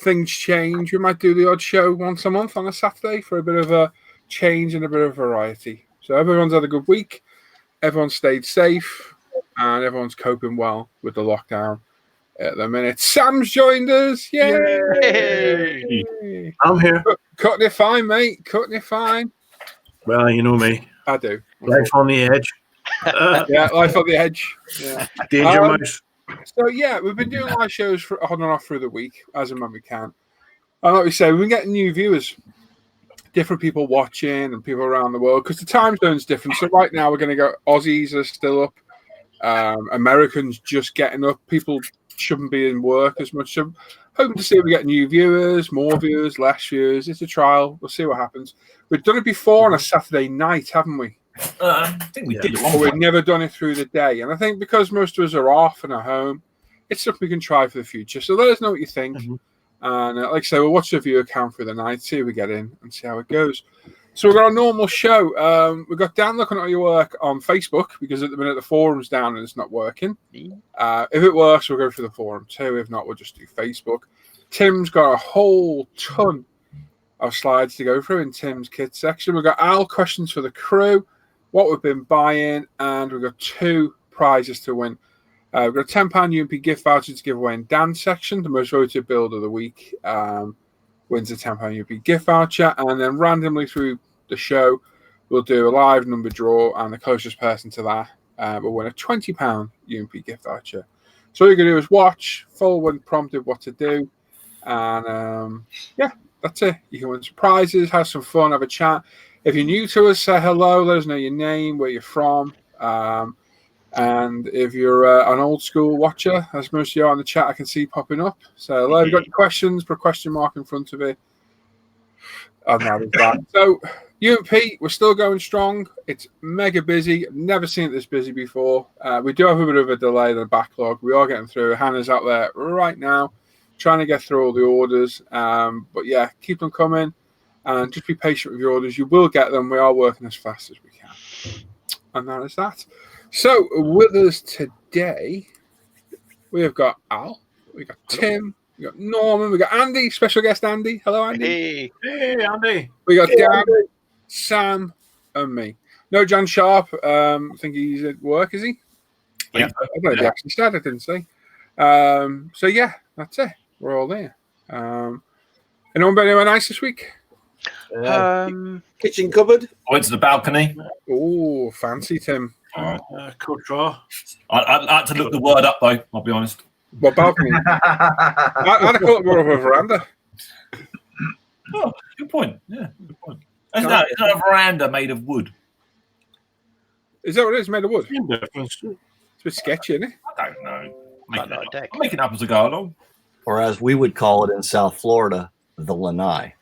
things change, we might do the odd show once a month on a Saturday for a bit of a change and a bit of variety. So everyone's had a good week. Everyone's stayed safe. And everyone's coping well with the lockdown at the minute. Sam's joined us. Yay! I'm here. Cutting it fine, mate. Cutting it fine. Well, you know me. I do. Life on the edge. Yeah, life on the edge. Yeah. Danger mouse. So, yeah, we've been doing live shows on and off through the week, as and when we can. And like we say, we've been getting new viewers, different people watching and people around the world, because the time zone's different. So right now we're going to go, Aussies are still up. Americans just getting up. People shouldn't be in work as much. So hoping to see if we get new viewers, more viewers, less viewers. It's a trial. We'll see what happens. We've done it before on a Saturday night, haven't we? I think we did. But we've never done it through the day. And I think because most of us are off and at home, it's something we can try for the future. So let us know what you think. Mm-hmm. And like I say, we'll watch the viewer count through the night, see if we get in and see how it goes. So we've got a normal show. We've got Dan looking at your work on Facebook because at the minute the forum's down and it's not working. If it works, we'll go through the forum too. If not, we'll just do Facebook. Tim's got a whole ton of slides to go through in Tim's kit section. We've got Al questions for the crew, what we've been buying, and we've got 2 prizes to win. We've got a £10 UMP gift voucher to give away in Dan's section. The most voted build of the week wins a £10 UMP gift voucher. And then randomly through the show, we'll do a live number draw, and the closest person to that will win a £20 UMP gift voucher. So all you're going to do is watch, follow when prompted what to do. And yeah, that's it. You can win some prizes, have some fun, have a chat. If you're new to us, say hello, let us know your name, where you're from. And if you're an old school watcher, as most of you are on the chat, I can see popping up. So hello, if you've got any questions, put a question mark in front of it. And that is that. So UMP, we're still going strong. It's mega busy. I've never seen it this busy before. We do have a bit of a delay in the backlog. We are getting through. Hannah's out there right now trying to get through all the orders. But yeah, keep them coming and just be patient with your orders. You will get them. We are working as fast as we can. And that is that. So, with us today, we have got Al, we got Tim, we got Norman, we got Andy, special guest Andy. Hello, Andy. Hey, Andy. We got Dan, Sam, and me. No, John Sharp. I think he's at work, is he? Yeah. I don't know if he actually said, I didn't say. So, yeah, that's it. We're all there. Anyone been anywhere nice this week? Kitchen cupboard. I went to the balcony. Oh, fancy, Tim. Could draw. I had to look the word up, though, I'll be honest. What balcony? I'd call it more of a veranda. Oh, good point. Yeah, good point. Isn't that a veranda made of wood? Is that what it is? Made of wood? It's a bit sketchy, isn't it? I don't know. I'm making it up as I go along. Or as we would call it in South Florida, the lanai.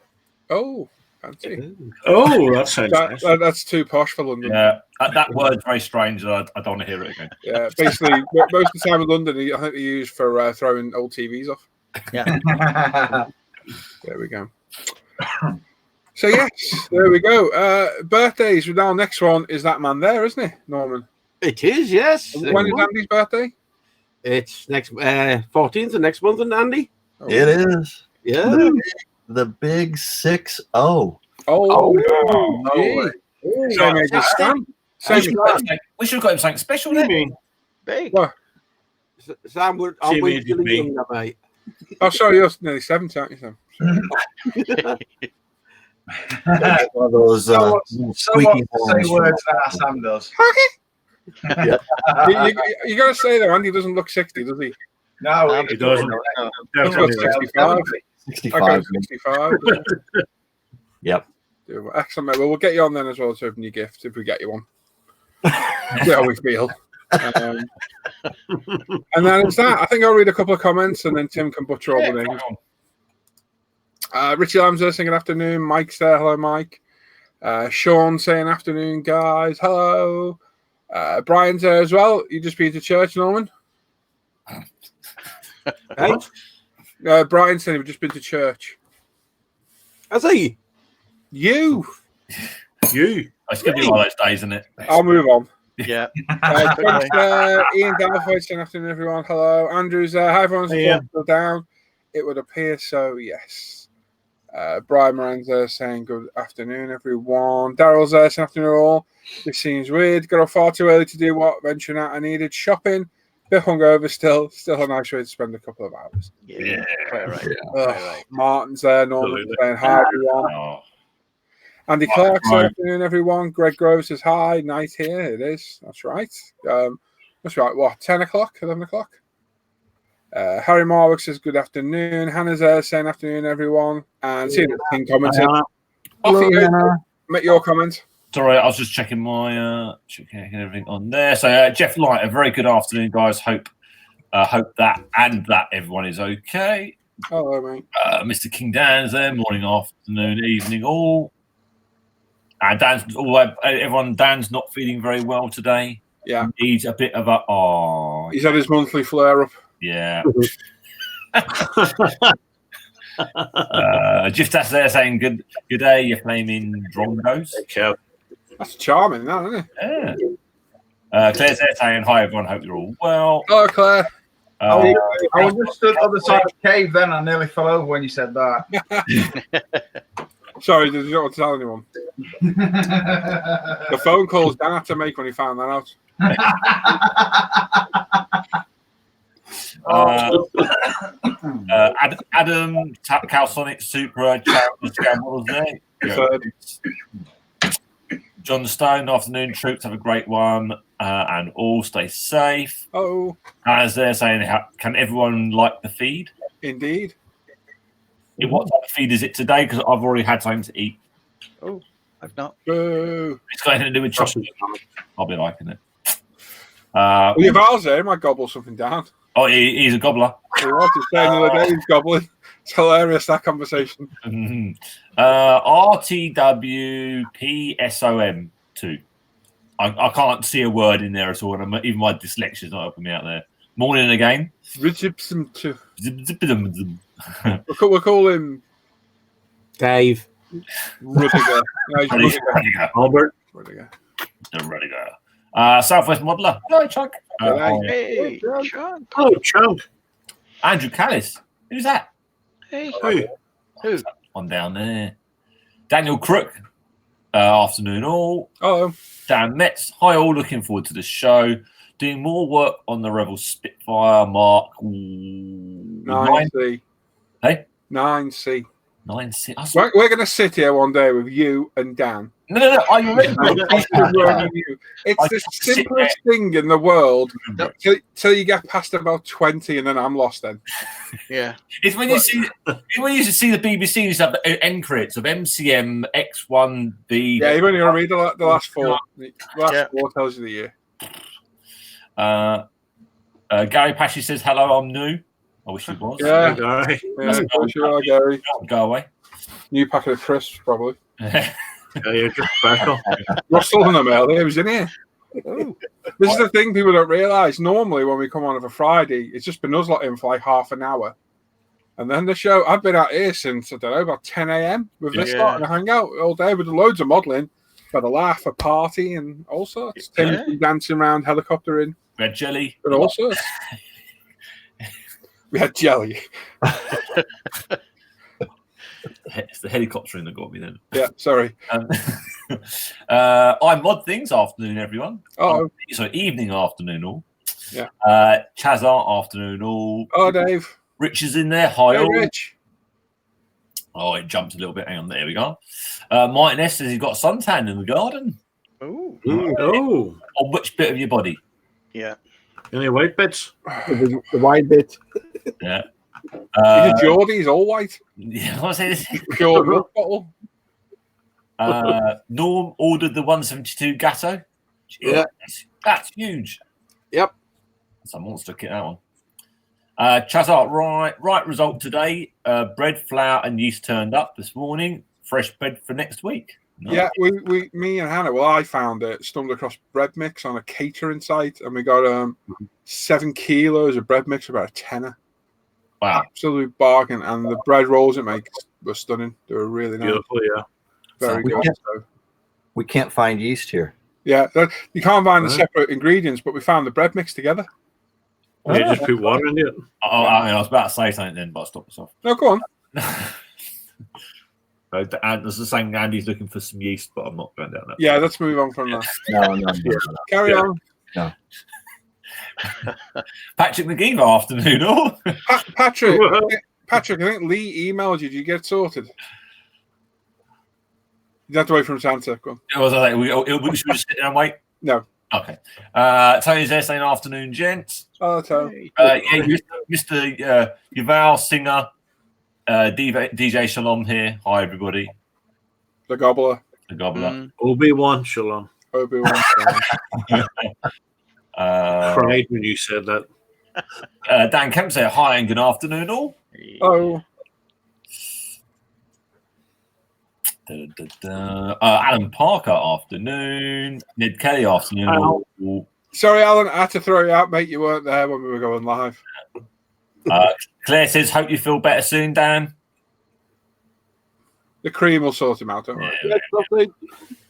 Oh, fancy. Oh, that sounds nice. That's too posh for London. Yeah, that word's very strange. I don't want to hear it again. Yeah, basically, most of the time in London, I think they use for throwing old TVs off. Yeah. There we go. So, yes, there we go. Birthdays. Now, next one is that man there, isn't it, Norman? It is, yes. When is Andy's birthday? It's next 14th of next month, Andy. Oh. It is. Yeah. The big 6-0. Oh, no. Same age as Stan. We should have got him something special. What do you mean? Big. What? Sam, I'm way too young, mate. Oh, sorry, you're nearly 70, aren't you, Sam? One of those squeaky say words that Sam does. Yeah. You got to say, though, Andy doesn't look 60, does he? No, he doesn't. He's got 65. 65. 65. Yep. Excellent, mate. Well, we'll get you on then as well to open your gift if we get you one. See how we feel. And then it's that. I think I'll read a couple of comments and then Tim can butcher all the names. Richie Lamb's there saying good afternoon. Mike's there. Hello, Mike. Sean saying afternoon, guys. Hello. Brian's there as well. You just been to church, Norman? Hey? Brian said he'd just been to church. Has he? You. It's going to be one of those days, isn't it? I'll move on. Yeah. Ian Dalfoy saying afternoon, everyone. Hello. Andrew's there. Hi, everyone's still down. It would appear so, yes. Brian Moran's there saying good afternoon, everyone. Daryl's there saying afternoon all. This seems weird. Got up far too early to do what? Venturing out I needed. Shopping. Bit hungover still. Still a nice way to spend a couple of hours. Yeah. Quite right. Ugh, Quite right. Martin's there. Norman Absolutely. saying hi, everyone. Oh, Andy Clark says afternoon, everyone. Greg Grove says hi. Night here. It is. That's right. That's right. What? 10 o'clock? 11 o'clock? Harry Marwick says good afternoon. Hannah's there saying afternoon, everyone. And seeing the King commenting. Off you go. Make your comment. sorry, I was just checking my checking everything on there. So Jeff Light, a very good afternoon, guys. Hope that everyone is okay. Hello, mate. Mr. King Dan's there. Morning, afternoon, evening, all. And Dan's not feeling very well today. Yeah. He needs a bit of a He's had his monthly flare up. Yeah. Just that's there saying good day, you flaming drongos. That's charming, that, isn't it? Yeah. Claire's there saying hi everyone, hope you're all well. Hello, Claire. I was just stood on the side of the cave then. I nearly fell over when you said that. Sorry, did you not want to tell anyone? The phone calls Dan had to make when he found that out. Adam, Calsonic, Supra, Scam there. John Stone, afternoon troops, have a great one, and all stay safe. Oh, as they're saying, can everyone like the feed? Indeed. What type of feed is it today? Because I've already had something to eat. Oh, I've not. Boo. It's got anything to do with chocolate. I'll be liking it. Well, your Val's there. He might gobble something down. Oh, he's a gobbler. He was just saying the other day he's gobbling. It's hilarious, that conversation. RTWPSOM2. I can't see a word in there at all, and even my dyslexia's not helping me out there. Morning again. We'll call him Dave. Rudiger. No, he's Rudiger. Albert. Rudiger. Rudiger. Southwest Modeler. Hello, Chuck. Hey, Sean. Oh, Chunk. Andrew Callis. Who's that? Hey. Who? On down there. Daniel Crook. Afternoon all. Oh, Dan Metz. Hi all. Looking forward to the show. Doing more work on the Rebel Spitfire Mark 9C. Hey? 9C. 9C. We're going to sit here one day with you and Dan. No. Are you ready? It's the simplest thing in the world till you get past about 20 and then I'm lost then. Yeah. It's when you see the BBC used to have the end credits of MCM X1B. Yeah, you've only got to read the last four. The last four tells you the year. Gary Pashy says, hello, I'm new. I wish he was. Yeah. Sure, Gary. Go away. New packet of crisps, probably. You're just special. Russell in the mail. He was in here. This is the thing people don't realise. Normally, when we come on a Friday, it's just been us lot in for like half an hour. And then the show, I've been out here since, I don't know, about 10 a.m. with this lot and I hang out all day with loads of modelling. Had a laugh, a party, and all sorts. Tim's been dancing around, helicoptering. Red jelly. And all sorts. We had jelly. It's the helicoptering that got me then. Yeah, sorry. I'm Mod Things. Afternoon, everyone. Oh. So evening, afternoon, all. Yeah. Chazart, afternoon, all. Oh, Dave. Rich is in there. Hi, hey, all. Rich. Oh, it jumped a little bit. Hang on, there we go. Martin S says he's got suntan in the garden. Oh. Oh. On which bit of your body? Yeah. Any white bits? The white bit. Yeah. He's a Geordie, he's all white. Yeah, I want to say this. Pure milk bottle. Norm ordered the 172 Gatto. Yeah. That's huge. Yep. That's a monster kit, that one. Chazart, right result today. Bread, flour, and yeast turned up this morning. Fresh bread for next week. Nice. Yeah, me and Hannah, I found it, stumbled across bread mix on a catering site, and we got 7 kilos of bread mix for about a tenner. Wow. Absolute bargain. And the bread rolls it makes were stunning. They were really nice. Beautiful, yeah. Very good. We can't find yeast here. Yeah, you can't find the separate ingredients, but we found the bread mix together. You just put water in it. I was about to say something then, but I stopped myself. No, go on. And there's the saying Andy's looking for some yeast, but I'm not going down that. Yeah, let's move on from that. No. Carry Yeah. on. Patrick McGee, afternoon. All. Patrick, I think Lee emailed you. Did you get it sorted? You have to wait for him to answer. Go on. I was like, we should just sit there and wait. No. Okay. Tony's there saying afternoon, gents. Oh, Tom. Yeah, Mr. Yuval Singer, DJ Shalom here. Hi, everybody. The Gobbler. The Gobbler. Mm. Obi-Wan Shalom. Obi-Wan. Cried when you said that. Dan Kemp said hi and good afternoon, all. Oh. Alan Parker, afternoon. Ned Kelly, afternoon. All. Sorry, Alan. I had to throw you out, mate. You weren't there when we were going live. Claire says, hope you feel better soon, Dan. The cream will sort him out, don't worry. Yeah,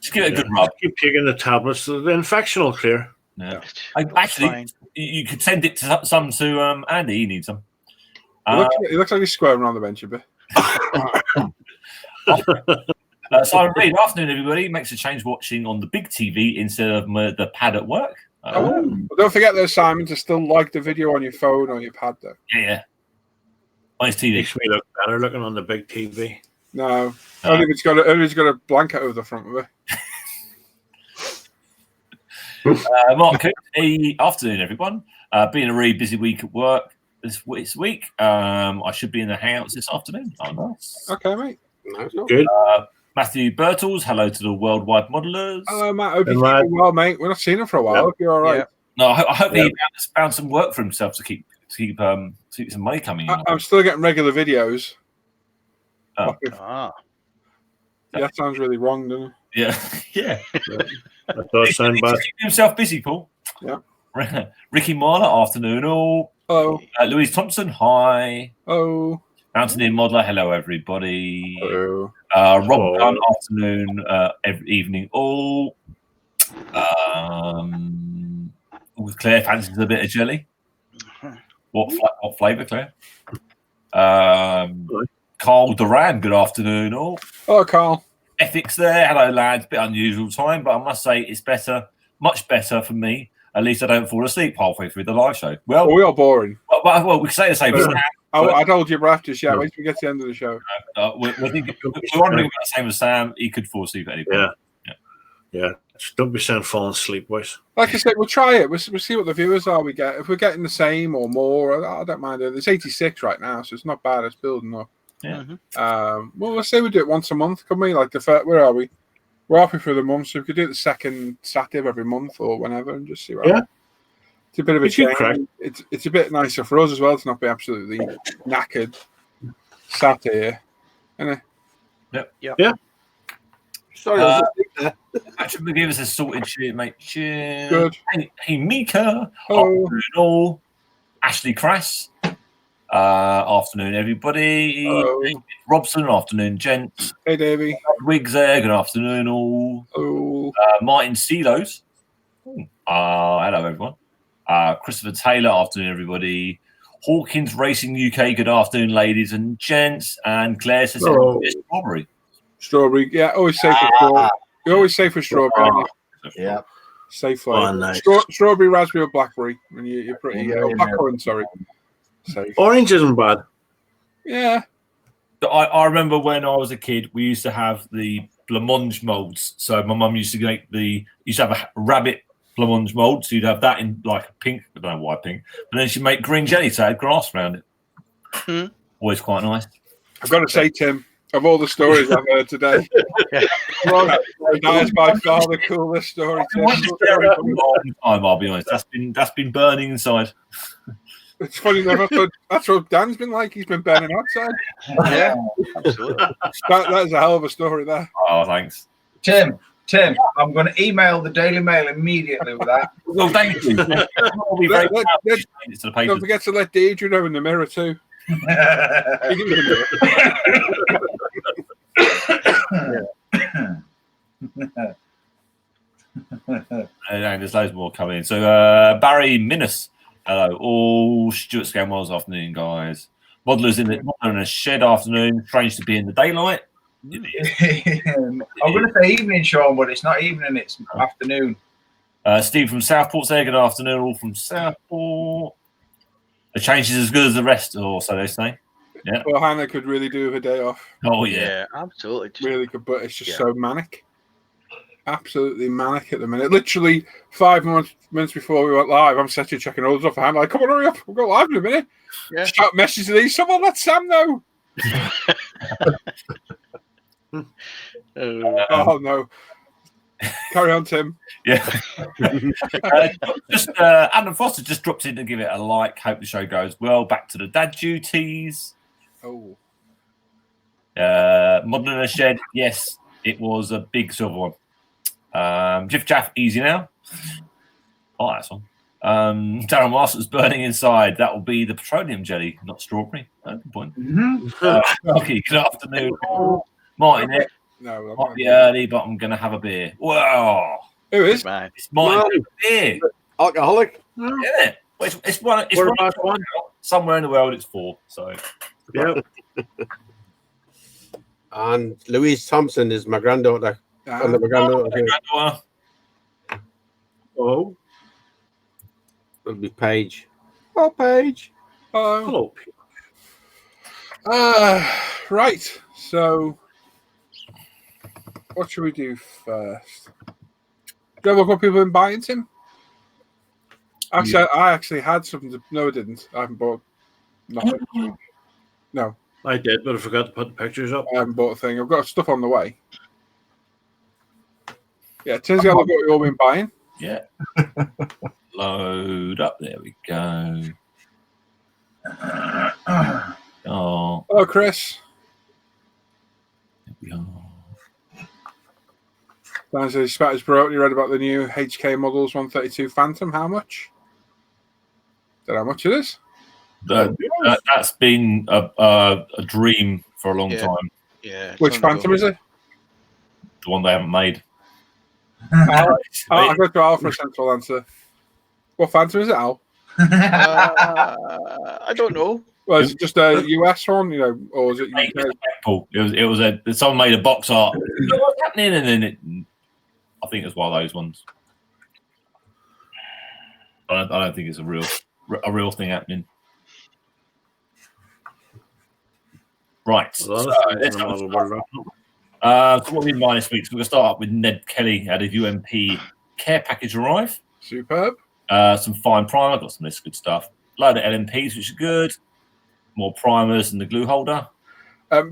just give it a good rub. Keep taking the tablets so the infection will clear. Yeah. It's Actually, fine. you could send it to some to Andy. He needs some. He looks like he's squirming around the bench a bit. Simon Reed, afternoon, everybody. Makes a change watching on the big TV instead of the pad at work. Well, don't forget, though, Simon, to still like the video on your phone or your pad, though. Yeah. On his TV. Makes me look better looking on the big TV. No. Only if it's got a blanket over the front of it. Mark Cook, afternoon, everyone. Been a really busy week at work this week. I should be in the hangouts this afternoon. Oh, nice. Okay, mate. Good. Matthew Birtles, hello to the worldwide modelers. Hello, Matt. Hope you're keeping well, mate. We're not seeing him for a while. Yeah. Hope you're all right. No, I hope he found some work for himself to keep some money coming in. I'm still getting regular videos. Oh. Ah. Yeah, that sounds really wrong, doesn't it? Yeah. That does sound bad. Keep himself busy, Paul. Yeah. Ricky Marler, afternoon all. Oh. Louise Thompson, hi. Oh. Mountaineer Modeler, hello everybody. Oh. Rob Dunn, afternoon, evening all. Claire fancies a bit of jelly. What flavour, Claire? Carl Duran, good afternoon all. Oh, Carl. Ethics there, hello lads. Bit unusual time, but I must say it's better, much better for me. At least I don't fall asleep halfway through the live show. Well, We are boring. well we can say the same. I told you, Braf, just wait till we get to the end of the show. We're wondering about the same as Sam. He could fall asleep at any point. Yeah. Just don't be saying falling asleep, boys. Like I said, we'll try it. We'll see what the viewers are we get. If we're getting the same or more, I don't mind it. It's 86 right now, so it's not bad. It's building up. Yeah. Well, let's say we do it once a month, can we? Like the first, where are we? We're halfway through the month, so we could do it the second Saturday of every month or whenever, and just see what happens. It's a bit of a It's good change. crack. It's a bit nicer for us as well to not be absolutely knackered sat here, isn't it? Yep. Sorry, I was asleep there. Patrick McGee us a sorted shit, mate. Cheers. Good. Hey, Mika. Oh. Afternoon all. Ashley Crass. Afternoon, everybody. Oh. Robson, afternoon, gents. Hey, Davey. Wiggs there, good afternoon all. Oh. Martin Selos. Hello, everyone. Christopher Taylor, afternoon, everybody. Hawkins Racing UK, good afternoon, ladies and gents. And Claire says, strawberry. Strawberry. Yeah, always safe for strawberry. You're always safe for strawberry. Yeah. Safe flavor. nice. Strawberry, raspberry, or blackberry. And you're pretty. Blackcurrant, sorry. Safe. Orange isn't bad. Yeah. I remember when I was a kid, we used to have the blancmange molds. So my mum used to have a rabbit blancmange mold. So you'd have that in like a pink, I don't know why pink, but then she'd make green jelly, so it had grass around it. Always quite nice. I've got to say, Tim, of all the stories I've heard today, that is by far the coolest story, Tim. I'll be honest. That's been burning inside. It's funny enough, that's what Dan's been like. He's been burning outside. Yeah, absolutely. That is a hell of a story there. Oh, thanks. Tim, I'm going to email the Daily Mail immediately with that. Well, thank you. I'll be very proud to change it to the papers. Don't forget to let Deidre know in the mirror too. There's loads more coming in. So Barry Minus, Hello, all Stuart Scale Models afternoon, guys. Modelers in a shed afternoon. Strange to be in the daylight. I'm going to say evening, Sean, but it's not evening, it's afternoon. Steve from Southport say good afternoon, all from Southport. The change is as good as the rest, or so they say. Yeah. Well, Hannah could really do with a day off. Oh, yeah. Absolutely. Really good, but it's just so manic. Absolutely manic at the minute. Literally 5 minutes before we went live, I'm sitting checking orders off. I'm like, come on, hurry up. We'll go live in a minute. Yeah. Shout messages to these. Someone let Sam know. Oh, no. Carry on, Tim. Yeah. Adam Foster just dropped in to give it a like. Hope the show goes well. Back to the dad duties. Oh. Modern in a shed. Yes, it was a big silver one. Jiff Jaff, easy now. Oh, that's on. Darren Masters burning inside. That will be the petroleum jelly, not strawberry. Good point. Okay, good afternoon. Martin, No, might be early, but I'm going to have a beer. Whoa. Who is? Man. It's Martin beer. Alcoholic. Isn't it? Well, it's one. It's one. Somewhere in the world, it's 4. So, Yep. And Louise Thompson is my granddaughter. My granddaughter. Oh, It'll be Paige. Oh, Paige. Hello. Right. So, what should we do first? Do you have a look what people have been buying, Tim? Actually, I actually had something to... No, I didn't. I haven't bought nothing. No. I did, but I forgot to put the pictures up. I haven't bought a thing. I've got stuff on the way. Yeah, Tim's got to look at what you've all been buying. yeah. Load up. There we go. Oh, Hello, Chris. there we are. Dan says, Spatters Bro, you read about the new HK Models 132 Phantom. How much? Don't know how much it is. That's been a dream for a long time. Yeah. Which Phantom is it? The one they haven't made. I'll go to Al for a central answer. What Phantom is it, Al? I don't know. Well, is it just a US one, or is it UK? It was someone made a box art. What's happening? And then I think it's one of those ones. I don't think it's a real thing happening. Right. So what we in mind this week? So we're going to start up with Ned Kelly had a UMP care package arrive. Superb. Some fine primer, got some of this good stuff. Load of LMPs, which are good. More primers and the glue holder.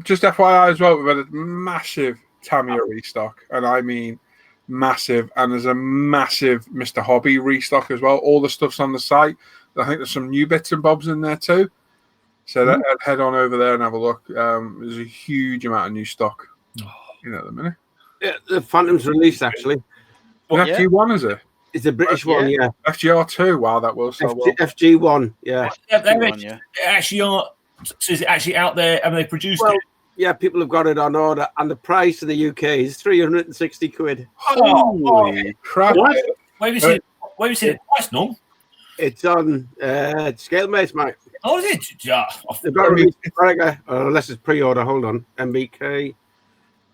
Just FYI as well, we've had a massive Tamiya restock, and I mean massive. And there's a massive Mr. Hobby restock as well. All the stuff's on the site. I think there's some new bits and bobs in there too. So head on over there and have a look. There's a huge amount of new stock. At the minute. Yeah, the Phantom's released actually. What, FG1 is it? It's a British one, yeah. FGR2. Wow, that will sell well. FG1, yeah. They actually are. So is it actually out there? Have they produced it? Yeah, people have got it on order, and the price in the UK is 360 quid. Holy crap! Where have you seen it? Price, Norm? It's on Scalemates, mate. Oh, is it? Yeah. They've got to release it, unless it's pre-order. Hold on, MBK.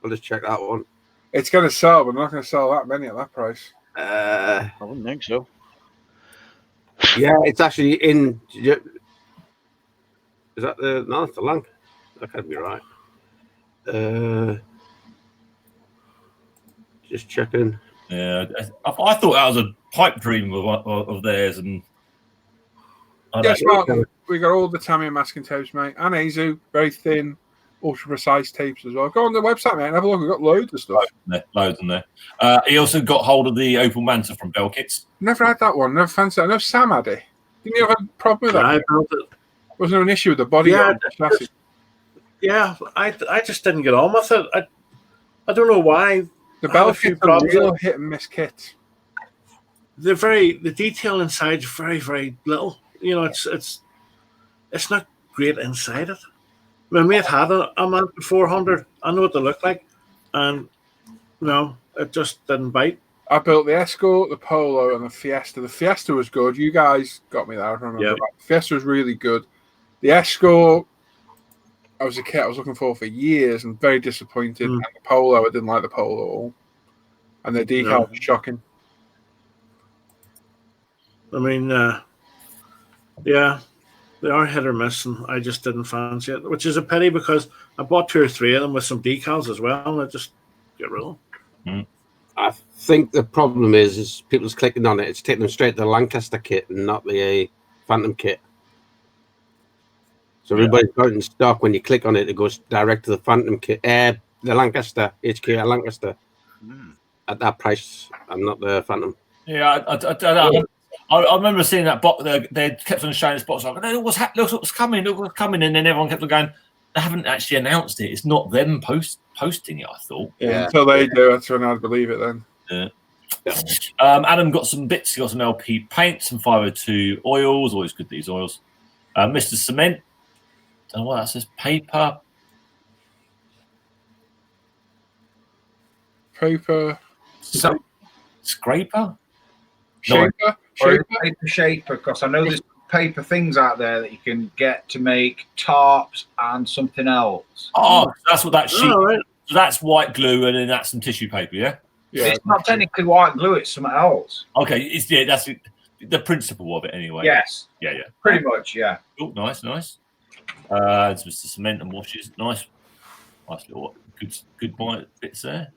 I'll just check that one. It's going to sell, but not going to sell that many at that price. I wouldn't think so. Yeah, it's actually in. Is that the? No, it's the Lank. That can't be right. Just checking. Yeah, I thought that was a pipe dream of theirs, and yes, Martin, we got all the Tamiya masking tapes, mate, and Azu, very thin, ultra precise tapes as well. Go on the website, mate, and have a look. We've got loads of stuff. Loads in there. He also got hold of the Opal Manta from Bell Kits. Never had that one. Never fancied it. I know Sam had it. Didn't you have a problem with that? I built it. Wasn't there an issue with the body? Yeah, I just didn't get on with it. I don't know why. The Bell Kits are real hit and miss kits. The detail inside is very, very little. It's not great inside it. My mate had a Manta 400. I know what they look like, and no, it just didn't bite. I built the Escort, the Polo, and the Fiesta. The Fiesta was good. You guys got me there. I remember. Yep. The Fiesta was really good. The Escort, I was a kid. I was looking for years and very disappointed. And the Polo, I didn't like the Polo at all. And the decal was shocking. I mean, yeah, they are hit or miss, and I just didn't fancy it, which is a pity because I bought 2 or 3 of them with some decals as well, and I just get rid of them. I think the problem is people's clicking on it. It's taking them straight to the Lancaster kit and not the Phantom kit. So everybody's got it in stock. When you click on it, it goes direct to the Phantom kit, the Lancaster, HQ Lancaster, at that price, and not the Phantom. Yeah, I remember seeing that box. They kept on showing this box like, look what's coming, and then everyone kept on going. They haven't actually announced it. It's not them posting it. I thought. Yeah, until they do, that's when I'd believe it. Then. Yeah. Adam got some bits. He got some LP paint, some 502 oils. Always good these oils. Mr. Cement. Don't know what that says. Paper. Scraper. Shaper, because I know there's paper things out there that you can get to make tarps and something else. Oh, that's what that sheet. Right. So that's white glue, and then that's some tissue paper. Yeah. It's not technically white glue; it's something else. Okay, that's the principle of it anyway. Yes. Yeah. Pretty much, yeah. Oh, nice. It's Mr. Cement and washes. Nice little good bits there.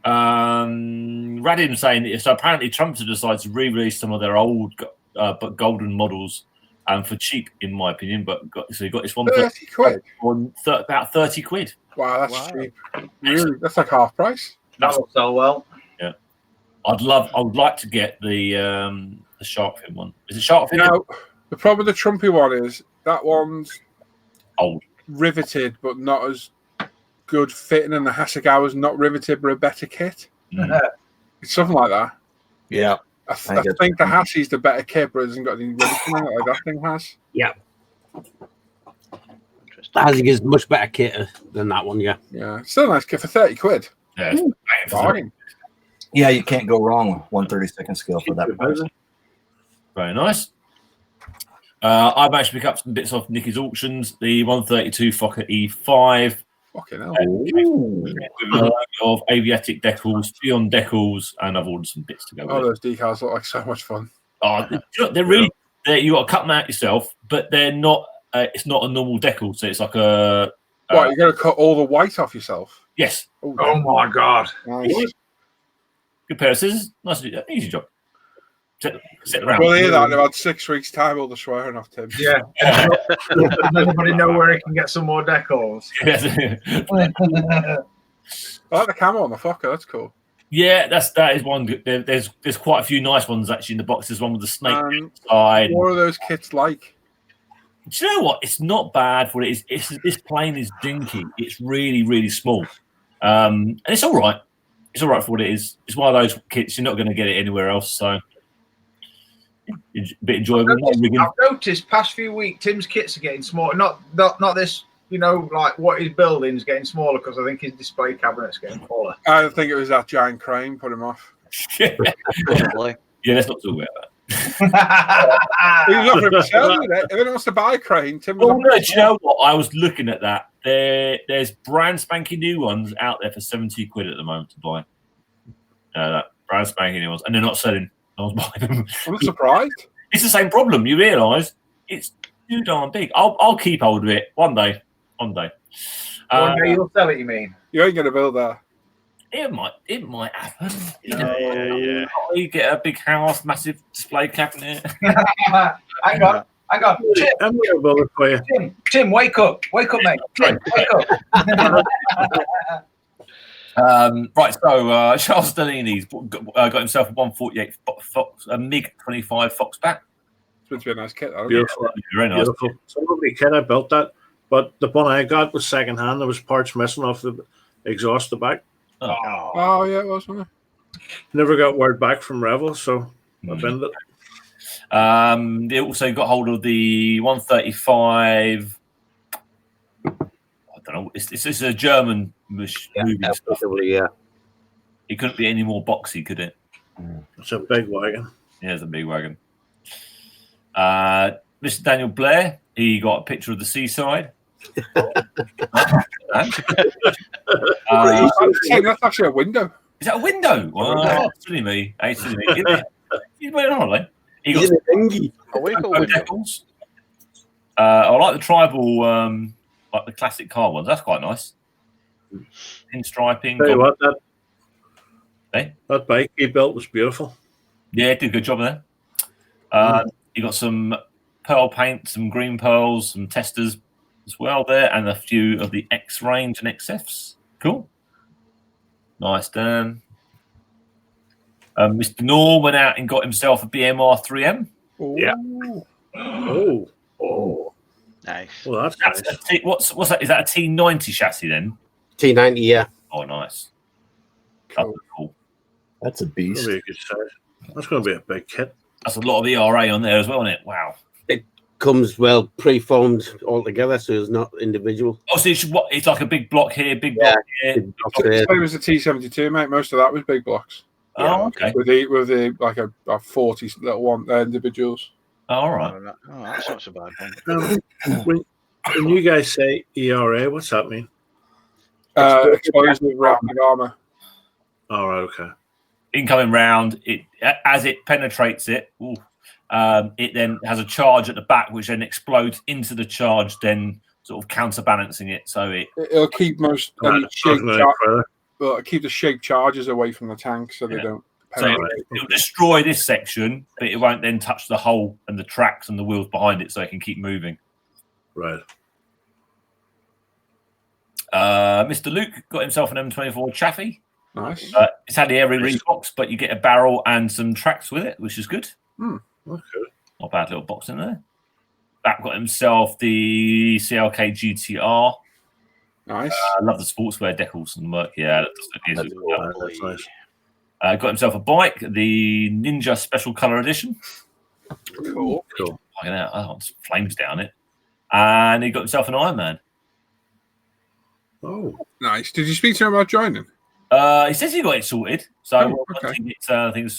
Radim saying that, so apparently Trump decides to re-release some of their old but golden models for cheap, in my opinion. So he got this one 30 quid. About 30 quid. Wow, that's cheap. Really, that's like half price. That'll sell well. Yeah, I would like to get the shark fin one. Is it shark fin? No, the problem with the Trumpy one is that one's old, riveted, but not as good fitting, and the Hasegawa's not riveted, but a better kit. It's something like that. Yeah. I think the Hassie's the better kit, but it hasn't got any riveting in it like that thing has. Yeah. The Hassie is much better kit than that one, yeah. Yeah. Still a nice kit for 30 quid. Yeah. Bargain. Yeah, you can't go wrong with 1/32 scale for that price. Very nice. I've managed to pick up some bits off Nicky's auctions. The 132 Fokker E5. Fucking hell. With a load of aviatic decals, beyond decals, and I've ordered some bits to go with. Oh, those decals look like so much fun. Oh, they're really. You got to cut them out yourself, but they're not. It's not a normal decal, so it's like a. What, you're going to cut all the white off yourself? Yes. Oh my god! Nice. Good pair of scissors. Nice, easy job. Sit around. We'll hear that in about 6 weeks' time. All the swearing off Tim. Yeah. Does anybody know where he can get some more decals? I like the camo on the Fokker. That's cool. Yeah, that is one. There's quite a few nice ones actually in the box. There's one with the snake inside. What are those kits like? Do you know what? It's not bad for it. This plane is dinky. It's really, really small, and it's all right. It's all right for what it is. It's one of those kits you're not going to get it anywhere else. So. A bit enjoyable. I've noticed past few weeks Tim's kits are getting smaller. Not this, like what he's building is getting smaller because I think his display cabinet's getting smaller. I think it was that giant crane put him off. Probably. Yeah, let's not talk about that. He was offering to sell it. If anyone wants to buy a crane, Tim was do you know what? I was looking at that. There's brand spanking new ones out there for 70 quid at the moment to buy. That brand spanking new ones, and they're not selling. I was buying them. I'm surprised. It's the same problem. You realise it's too darn big. I'll keep hold of it one day. One day you'll sell it. You mean? You ain't gonna build that. It might happen. Yeah. You get a big house, massive display cabinet. Hang on. Tim, I'm going to build it for you. Tim, wake up, mate. Tim, wake up. Right, so Charles Delaney's got himself a 148 Fox, a MiG 25 Foxbat. It's meant to be a nice kit, though. Beautiful. Very nice. Beautiful. It's a lovely kit. I built that, but the one I got was second hand. There was parts missing off the exhaust the back. Oh yeah, it was, wasn't it? Never got word back from Revel, so I binned it. They also got hold of the 135. I don't know. It's a German movie stuff. Yeah. It couldn't be any more boxy, could it? It's a big wagon. Yeah, it's a big wagon. Mr. Daniel Blair, he got a picture of the seaside. That's actually a window. Is that a window? Oh, silly me. Hey, silly me. He's went on holiday. He got A window. decals. I like the tribal, like the classic car ones. That's quite nice. Pinstriping. Tell you what, Hey? that bike he built was beautiful. Yeah, did a good job there. You got some pearl paint, some green pearls, some testers as well there, and a few of the X range and XFs. Cool. Nice, Dan. Mr. Nor went out and got himself a BMR 3M. Yeah. Oh. Nice. Well, that's nice. What's that? Is that a T90 chassis then? T90, yeah. Oh, nice. Cool. Cool. That's a beast. That'll be a good size. That's going to be a big kit. That's a lot of ERA on there as well, isn't it? Wow. Comes well pre-formed all together, so it's not individual. Oh, so it's like a big block here, big block here. Big blocks there. It was a T72, mate. Most of that was big blocks. Oh, okay. With the like a 40 little one individuals. Oh, all right. Oh, that's not so bad. When you guys say ERA, what's that mean? Explosive rapid armor. All right, okay. Incoming round, as it penetrates it, it then has a charge at the back, which then explodes into the charge, then sort of counterbalancing it. So It'll keep most any keep the shaped charges away from the tank, so they don't. So it'll destroy this section, but it won't then touch the hull and the tracks and the wheels behind it, so it can keep moving. Right. Mr. Luke got himself an M24 Chaffee. Nice. It's had the air box, but you get a barrel and some tracks with it, which is good. Okay. Not a bad little box in there. That got himself the CLK GTR. Nice. I love the sportswear decals and work. Yeah, That's nice. got himself a bike, the Ninja Special Color Edition. Cool. Oh, it's flames down it. And he got himself an Iron Man. Oh, Nice. Did you speak to him about joining? He says he got it sorted. So okay. I think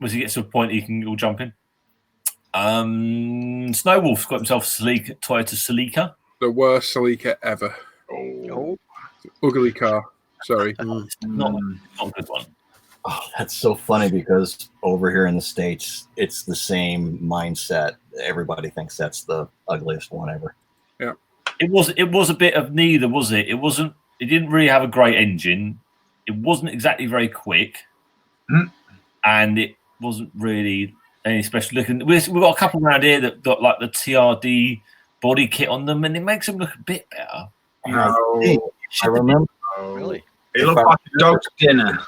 once he gets to a point, he'll jump in. Snowwolf's got himself Toyota Celica. The worst Celica ever. Oh. Ugly car. Sorry. Not a good one. Oh, that's so funny because over here in the States, it's the same mindset. Everybody thinks that's the ugliest one ever. Yeah. It was a bit of neither, was it? It didn't really have a great engine. It wasn't exactly very quick. And it wasn't really any special looking. We've got a couple around here that got like the TRD body kit on them, and it makes them look a bit better. I remember. Really? It looked like a dog's dinner.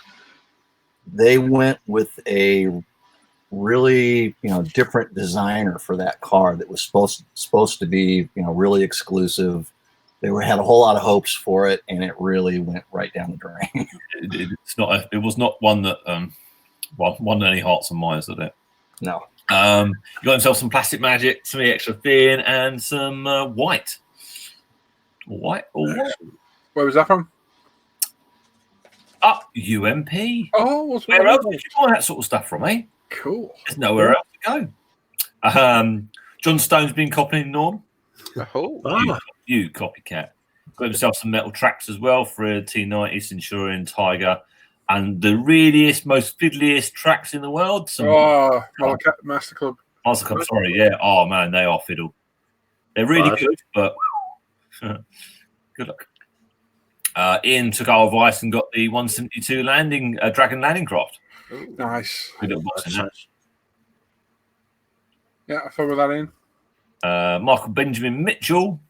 They went with a really, different designer for that car that was supposed to be, really exclusive. They had a whole lot of hopes for it, and it really went right down the drain. It was not one that won any hearts and minds, did it? No. He got himself some plastic magic, some extra thin, and some white. White or what? Where was that from? UMP. Oh, where else did you buy that sort of stuff from, eh? Cool. There's nowhere else to go. John Stone's been copying Norm. Oh. You copycat. Got himself some metal tracks as well for a T90 Centurion Tiger. And the really most fiddliest tracks in the world. Master Club. Master Club, sorry, yeah. Oh, man, they are fiddle. They're really good, but good luck. Ian took our advice and got the 172 Dragon landing craft. Nice. Good little box in that. Yeah, I throw that in. Michael Benjamin Mitchell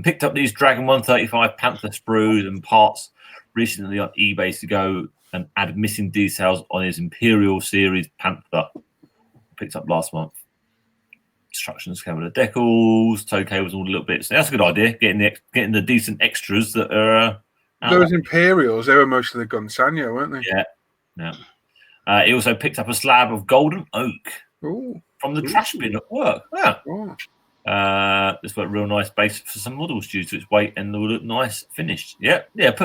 picked up these Dragon 135 Panther sprues and parts recently on eBay to go and add missing details on his Imperial Series Panther. Picked up last month. Instructions came with the decals, tow cables, all the little bits. That's a good idea. Getting the decent extras that are. Those Imperials, they were mostly the Gunsanyo, weren't they? Yeah. He also picked up a slab of golden oak Ooh. from the trash bin at work. Yeah. Oh. It's got a real nice base for some models due to its weight and will look nice finished. Yeah. Get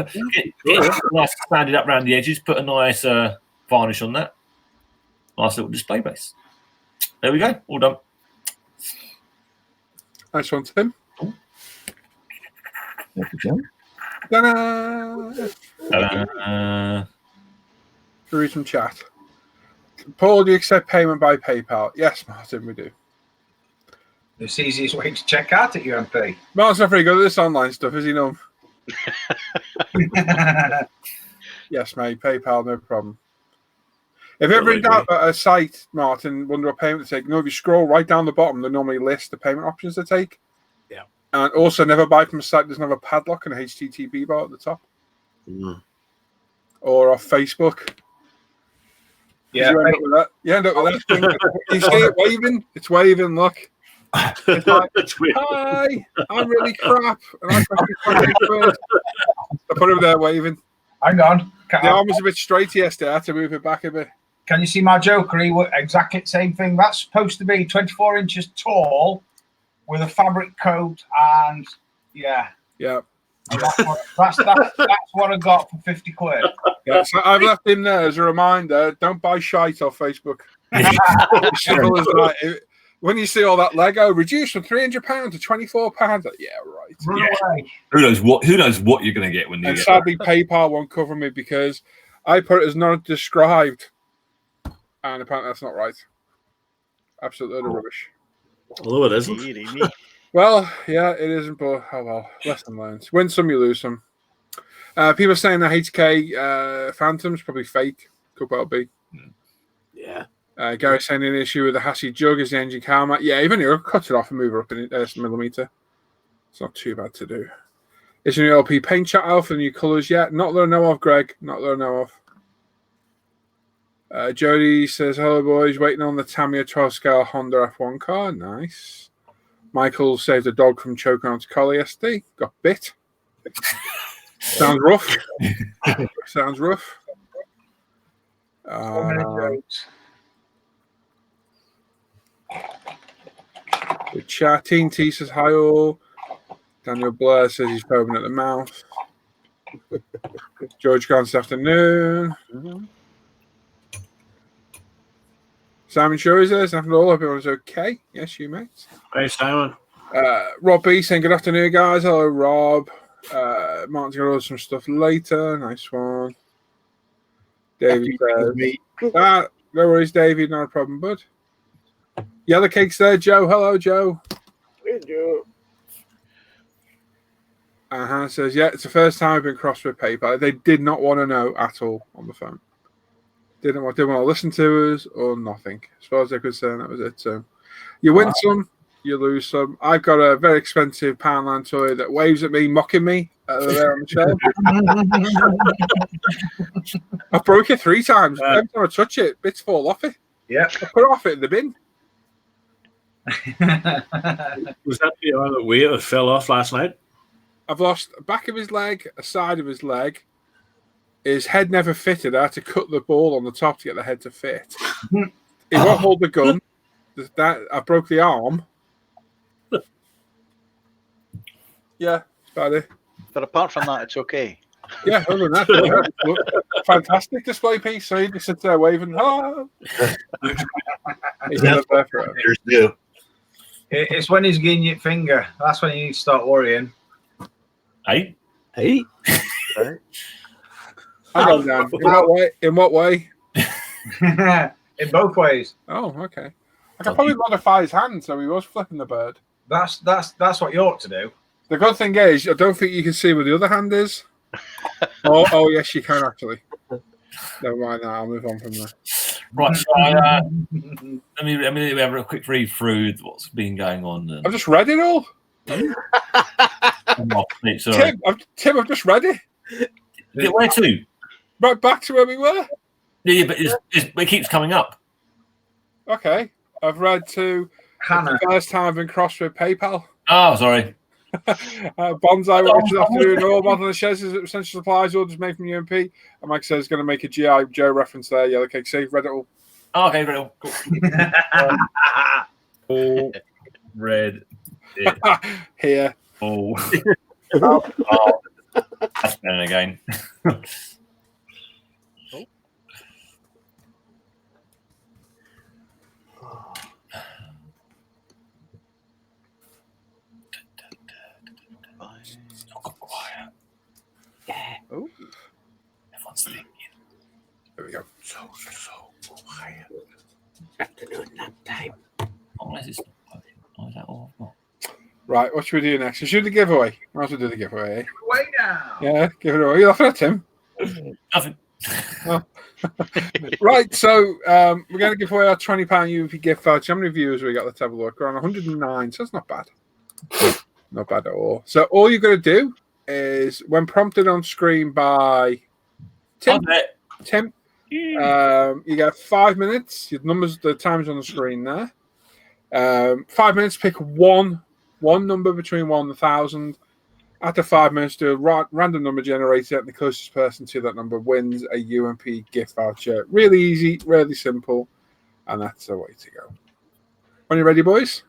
nice sanded up around the edges. Put a nice varnish on that. Nice little display base. There we go. All done. Nice one, Tim. Thank you, Jim. Ta-da! Read some chat. Paul, do you accept payment by PayPal? Yes, Martin, we do. It's the easiest way to check out at UMP. Martin's not very good at this online stuff, is he, no? Yes, mate, PayPal, no problem. If you're ever in doubt about a site, Martin, wonder what payment to take, if you scroll right down the bottom, they normally list the payment options to take. Yeah. And also never buy from a site that doesn't have a padlock and a HTTP bar at the top. Mm. Or off Facebook. Yeah. You end up with that. You end up with that thing. You see it waving? It's waving, look. It's like, hi, I'm really crap. And I put him there waving. Hang on. The arm was a bit straight yesterday. I had to move it back a bit. Can you see my Joker? Exactly the same thing. That's supposed to be 24 inches tall with a fabric coat and yeah. Yeah. And that's what I got for 50 quid. Yeah, so I've left him there as a reminder. Don't buy shite off Facebook. Simple as that. When you see all that Lego reduced from £300 to £24, like, yeah, right. Run away. Who knows what you're going to get when you And get sadly, PayPal won't cover me because I put it as not described, and apparently that's not right. Absolutely rubbish. Although it isn't. Well, yeah, it isn't, but oh well. Lesson learned. Win some, you lose some. People saying the HK Phantom's probably fake. Could well be. Yeah. Gary saying an issue with the Hassie jug is the engine cowmat. Yeah, even you cut it off and move it up in millimeter. It's not too bad to do. Is your new LP paint chat out for the new colours yet? Not that I know of, Greg. Not that I know of. Jody says, hello, boys. Waiting on the Tamiya 12 scale Honda F1 car. Nice. Michael saved a dog from choking onto collar yesterday. Got bit. Sounds rough. Sounds rough. The chat. Teen T says hi all. Daniel Blair says he's foaming at the mouth. George gone this afternoon. Simon Shaw is there. After all, hope everyone's okay. Yes, you mate. Hey, Simon. Rob B saying good afternoon, guys. Hello, Rob. Martin's gonna order some stuff later. Nice one. David says, no worries, David. Not a problem, bud. Yellow Cake's there, Joe. Hello, Joe. Hey, Joe. Says, yeah, it's the first time I've been crossed with PayPal. They did not want to know at all on the phone. Didn't want to listen to us or nothing. As far as they're concerned, that was it. So you win some, you lose some. I've got a very expensive Poundland toy that waves at me, mocking me there on the shelf. I broke it 3 times. Every time I touch it, bits fall off it. Yeah. I put it off it in the bin. Was that the other weight that fell off last night? I've lost a back of his leg, a side of his leg. His head never fitted. I had to cut the ball on the top to get the head to fit. He won't hold the gun. I broke the arm. Yeah, that's about it. But apart from that, it's okay. Yeah, other than that, fantastic display piece. So he just sits there waving. Oh. He's That's there for it. It's when he's getting your finger. That's when you need to start worrying. Hey? Hey. In what way? In both ways. Oh, okay. I can probably modify his hand so he was flipping the bird. That's what you ought to do. The good thing is, I don't think you can see where the other hand is. Oh, yes, you can actually. Never mind that. I'll move on from there. Right. So, let me have a quick read through what's been going on. I've just read it all. Sorry. Tim, I've just read it. Where to? Right back to where we were. Yeah, but it keeps coming up. Okay. I've read to Hannah. the first time I've been crossed with PayPal. Oh, sorry. Bonsai this afternoon. All modern the sheds is essential supplies orders made from UMP. And Mike says he's going to make a G.I. Joe reference there. Yellow Cake. See, read it all. Oh, okay, read it all. Cool. All read Here. Oh. Oh, that's better again. So quiet. Oh, Everyone's thinking. There we go. So quiet. Afternoon nap time. Unless it's not working. Oh, is that all I've got? Right, what should we do next? We should do the giveaway. Might as well do the giveaway. Way down. Yeah, give it away. You're laughing at Tim. Nothing. Right, so we're going to give away our £20 UP gift voucher. How many viewers we got? Let's have a look. We're on 109, so that's not bad. Not bad at all. So all you've got to do is, when prompted on screen by Tim, you get 5 minutes. Your numbers, the time's on the screen there. 5 minutes, pick one number between 1 and 1,000. After 5 minutes, do a random number generator, and the closest person to that number wins a UMP gift voucher. Really easy, really simple, and that's the way to go. When you ready, boys?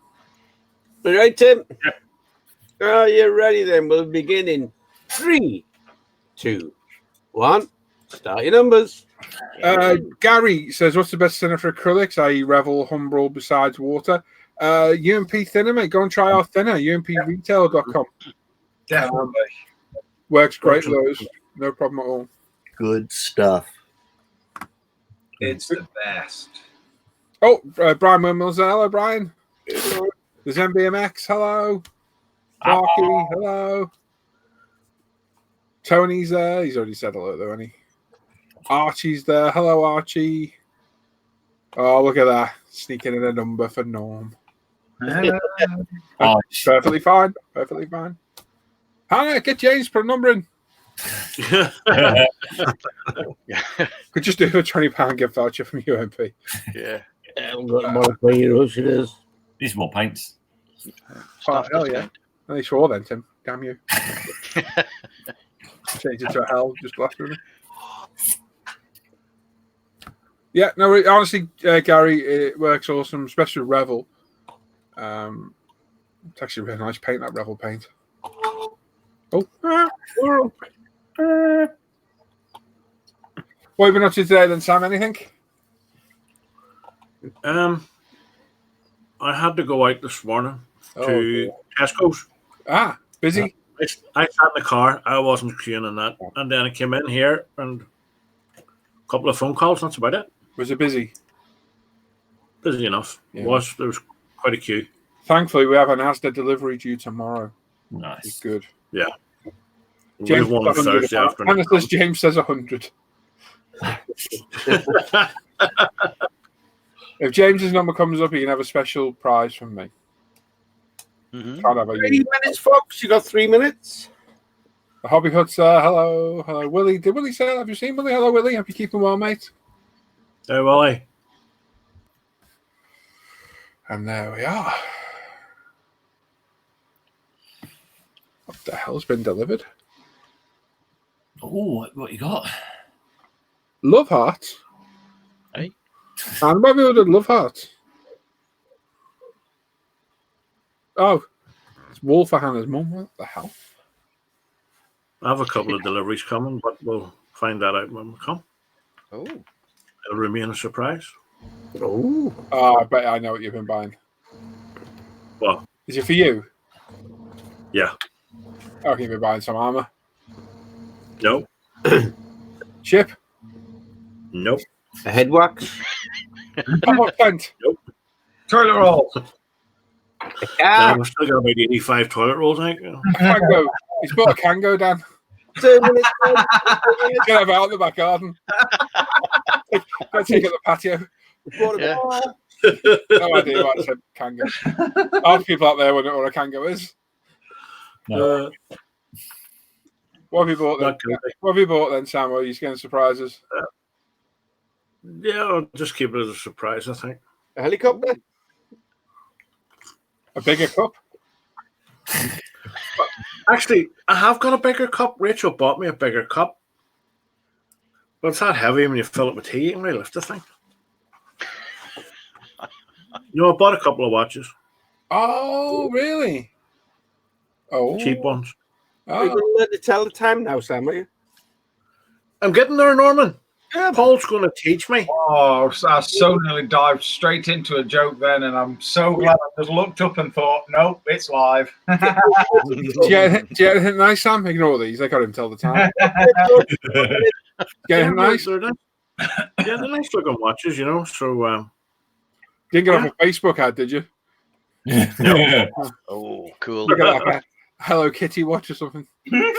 All right, Tim. Are you ready then? We'll begin in 3, 2, 1. Start your numbers. Gary says, what's the best thinner for acrylics, i.e. Revel, Humbrol, besides water? UMP thinner, mate. Go and try our thinner, umpretail.com. Definitely. Works great, those. No problem at all. Good stuff. It's the best. Oh, Brian Wimmel's there. Hello, Brian. There's MBMX. Hello. Marky. Hello. Tony's there. He's already said hello, though, hasn't he? Archie's there. Hello, Archie. Oh, look at that. Sneaking in a number for Norm. Perfectly fine. Perfectly fine. Hannah, get James, put a number in. Could just do a £20 gift voucher from UMP. yeah. We've got more €4 it is. These more paints. Oh, hell yeah. Only 4 then, Tim. Damn you. Change it to a hell just last minute. Yeah, no, honestly, Gary, it works awesome, especially with Revel. It's actually really nice paint, that Revel paint. Oh. What have you been up to today then, Sam? Anything? I had to go out this morning to Tesco's. Busy? I sat in the car. I wasn't queuing in that. And then I came in here and a couple of phone calls. That's about it. Was it busy? Busy enough. Yeah. There was quite a queue. Thankfully, we have an Asda delivery due tomorrow. Nice. It's good. Yeah. James We won on Thursday afternoon. James says 100. If James's number comes up, he can have a special prize from me. Mm-hmm. 3 minutes, folks. You got 3 minutes. The Hobby Hut's there. Hello. Hello, Willie. Did Willie say that? Have you seen Willie? Hello, Willie. Hope you're keeping well, mate. Hey, Willie. And there we are. What the hell's been delivered? Oh, what you got? Love Hearts. Hey. And what have we ordered? Love Hearts. Oh, it's wool for Hannah's mum. What the hell? I have a couple of deliveries coming, but we'll find that out when we come. Oh. It'll remain a surprise. Oh. Oh, I bet I know what you've been buying. What? Is it for you? Yeah. I reckon you've been buying some armour. Nope. Chip? Nope. A head wax. How much spent? Nope. Toilet roll. A car. I've still got about 85 toilet rolls, I think. Kango. He's bought a Kango, Dan. 2 minutes. He's going to have it out in the back garden. Go take it to the patio. Yeah. No idea why I said Kango. Half people out there wouldn't know what a Kango is. No. What have you bought then? What have you bought then, Sam? Are you going to surprise us? Yeah, I'll just keep it as a surprise, I think. A helicopter. A bigger cup? Actually, I have got a bigger cup. Rachel bought me a bigger cup. But it's that heavy when you fill it with tea. You can really lift the thing. You know, I bought a couple of watches. Oh, really? Oh, Cheap ones. Are you Oh. going to learn to tell the time now, Sam? Are you? I'm getting there, Norman. Yeah. Paul's going to teach me. Oh, I so nearly dived straight into a joke then, and I'm so glad I just looked up and thought, nope, it's live. Do you get anything nice, Sam? Ignore these. I got him tell the time. Get anything nice? They're nice. Yeah, they're nice looking watches, you know. So, Didn't get off a Facebook ad, did you? Yeah. Oh, cool. You got like a Hello Kitty watch or something? Did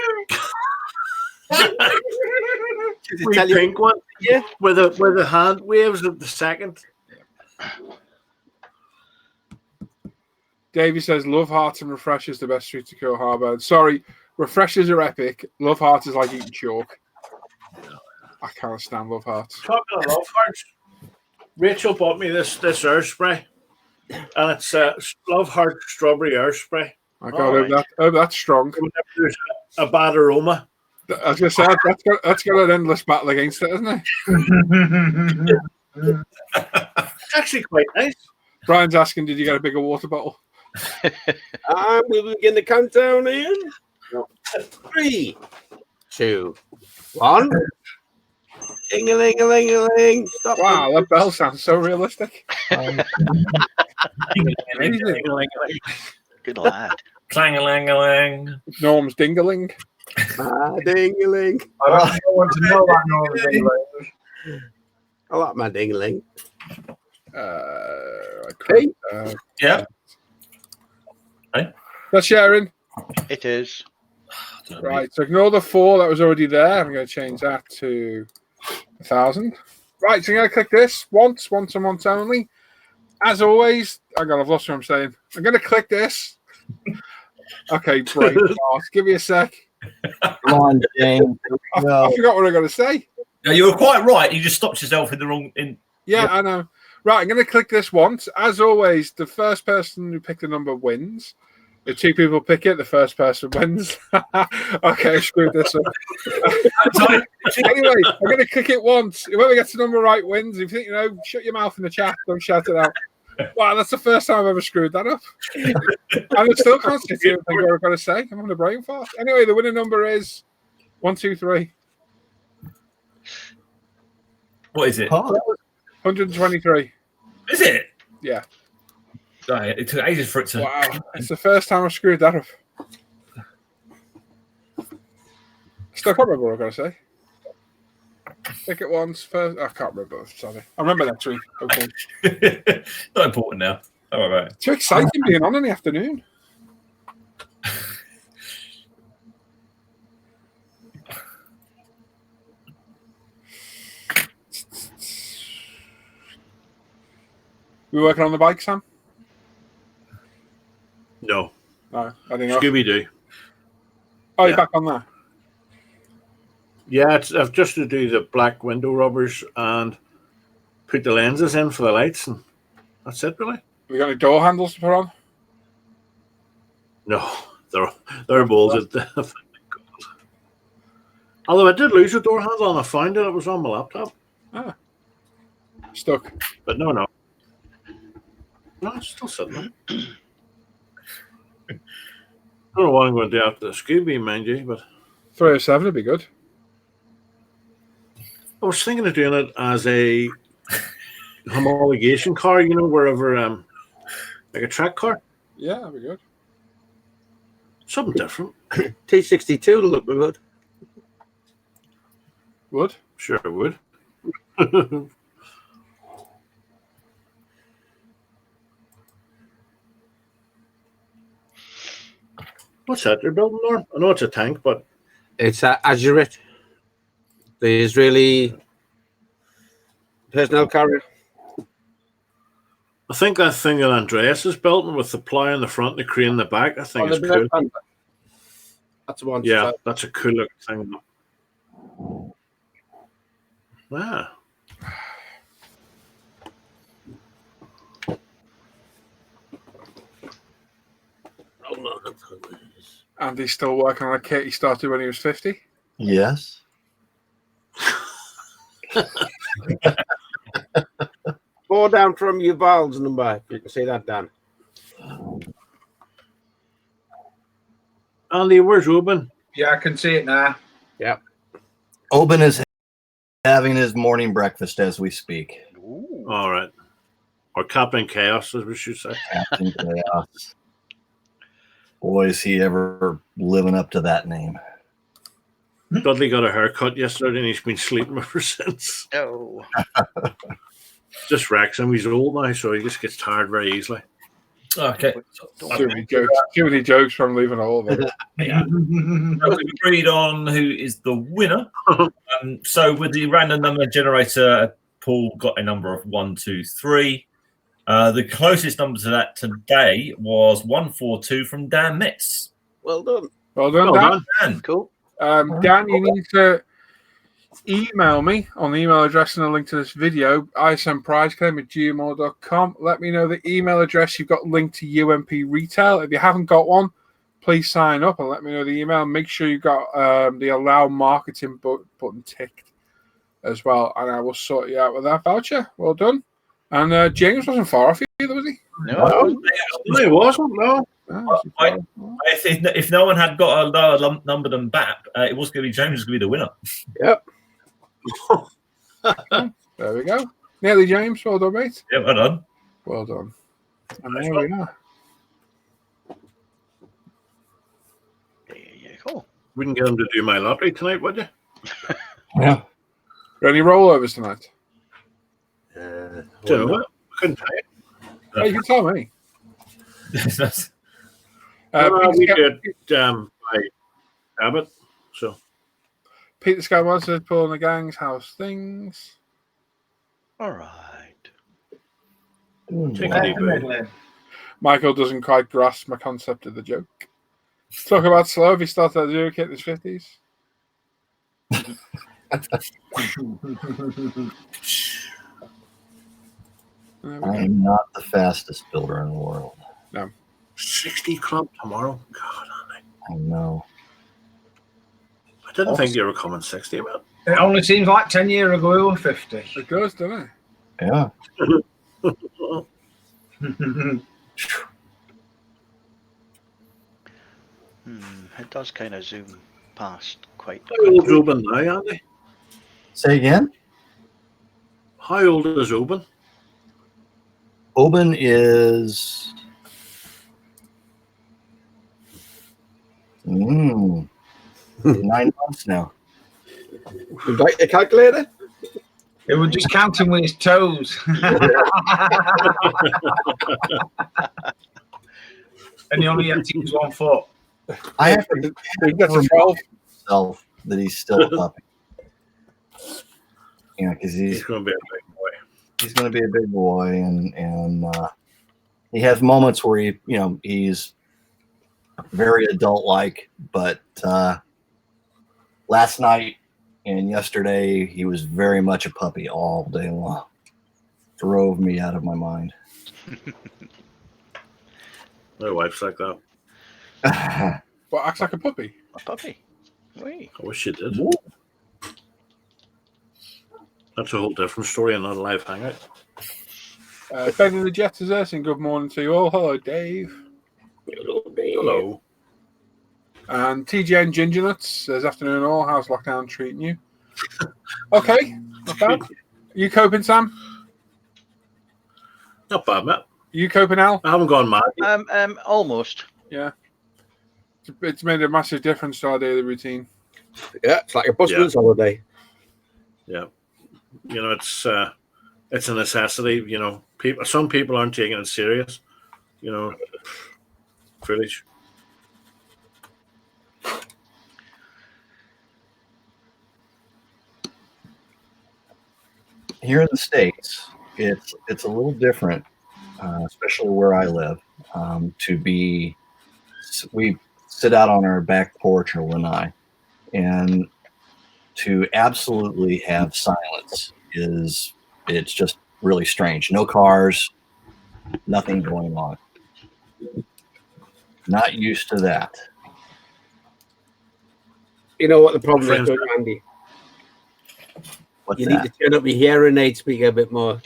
we tell you? pink one, Yeah. with the hand waves at the second. Davey says, Love Hearts and Refreshers the best street to kill Harbour. Sorry, Refreshers are epic. Love Hearts is like eating chalk. I can't stand Love Hearts. Talking of love hearts, Rachel bought me this air spray, and it's Love Heart Strawberry Air Spray. I got that's strong. Whenever there's a bad aroma. I was going to say, that's got an endless battle against it, isn't it? It's actually quite nice. Brian's asking, did you get a bigger water bottle? And we'll begin the countdown in 3, 2, 1. Ding-a-ling-a-ling-a-ling. Stop. Wow, that bell sounds so realistic. Good lad. Clang-a-lang-a-lang. Norm's dingaling. Ding-a-ling. I don't want to know that Norman. I like my ding-a-ling. Okay. Yeah. That's sharing. It is. Right, so ignore the 4 that was already there. I'm going to change that to 1,000. Right, so I'm going to click this once and once only. As always, I've lost what I'm saying. I'm going to click this. Okay, break. Give me a sec. Come on, James. I forgot what I was going to say. No, you were quite right. You just stopped yourself in the wrong. Yeah, I know. Right, I'm going to click this once. As always, the first person who picked the number wins. If 2 people pick it, the first person wins. Okay, I screwed this up. Anyway, I'm going to click it once. Whoever gets the number right wins. If you think, shut your mouth in the chat. Don't shout it out. Wow, that's the first time I've ever screwed that up. And I still can't sit here and think what I've got to say. I'm having a brain fart. Anyway, the winning number is 1, 2, 3. What is it? 123. Is it? Yeah. Right, it took ages for it to. Wow, it's the first time I've screwed that up. Still can't remember what I've got to say. Pick it once first. I can't remember. Sorry. I remember next week. Okay. Not important now. All right. Too exciting being on in the afternoon. We working on the bike, Sam? No. No, I didn't know. Scooby Doo. Oh, you're Yeah. back on that. Yeah, I've just to do the black window rubbers and put the lenses in for the lights, and that's it, really. We got any door handles to put on? No, they're molded. Although I did lose a door handle and I found it. It was on my laptop. Ah. Stuck. But no. No, it's still sitting there. I don't know what I'm going to do after the Scooby, mind you, but 307 would be good. I was thinking of doing it as a homologation car, wherever, like a track car. Yeah, that'd be good. Something different. T62 will look good. Would? Sure it would. What's that they're building, Norm? I know it's a tank, but It's Azurit, the Israeli personnel carrier. I think that thing that Andreas is building with the plow in the front and the crane in the back, I think is cool. That's the one. Yeah, that's a cool looking thing. Ah. And he's still working on a kit he started when he was 50. Yes. Four down from Yuval's number. If you can see that, Dan. Andy, where's Ruben? Yeah, I can see it now. Oben is having his morning breakfast as we speak. Ooh. All right. Or Captain Chaos, as we should say. Captain Chaos. Boy, is he ever living up to that name. Dudley got a haircut yesterday and he's been sleeping ever since. Oh. Just wrecks him. He's old now, so he just gets tired very easily. Okay. Too many jokes from leaving all of it. Yeah. We've agreed on who is the winner. So with the random number generator, Paul got a number of 1, 2, 3. The closest number to that today was 142 from Dan Metz. Well done. Well done, Well Dan. done. Dan. Cool. Dan, you need to email me on the email address and a link to this video, ismprizeclaim@gmail.com. Let me know the email address you've got linked to UMP Retail. If you haven't got one, please sign up and let me know the email. Make sure you've got the allow marketing button ticked as well, and I will sort you out with that voucher. Well done. And James wasn't far off either, was he? No. No, it wasn't, no. If no one had got a lower number than BAP, it was going to be James was going to be the winner. Yep. There we go. Nearly James. Well done, mate. Yeah, well done. Well done. And there we are. Yeah, cool. Wouldn't get him to do my lottery tonight, would you? Yeah. Any rollovers tonight? Do what? Couldn't tell you. Hey, you can tell me. We did by Abbott, so. Peter Scott says pulling the gang's house things. All right. Take it easy. Michael doesn't quite grasp my concept of the joke. Talk about slow if he started at zero kit in his 50s. I am not the fastest builder in the world. 60 club tomorrow. God, I know. I didn't think you were coming 60 about. It only seems like 10 years ago we were 50. It does, doesn't it? Yeah. It does kind of zoom past quite. How old is Ruben now, Andy? Say again? How old is Ruben? Oben is 9 months now. You got the calculator? It was just counting with his toes. And he only had to use 1 foot. I have to That's a 12. myself that he's still a puppy. Yeah, because He's going to be a big boy. he's going to be a big boy, and he has moments where he's very adult-like, but last night and yesterday he was very much a puppy all day long. Drove me out of my mind. My wife's like that. What, acts like a puppy? A puppy. Wait. I wish she did. That's a whole different story and not a live hangout. Ben in the Jets is there saying good morning to you all. Hello, Dave. Hello. And TGN Ginger Nuts says, afternoon all. How's lockdown treating you? Okay, not bad. You coping, Sam? Not bad, Matt. You coping, Al? I haven't gone mad. Almost. Yeah. It's made a massive difference to our daily routine. Yeah, it's like a busman's holiday. Yeah. You know, it's a necessity. You know, some people aren't taking it serious. You know, foolish. Here in the States, it's a little different, especially where I live. We sit out on our back porch or lanai, and to absolutely have silence it's just really strange. No cars, nothing going on. Not used to that. You know what the problem is, Andy? What's You that? need to turn up your hearing aid speaker a bit more.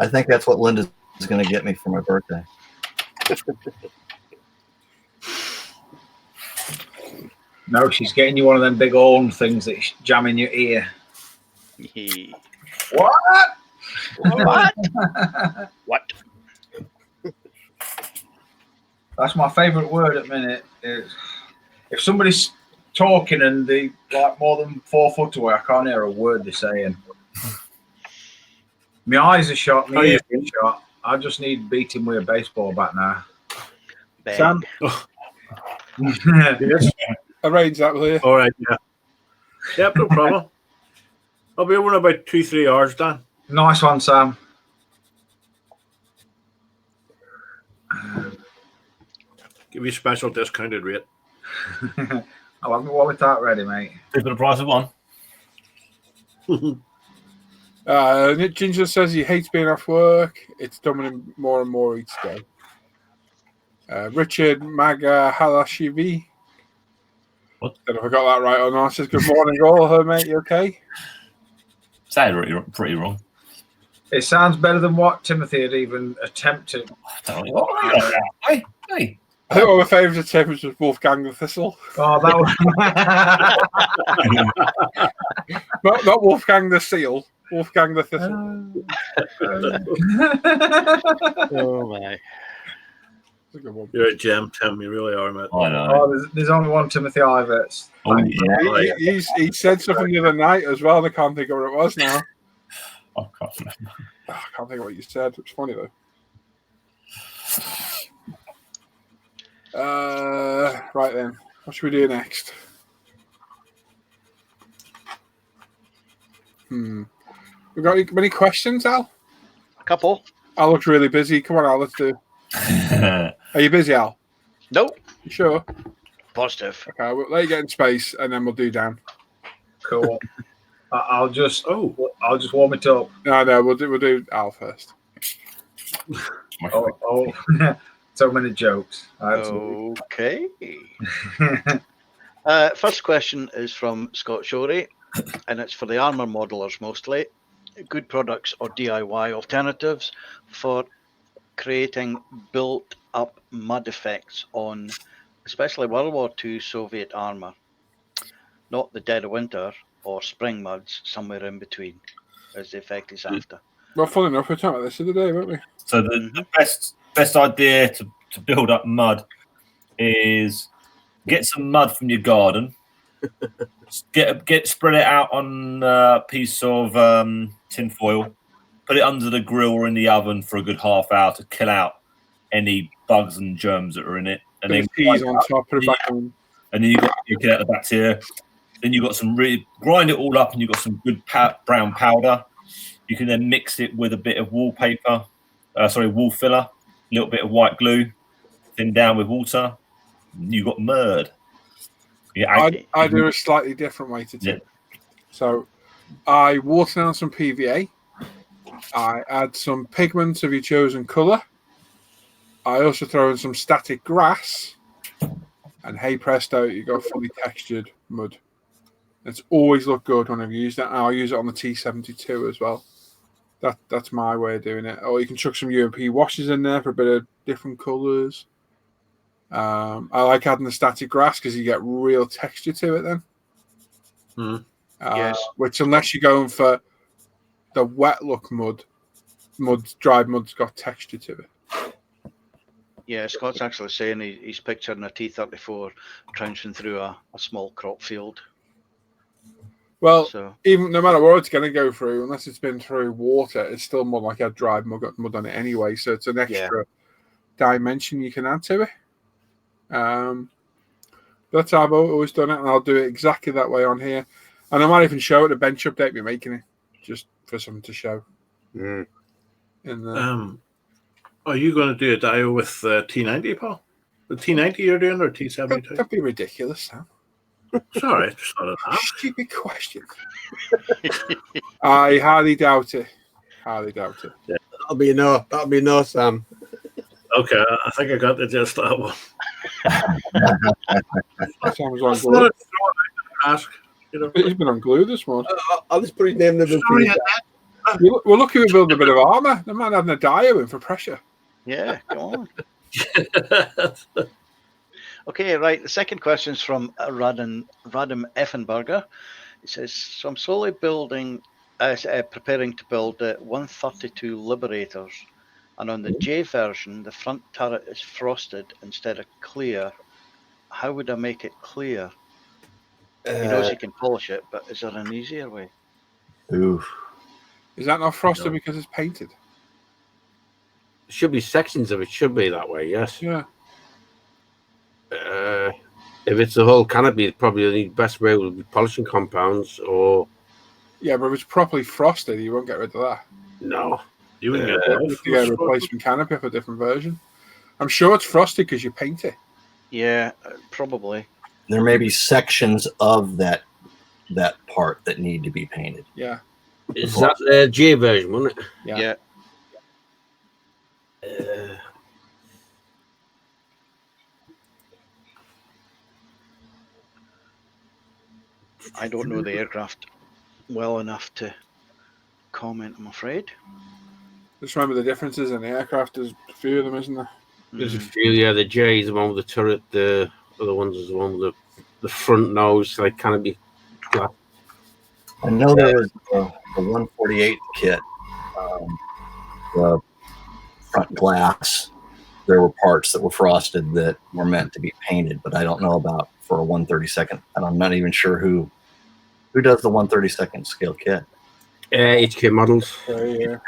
I think that's what Linda's going to get me for my birthday. No, she's getting you one of them big horn things that you jam in your ear. What? What? What? That's my favourite word at the minute. Is if somebody's talking and they like more than 4 foot away, I can't hear a word they're saying. My eyes are shot, my ears are shot. I just need beating with a baseball bat now. Bang. Sam? Yes. Arrange that with you. All right. Yeah. Yep. No problem. I'll be over in about 2-3 hours, Dan. Nice one, Sam. Give you a special discounted rate. I'll have my wallet out ready, mate. For the price of one. Ginger says he hates being off work. It's doing him more and more each day. Richard Maga Halashivi. What? Don't know if I got that right or not. Says good morning, all. Her mate, you okay? Sounded pretty wrong. It sounds better than what Timothy had even attempted. Hey. I think one of my favourite attempts was Wolfgang the Thistle. Oh, that was Not Wolfgang the Seal. Wolfgang the Thistle. Oh my! That's a good one. You're a gem, Tim. You really are, mate. I know. Oh, there's only one Timothy Iverts. Oh, yeah. He said something the other night as well, and I can't think of what it was now. I can't remember. I can't think of what you said. It's funny though. Right then, what should we do next? We got any questions, Al? A couple. Al looks really busy. Come on, Al, let's do. Are you busy, Al? Nope. You sure? Positive. Okay, we'll let you get in space, and then we'll do Dan. Cool. I'll just warm it up. No, we'll do Al first. Oh. So many jokes. Okay. First question is from Scott Shorey, and it's for the armour modelers mostly. Good products or DIY alternatives for creating built-up mud effects on especially World War II Soviet armour. Not the dead of winter or spring muds, somewhere in between, as the effect is after. Well, funny enough, we were talking about this the other day, weren't we? So the best idea to build up mud is get some mud from your garden, spread it out on a piece of tin foil, put it under the grill or in the oven for a good half hour to kill out any bugs and germs that are in it, and then peas on top, put it back on. And then you get out the bacteria. Then you got some grind it all up, and you got some good brown powder. You can then mix it with a bit of wool filler, a little bit of white glue, thin down with water. You got mud. Yeah, I do a slightly different way to do it. So I water down some PVA. I add some pigments of your chosen colour. I also throw in some static grass. And hey presto, you got fully textured mud. It's always looked good when I've used it. And I'll use it on the T72 as well. That's my way of doing it. Or you can chuck some UMP washes in there for a bit of different colours. I like adding the static grass because you get real texture to it then. Yes. Which, unless you're going for the wet look dried mud's got texture to it. Yeah, Scott's actually saying he's picturing a T-34 trouncing through a small crop field. Well, So even no matter what it's going to go through, unless it's been through water, it's still more like a dried mud, got mud on it anyway. So it's an extra dimension you can add to it. That's how I've always done it, and I'll do it exactly that way on here. And I might even show it a bench update we're making it, just for something to show. Mm. And Are you going to do a dio with T90, Paul? The T90 you're doing, or T72? Don't be ridiculous, Sam. Sorry, just thought of that. Stupid question. I highly doubt it. Highly doubt it. Yeah, that'll be a no, Sam. Okay, I think I got the gist of that one. Sam was on Just glue. wanted to throw it out and ask. You know. He's been on glue this morning. I'll just put his name in the book. Sorry, We're lucky we build a bit of armour. They might have a dio in for pressure. Yeah, come on. Okay, right. The second question is from Radim Effenberger. It says, so I'm slowly preparing to build 132 Liberators. And on the J version, the front turret is frosted instead of clear. How would I make it clear? He knows he can polish it, but is there an easier way? Oof. Is that not frosted because it's painted? Should be sections of it. Should be that way. Yes. Yeah. If it's the whole canopy, probably the best way would be polishing compounds or. Yeah, but if it's properly frosted, you won't get rid of that. No. You wouldn't You get a replacement canopy for a different version. I'm sure it's frosted because you paint it. Yeah, probably. There may be sections of that part that need to be painted. Yeah. Is that the J version, wasn't it? Yeah. I don't know the aircraft well enough to comment, I'm afraid. Just remember the differences in the aircraft. There's a few of them, isn't there? There's a few, yeah. The J is the one with the turret. The other ones is the one with the front nose, like canopy. I know there was the 148 kit, the front glass. There were parts that were frosted that were meant to be painted, but I don't know about for a 132nd. And I'm not even sure who does the 132nd scale kit. HK models. Yeah.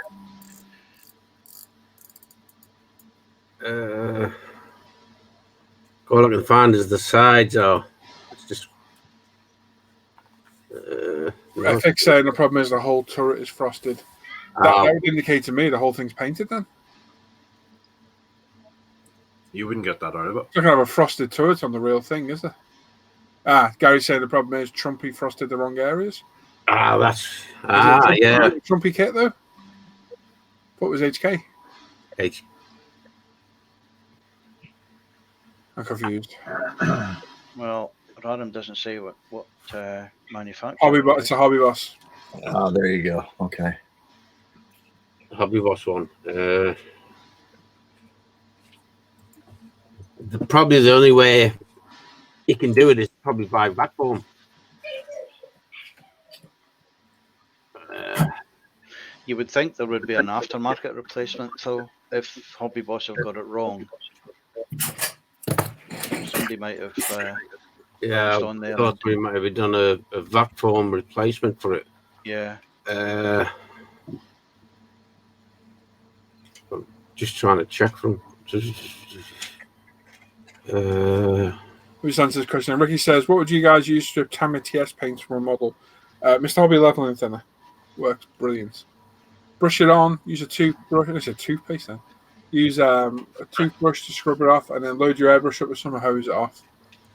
All I can find is the sides. Oh, it's just. I think saying the problem is the whole turret is frosted. That would indicate to me the whole thing's painted then. You wouldn't get that out of it. It's not going to have a frosted turret on the real thing, is there? Gary's saying the problem is Trumpy frosted the wrong areas. That's. Yeah. Trumpy kit, though? What was HK? I'm confused. Well, Radim doesn't say what manufacturer. It's a Hobby Boss. Oh, there you go. Okay. Hobby Boss one. Probably the only way you can do it is probably by vac form. You would think there would be an aftermarket replacement, though, if Hobby Boss have got it wrong. Somebody might have. I thought we might have done a vac form replacement for it. Yeah. I'm just trying to check from. Who's answers question? Ricky says, "What would you guys use to strip Tamiya TS paints from a model?" Mr. Hobby leveling thinner works brilliant. Brush it on. Use a toothbrush. It's a toothpaste then. Use a toothbrush to scrub it off, and then load your airbrush up with some and hose it off.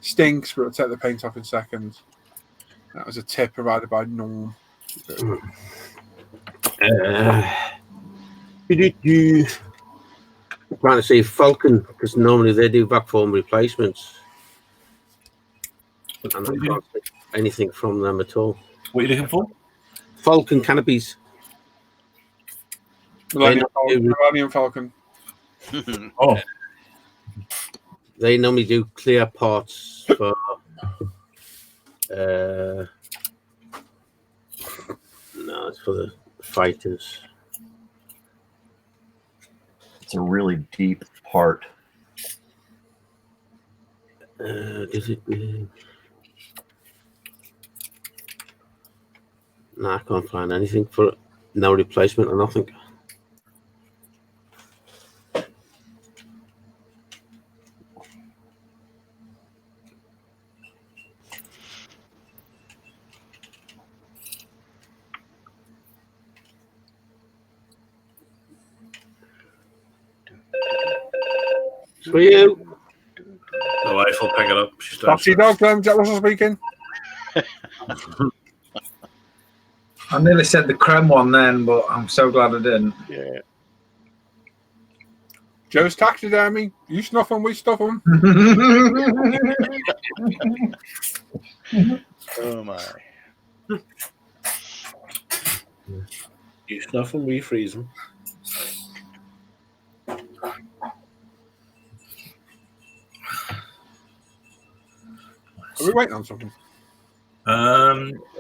Stinks, but it'll take the paint off in seconds. That was a tip provided by Norm. I'm trying to say Falcon, because normally they do vac form replacements. And I can't see anything from them at all. What are you looking for? Falcon canopies. Millennium Falcon. Oh. They normally do clear parts for no, it's for the fighters. It's a really deep part. Is it? No, I can't find anything for it. No replacement or nothing. For you. The wife will pick it up. She's Foxy dog, Jack Russell speaking. I nearly said the creme one then, but I'm so glad I didn't. Yeah. Joe's taxidermy. You snuff them, we stuff them. Oh my. You snuff them, we freeze them. Are we waiting on something?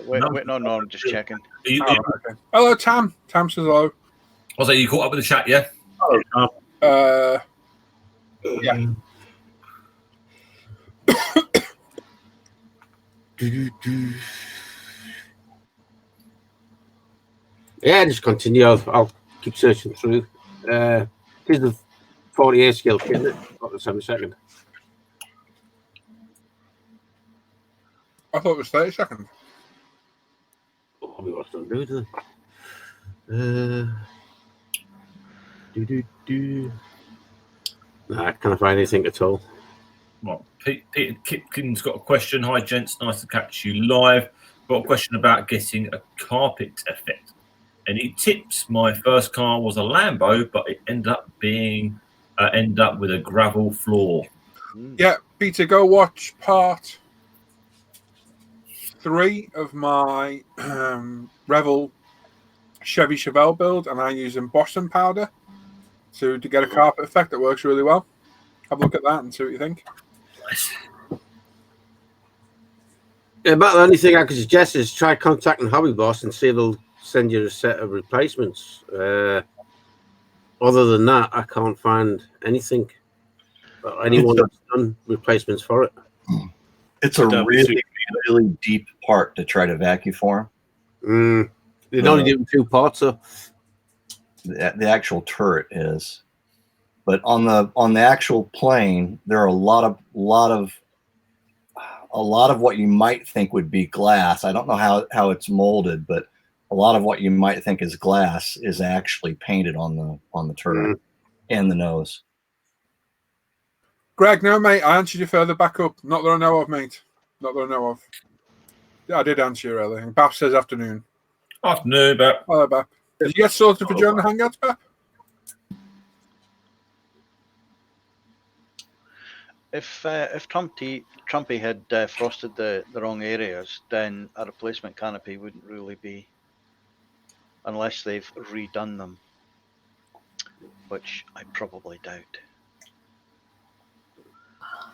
Wait, no, I'm just checking. You, Oh, okay. Hello, Tam. Tam says hello. was that you caught up with the chat? Yeah. Yeah. Yeah, just continue. I'll keep searching through. Here's the 48 skill kit, isn't it? Got the 7 second. I thought it was 30 seconds. Oh, we got something to do with it. Nah, I can't find anything at all. Well, Peter Kipkin's got a question. Hi, gents. Nice to catch you live. Got a question about getting a carpet effect. Any tips? My first car was a Lambo, but it ended up with a gravel floor. Yeah, Peter, go watch part 3 of my Revel Chevy Chevelle build, and I use embossing powder to get a carpet effect that works really well. Have a look at that and see what you think. Yeah, about the only thing I could suggest is try contacting Hobby Boss and see if they'll send you a set of replacements. Other than that, I can't find anything. Anyone that's done replacements for it. It's a really, really deep part to try to vacuum form. They'd only do 2 parts, so The actual turret is, but on the actual plane, there are a lot of what you might think would be glass. I don't know how it's molded, but a lot of what you might think is glass is actually painted on the turret and the nose. Greg, no, mate, I answered you further back up. Not that I know of, mate. Not that I know of. Yeah, I did answer you earlier. And Bap says afternoon. Afternoon, Bap. Hello, Bap. Did you get sorted for during the Hangouts, Bap? If Trumpy had frosted the wrong areas, then a replacement canopy wouldn't really be, unless they've redone them, which I probably doubt.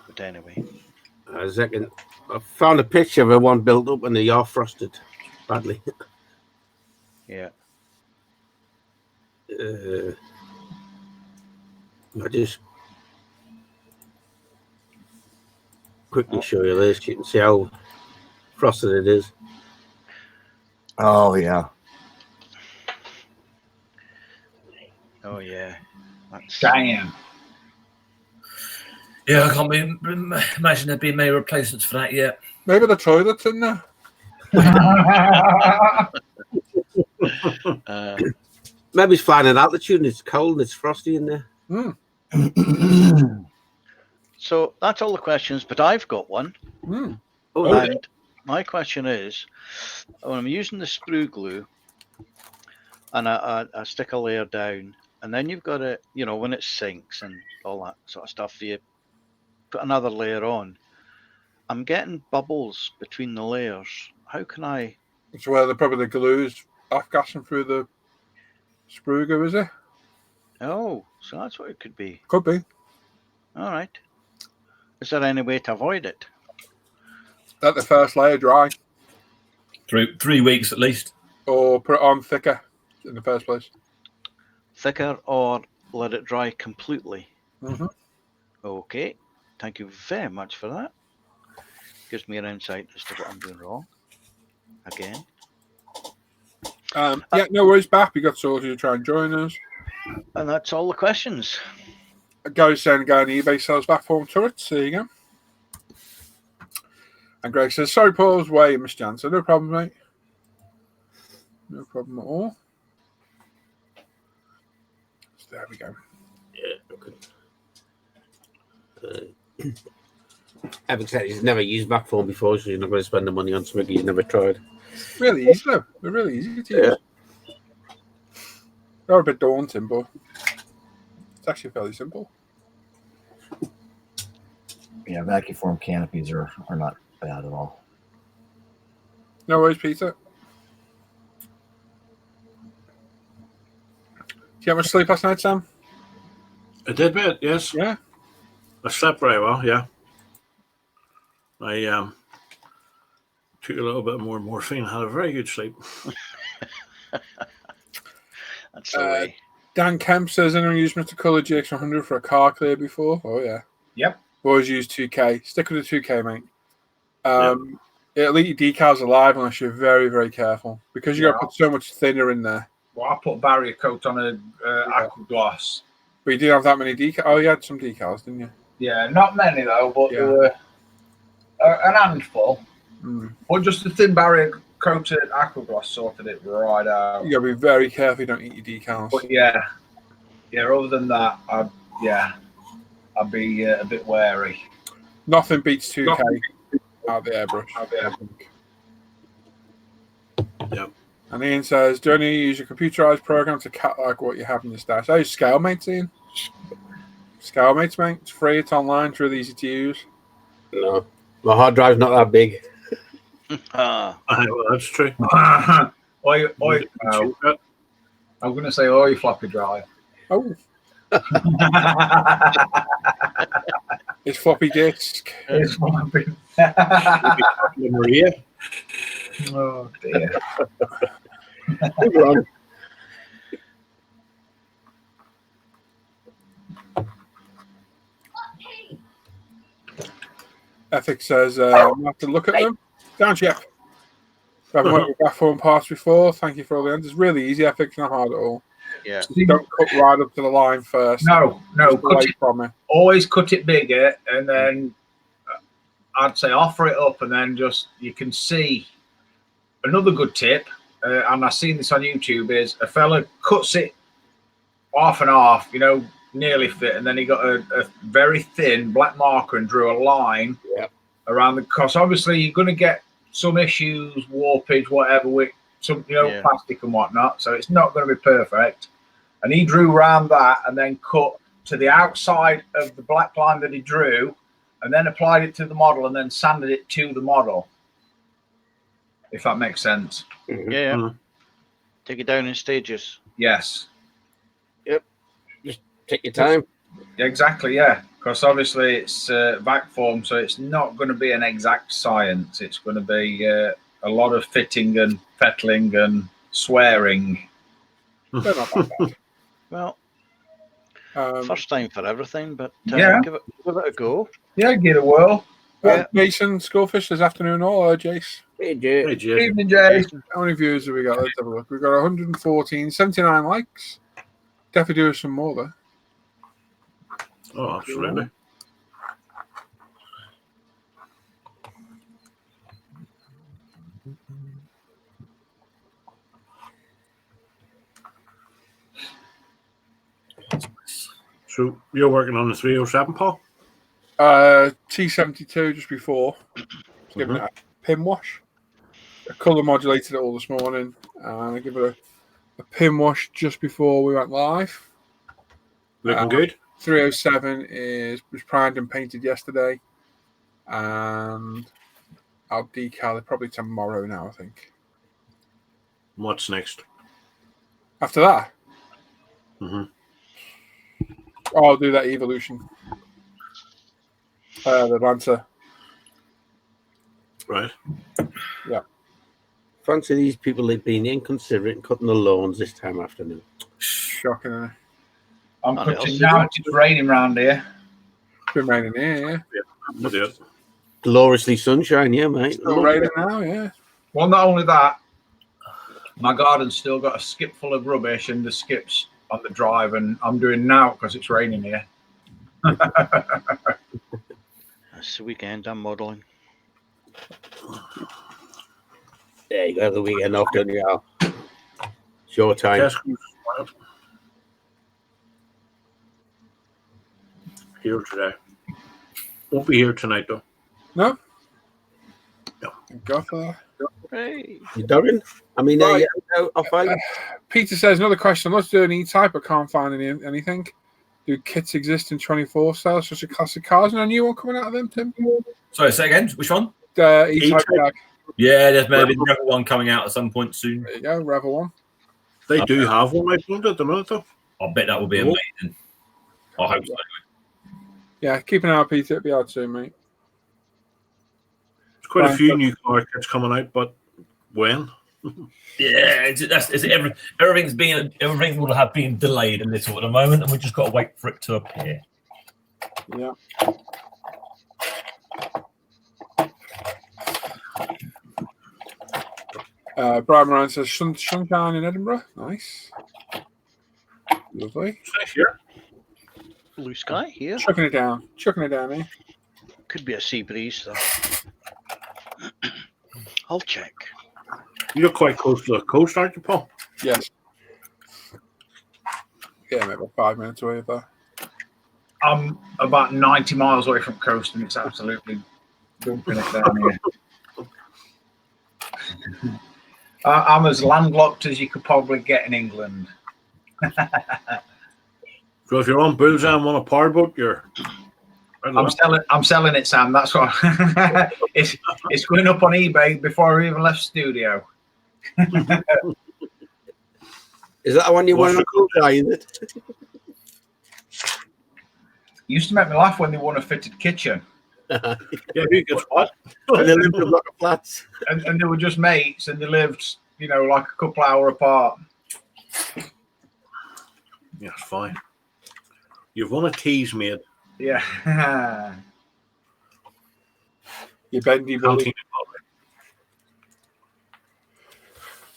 But anyway, I found a picture of one built up and they are frosted badly. yeah. I just quickly show you this. You can see how frosted it is. Oh yeah. Oh yeah. That's... Damn. Yeah, I can't imagine there being many replacements for that yet. Maybe the toilet's in there. Maybe it's flying at altitude and it's cold and it's frosty in there. So that's all the questions, but I've got one. And my question is, when I'm using the sprue glue and I stick a layer down, and then you've got to, when it sinks and all that sort of stuff, you put another layer on. I'm getting bubbles between the layers. How can I? It's where the glue's off-gassing through the sprue glue, is it? Oh, so that's what it could be. Could be. All right. Is there any way to avoid it? Let the first layer dry. 3 weeks at least. Or put it on thicker in the first place. Thicker or let it dry completely? Mm-hmm. Okay. Thank you very much for that. Gives me an insight as to what I'm doing wrong. Again. Yeah, no worries, Bap. You got sorted to try and join us. And that's all the questions. Gary's saying go on eBay sells platform turrets. There you go. And Greg says, sorry, Paul's way, Miss Jansen. No problem, mate. No problem at all. So there we go. Yeah, okay. Evan said he's never used backform before, so you're not going to spend the money on something he's never tried. Really easy, though. They're really easy to use. They're a bit daunting, but it's actually fairly simple. Yeah, vacuum form canopies are not bad at all. No worries, Peter. you have much sleep last night, Sam? I did, mate. Yes. Yeah. I slept very well. Yeah. I took a little bit more morphine. Had a very good sleep. That's the way. Dan Kemp says, anyone used Mr. Colour GX100 for a car clear before? Oh, yeah. Yep. Always use 2K. Stick with the 2K, mate. It'll eat your decals alive unless you're very, very careful. Because you've got to put so much thinner in there. Well, I put barrier coat on a aqua gloss. But you didn't have that many decals. Oh, you had some decals, didn't you? Yeah, not many though, but there were an handful. But just the thin barrier coated aqua gloss sorted it right out. You got to be very careful you don't eat your decals. But yeah. Other than that, I'd be a bit wary. Nothing beats 2K out the airbrush. Yep. And Ian says, do you use a computerized program to catalog what you have in your stash? I use ScaleMates, Ian. ScaleMates, mate. It's free. It's online. It's really easy to use. No. My hard drive's not that big. Well, that's true. I'm going to say, your floppy drive. Oh. It's floppy disk. It's floppy. Maria. Oh, dear. Ethics says, I have to look at them. Down, Jeff. I haven't worked with bathroom parts before. Thank you for all the answers. It's really easy, Ethics, not hard at all. Yeah. Don't cut right up to the line first. No. Cut it from it. Always cut it bigger, and then I'd say offer it up, and then just you can see. Another good tip, and I've seen this on YouTube, is a fella cuts it half and half, nearly fit, and then he got a very thin black marker and drew a line around the. Because obviously you're going to get some issues, warpage, whatever, with some plastic and whatnot. So it's not going to be perfect. And he drew around that and then cut to the outside of the black line that he drew, and then applied it to the model and then sanded it to the model. If that makes sense. Yeah. Take it down in stages. Yes. Yep. Just take your time. Exactly, yeah. Because obviously it's vac form, so it's not going to be an exact science. It's going to be a lot of fitting and fettling and swearing. They're not that bad. Well, first time for everything, but give it a go. Yeah, give it a whirl. Jason Skullfish this afternoon, or Jace? Hey, Jay. Hey, Jay. Evening, Jay. How many views have we got? Let's have a look. We've got 114, 79 likes. Definitely do some more, though. Oh, absolutely. So you're working on the 307, Paul? T72 just before. Just giving it a pin wash. I colour modulated it all this morning, and I give it a pin wash just before we went live. Looking good. 307 was primed and painted yesterday, and I'll decal it probably tomorrow now, I think. What's next? After that, I'll do that evolution. The Lancer. Right. Yeah. Fancy these people have been inconsiderate and cutting the lawns this time afternoon. Shocking, isn't it? I'm cutting now. It's raining around here. It's been raining here, We'll do it. Gloriously sunshine, yeah, mate. Still raining now, yeah. Well, not only that, my garden's still got a skip full of rubbish and the skips on the drive, and I'm doing now because it's raining here. It's the weekend. I'm modelling. There you go, the weekend off, don't you, Al? It's your time. Here today. Won't be here tonight, though. No? No. Thank God for that. Hey. You dogging? I mean, Right. I'll find Peter says, another question. Let's do an E-Type. I can't find anything. Do kits exist in 24 styles, such as classic cars? And a new one coming out of them, Tim? Sorry, say again. Which one? E-Type bag. Yeah, there's maybe another one coming out at some point soon. There you go, Revel one. They do have one, I think, at the minute, though. I bet that will be amazing. I hope so. Yeah, keep an eye out, Peter. It'll be out soon, mate. There's quite a few new car kits coming out, but when? Yeah, everything will have been delayed a little at the moment, and we just got to wait for it to appear. Yeah. Brian Moran says sunshine in Edinburgh. Nice. Lovely. Nice here. Blue sky here. Chucking it down, eh? Could be a sea breeze though. I'll check. You're quite close to the coast, aren't you, Paul? Yes. Yeah, maybe 5 minutes away there. I'm about 90 miles away from coast, and it's absolutely dumping it down here. I'm as landlocked as you could probably get in England. So if you're on Bullseye and want a powerboat, you're. I'm selling it, Sam. That's what. it's going up on eBay before I even left studio. Is that the one you won a cool guy, is it? Used to make me laugh when they won a fitted kitchen. Yeah, who gets what? And they lived in a block of flats. And they were just mates, and they lived, like a couple hour apart. Yeah, it's fine. You've won a tease, mate. Yeah. You bendy bully.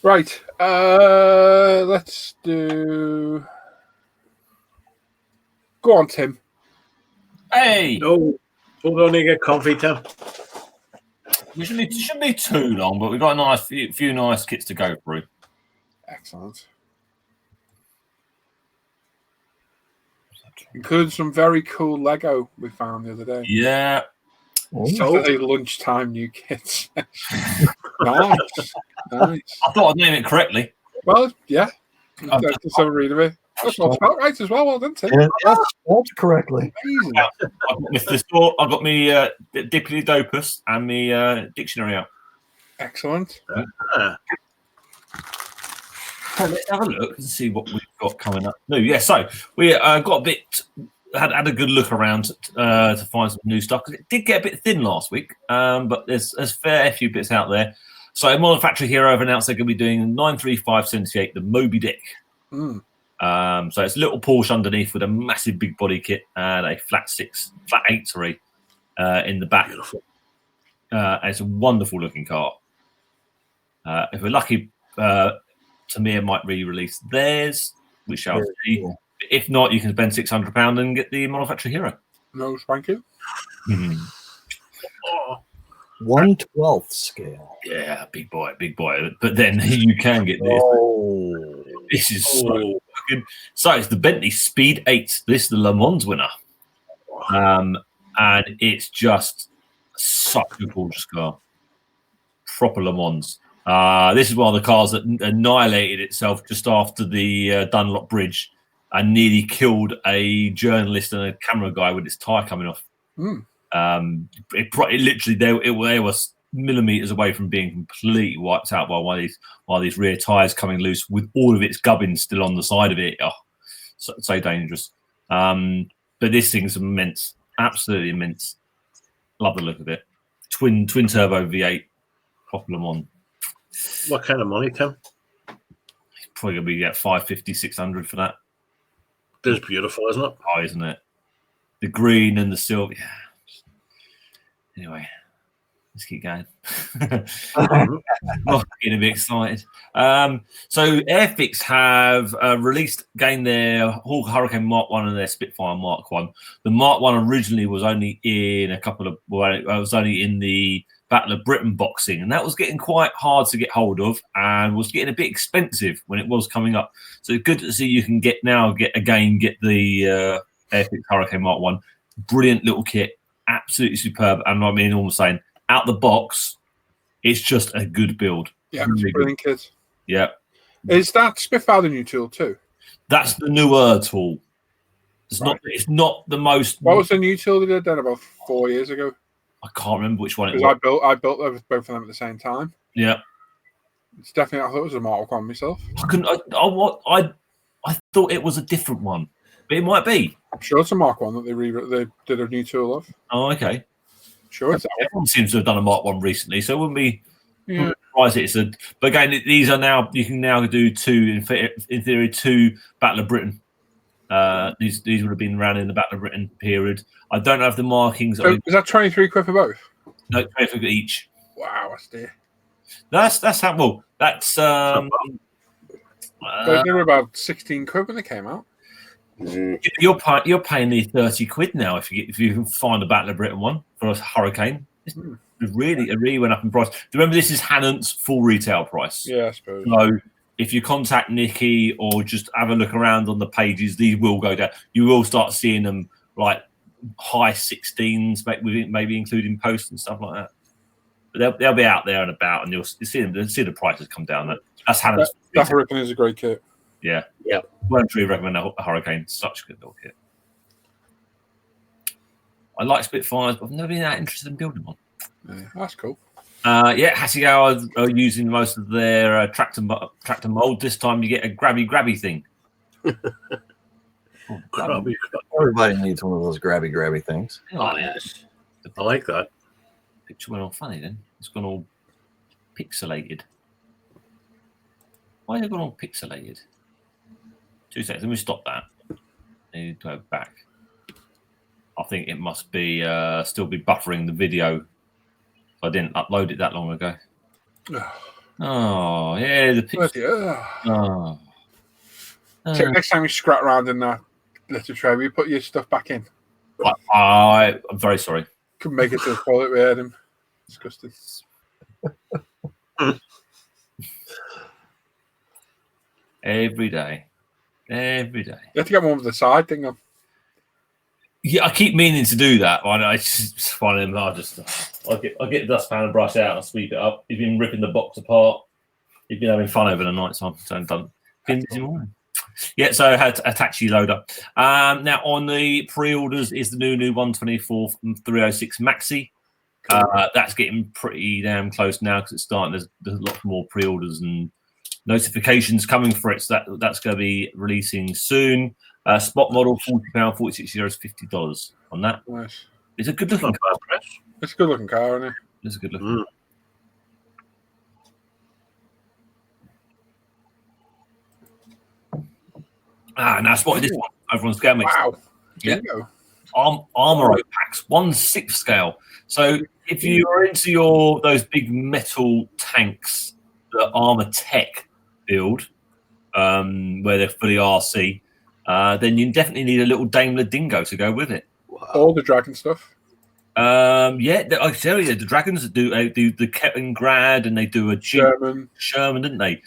Right. Let's do. Go on, Tim. Hey! No. Hold on, you get comfy, Tim. We shouldn't be too long, but we've got a few nice kits to go through. Excellent. Including some very cool Lego we found the other day. Yeah. Saturday lunchtime new kits. Nice. I thought I'd name it correctly. Well, yeah. Just have a read of it. That's not spelled right as well done, Tim. Yeah, spelled correctly. Amazing. I've got my Diplodocus and my dictionary out. Excellent. Let's have a look and see what we've got coming up. No, yeah. So we got a bit. Had a good look around to find some new stuff because it did get a bit thin last week. But there's a fair few bits out there. So Modern Factory Hero have announced they're going to be doing 93578, the Moby Dick. So it's a little Porsche underneath with a massive big body kit and a flat 8 in the back. It's a wonderful looking car. If we're lucky, Tamiya might re-release theirs. We shall see. Cool. If not, you can spend £600 and get the Model Factory Hero. No, thank you. 1/12 scale. Yeah, big boy. But then you can get this. Oh, this is so good. So it's the Bentley Speed 8. This is the Le Mans winner. And it's just such a gorgeous car. Proper Le Mans. This is one of the cars that annihilated itself just after the Dunlop Bridge and nearly killed a journalist and a camera guy with its tyre coming off. It literally, they were millimeters away from being completely wiped out by one of these rear tyres coming loose with all of its gubbins still on the side of it. Oh, so dangerous. But this thing's immense, absolutely immense. Love the look of it. Twin turbo V8, proper Le Mans. What kind of money, Tim? Probably going to be 550, 600 for that. It's beautiful, isn't it? Oh, isn't it? The green and the silver. Yeah. Anyway, let's keep going. Not getting a bit excited. So Airfix have released again their Hawk Hurricane Mark 1 and their Spitfire Mark 1. The Mark 1 originally was only in it was only in the Battle of Britain boxing, and that was getting quite hard to get hold of and was getting a bit expensive when it was coming up. So it's good to see you can get the Airfix Hurricane Mark 1. Brilliant little kit, absolutely superb. And I mean, almost saying, out the box, it's just a good build. Yeah, really brilliant kit. Yeah. Is that Spitfire the new tool too? That's the newer tool. It's not the most. What was the new tool they did then about 4 years ago? I can't remember which one it was. I built both of them at the same time. Yeah. It's definitely. I thought it was a Mortal Kombat myself. I thought it was a different one, but it might be. I'm sure it's a Mark 1 that they did a new tool of. Oh, okay. Sure, it's that one. Everyone seems to have done a Mark 1 recently, so it wouldn't be surprised it's a. But again, these are now, you can now do two, in theory, 2 Battle of Britain. These would have been around in the Battle of Britain period. I don't know if the markings So is that 23 quid for both? no 20 for each. Wow, that's dear. That's how well that's They were about 16 quid when they came out. you're paying the 30 quid now if you can find a Battle of Britain one for a Hurricane. It really went up in price. Do you remember this is Hannant's full retail price? Yeah, I suppose. So if you contact Nikki or just have a look around on the pages, these will go down. You will start seeing them like high 16s, maybe including posts and stuff like that. But they'll be out there and about, and you'll see the prices come down. That's Hannant's. That Hurricane is a great kit. Yeah. Yeah. Won't really recommend a Hurricane. Such a good little kit. I like Spitfires, but I've never been that interested in building one. Yeah, that's cool. Hasegawa are using most of their tractor mold. This time you get a grabby thing. Everybody needs one of those grabby things. Oh, yes. I like that. Picture went all funny then. It's gone all pixelated. Why has it gone all pixelated? 2 seconds. Let me stop that. I need to go back. I think it must be still be buffering the video. I didn't upload it that long ago. Oh, yeah. The picture. Oh. So next time you scrat around in that little tray, will you put your stuff back in? I'm very sorry. Couldn't make it to the toilet. We had him. Disgusting. Every day. You have to get one with the side thing on. Yeah, I keep meaning to do that. It's one of them. I'll get the dustpan and brush out and sweep it up. He's been ripping the box apart. He's been having fun over the night, so I'm done. Yeah, so Hitachi loader. Now on the pre-orders is the new 124 306 Maxi. That's getting pretty damn close now because it's starting. There's a lot more pre-orders and notifications coming for it. So that's going to be releasing soon. Spot model, £40, €46, $50 on that. Nice. It's a good looking car. It's a good looking car, isn't it? It's a good looking. Now I spotted this one over on Scale Mix. Wow. Yeah. Armor packs, 1/6 scale. So if you're into those big metal tanks that Armor Tech build, where they're fully RC, then you definitely need a little Daimler Dingo to go with it. Wow. All the dragon stuff. I tell you, the dragons do the Kettengrad and they do a Sherman, didn't they?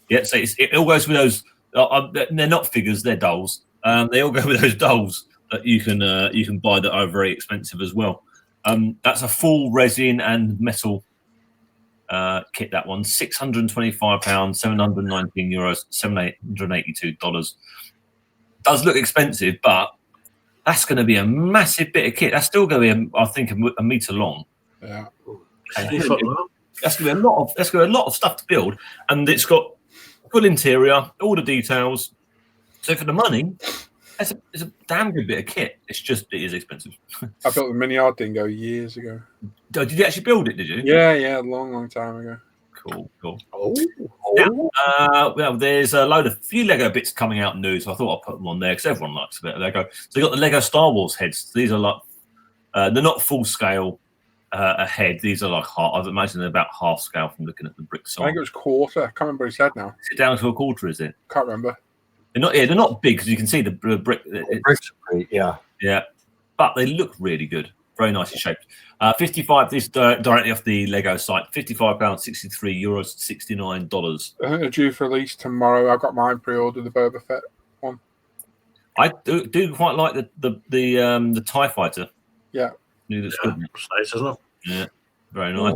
Yeah, so it all goes with those. They're not figures; they're dolls. They all go with those dolls that you can buy that are very expensive as well. That's a full resin and metal kit. That one, £625, €719, $782. Does look expensive, but that's going to be a massive bit of kit. That's still going to be, I think, a meter long. Yeah, that's going to be a lot of stuff to build, and it's got full interior, all the details. So for the money, it's a damn good bit of kit. It is expensive. I built a mini art Dingo years ago. Did you actually build it? Did you? Yeah, a long time ago. Cool. Oh. Well, there's a few Lego bits coming out new, so I thought I'd put them on there because everyone likes a bit of Lego. So you got the Lego Star Wars heads. These are like they're not full scale head. These are like I'd imagine they're about half scale from looking at the brick size. I think it was quarter. I can't remember what he said now. Is it down to a quarter? Is it? Can't remember. They're not big because you can see the brick. Bricks are great, yeah, but they look really good. Very nicely shaped. 55. This directly off the Lego site. £55, €63, $69. I think they're due for release tomorrow. I've got mine pre-ordered, the Boba Fett one. I do quite like the TIE Fighter. Yeah, It's nice, isn't it? Yeah, very nice.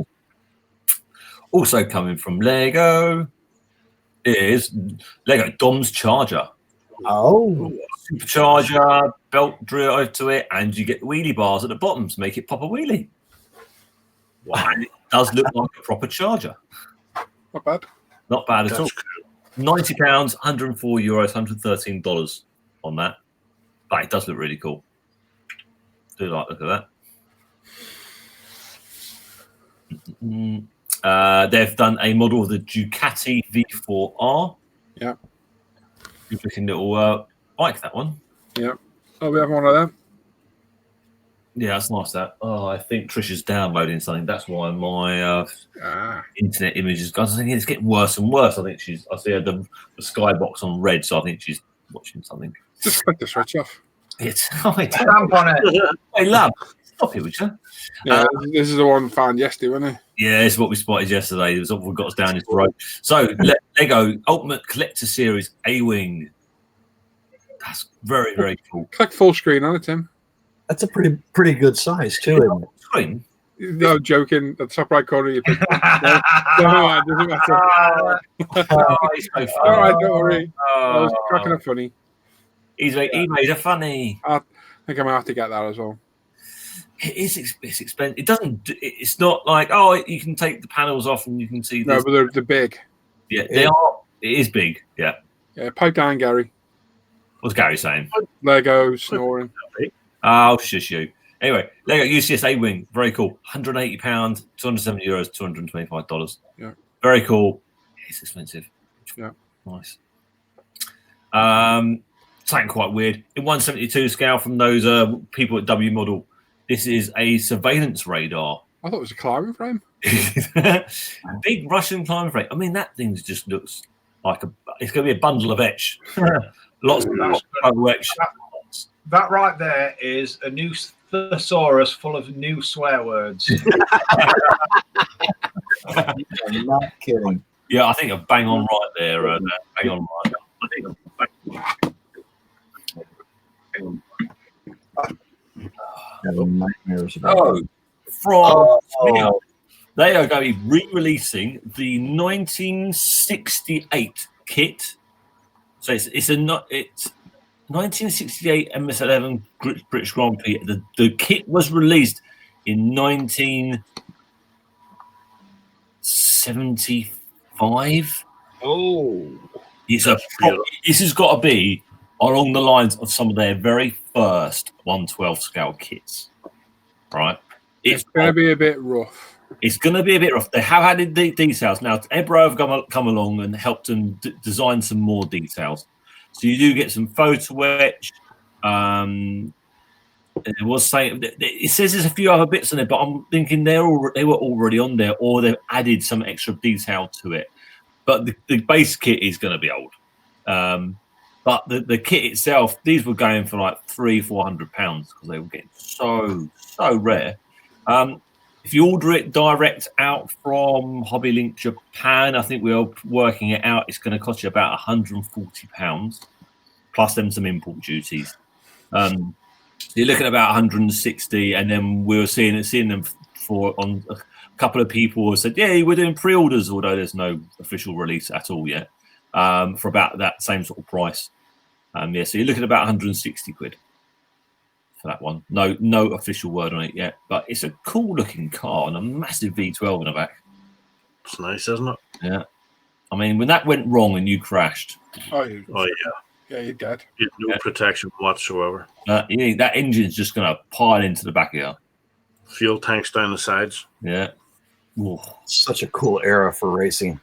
Also coming from Lego is Lego Dom's Charger. Oh, Supercharger, belt drive to it, and you get the wheelie bars at the bottom to make it pop a wheelie. Wow. And it does look like a proper charger. not bad. Not bad at all. Cool. £90, €104, $113 on that. But it does look really cool. Do like look at that. They've done a model of the Ducati V4R. Yeah. Good looking little bike, that one. Yeah. Oh, we have one of them. Yeah, that's nice. That. Oh, I think Trish is downloading something. That's why my internet images. I was thinking it's getting worse and worse. I think she's. I see her the skybox on red, so I think she's watching something. Just click the switch off. It's. Stamp on it. Hey, love. Stop it, would you? Yeah, this is the one found yesterday, wasn't it? Yeah, it's what we spotted yesterday. It was what got us down this road. So Lego Ultimate Collector Series A-Wing. That's very, very cool. Click full screen on it, Tim. That's a pretty good size too, isn't it? Screen. No, joking. The top right corner of your picture. No, it doesn't matter. Oh, he's so funny. All right, don't worry. I was cracking up funny. He made a funny. I think I'm going to have to get that as well. It's expensive. It doesn't. It's not like you can take the panels off and you can see. No, but they're big. Yeah, they are. It is big. Yeah. Yeah, pipe down, Gary. What's Gary saying? Lego snoring. Oh, shush you. Anyway, Lego UCS A-Wing, very cool. £180, €270, $225. Yeah. Very cool. It's expensive. Yeah. Nice. Something quite weird. In 172 scale from those people at W Model, this is a surveillance radar. I thought it was a climbing frame. Big Russian climbing frame. I mean, that thing just looks like it's going to be a bundle of etch. Lots of etch. That right there is a new thesaurus full of new swear words. I'm not kidding. Yeah, I think a bang on right there. Bang on right. I think nightmares about they are going to be re-releasing the 1968 kit. So it's 1968 MS11 British Grand Prix. The kit was released in 1975. Oh, This has got to be along the lines of some of their very first 1/12 scale kits, right? It's going to be a bit rough. It's going to be a bit rough. They have added the details. Now, Ebro have come along and helped them design some more details. So you do get some photo etch. It was saying it says there's a few other bits in it, but I'm thinking they were already on there, or they've added some extra detail to it. But the base kit is going to be old. But the kit itself, these were going for like £300-400 because they were getting so rare. If you order it direct out from Hobby Link Japan, I think we're working it out. It's going to cost you about £140 plus them some import duties. So you're looking at about 160, and then we were seeing them for on a couple of people who said, yeah, we're doing pre-orders, although there's no official release at all yet, for about that same sort of price. So you're looking at about 160 quid for that one. No official word on it yet, but it's a cool looking car and a massive V12 in the back. It's nice, isn't it? Yeah. I mean, when that went wrong and you crashed. Oh yeah. Yeah, you're dead. You had no protection whatsoever. That engine's just going to pile into the back of you. Fuel tanks down the sides. Yeah. Ooh. Such a cool era for racing.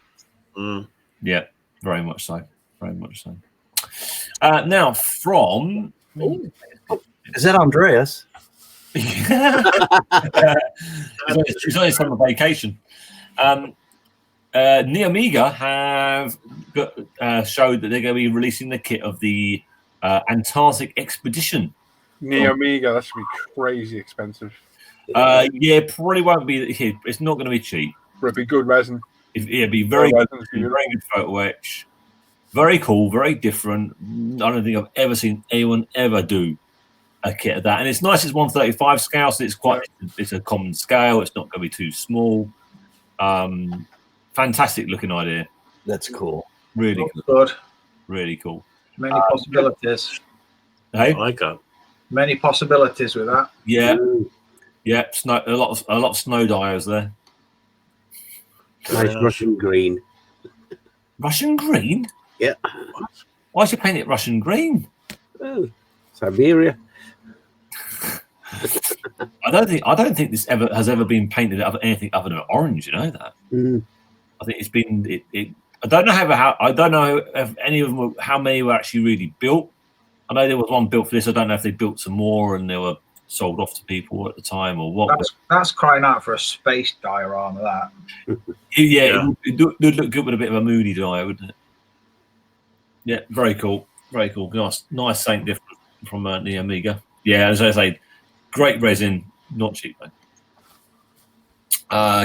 Yeah, very much so. Very much so. Now, from... Is that Andreas? He's on his summer vacation. Neomiga have showed that they're going to be releasing the kit of the Antarctic Expedition. Neomiga, that's going to be crazy expensive. Yeah, probably won't be. It's not going to be cheap. But it'd be good resin. It'd be very good photo etch. Very cool, very different. I don't think I've ever seen anyone ever do a kit of that. And it's nice. It's 135 scale, so it's a common scale. It's not going to be too small. Fantastic looking idea. That's cool. Really good. Really cool. Many possibilities. Hey, I like that. Many possibilities with that. Yeah. Yeah, a lot of snow dyers there. Nice Russian green. Russian green? Yeah. Why should you paint it Russian green? Oh, Siberia. I don't think this has ever been painted anything other than orange. You know that. Mm. I think it's been. I don't know how. I don't know if any of them. How many were actually really built. I know there was one built for this. I don't know if they built some more and they were sold off to people at the time or what. That's crying out for a space diorama. That. Yeah. It would look good with a bit of a moody dye, wouldn't it? Yeah, very cool. Very cool. Nice Saint different from the Amiga. Yeah, as I say, great resin, not cheap though.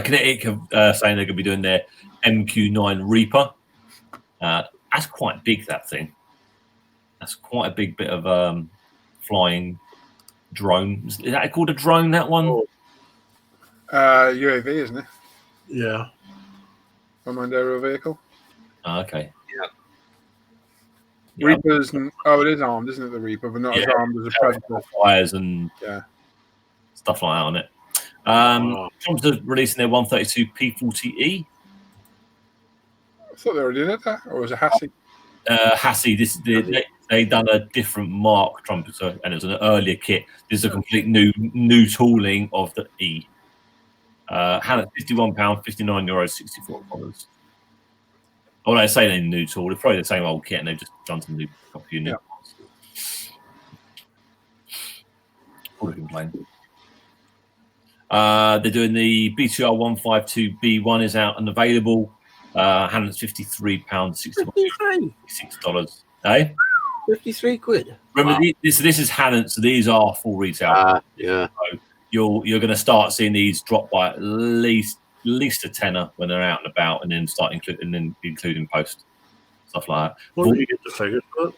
Kinetic saying they're going to be doing their MQ9 Reaper. That's quite big, that thing. That's quite a big bit of flying drone. Is that called a drone, that one? UAV, isn't it? Yeah. Unmanned aerial vehicle. Okay. Yeah. Reapers, it is armed, isn't it? The Reaper, but not as armed as a Predator. Fires and stuff like that on it. Trump's releasing their 132 P40E. I thought they already did that, or was it Hassie? Hassie. They done a different mark Trump, and it was an earlier kit. This is a complete new tooling of the E. Had at £51, €59, $64. Well, I say they new tool. They're probably the same old kit, and they've just done some new copy new parts. What do you complain? They're doing the BTR 152B1 is out and available. £153, $66. Eh? 53 quid. Remember, this is Hannant, so these are full retail. Yeah. So you're going to start seeing these drop by at least a tenner when they're out and about, and then start including post stuff like that. What do you get the figures for it?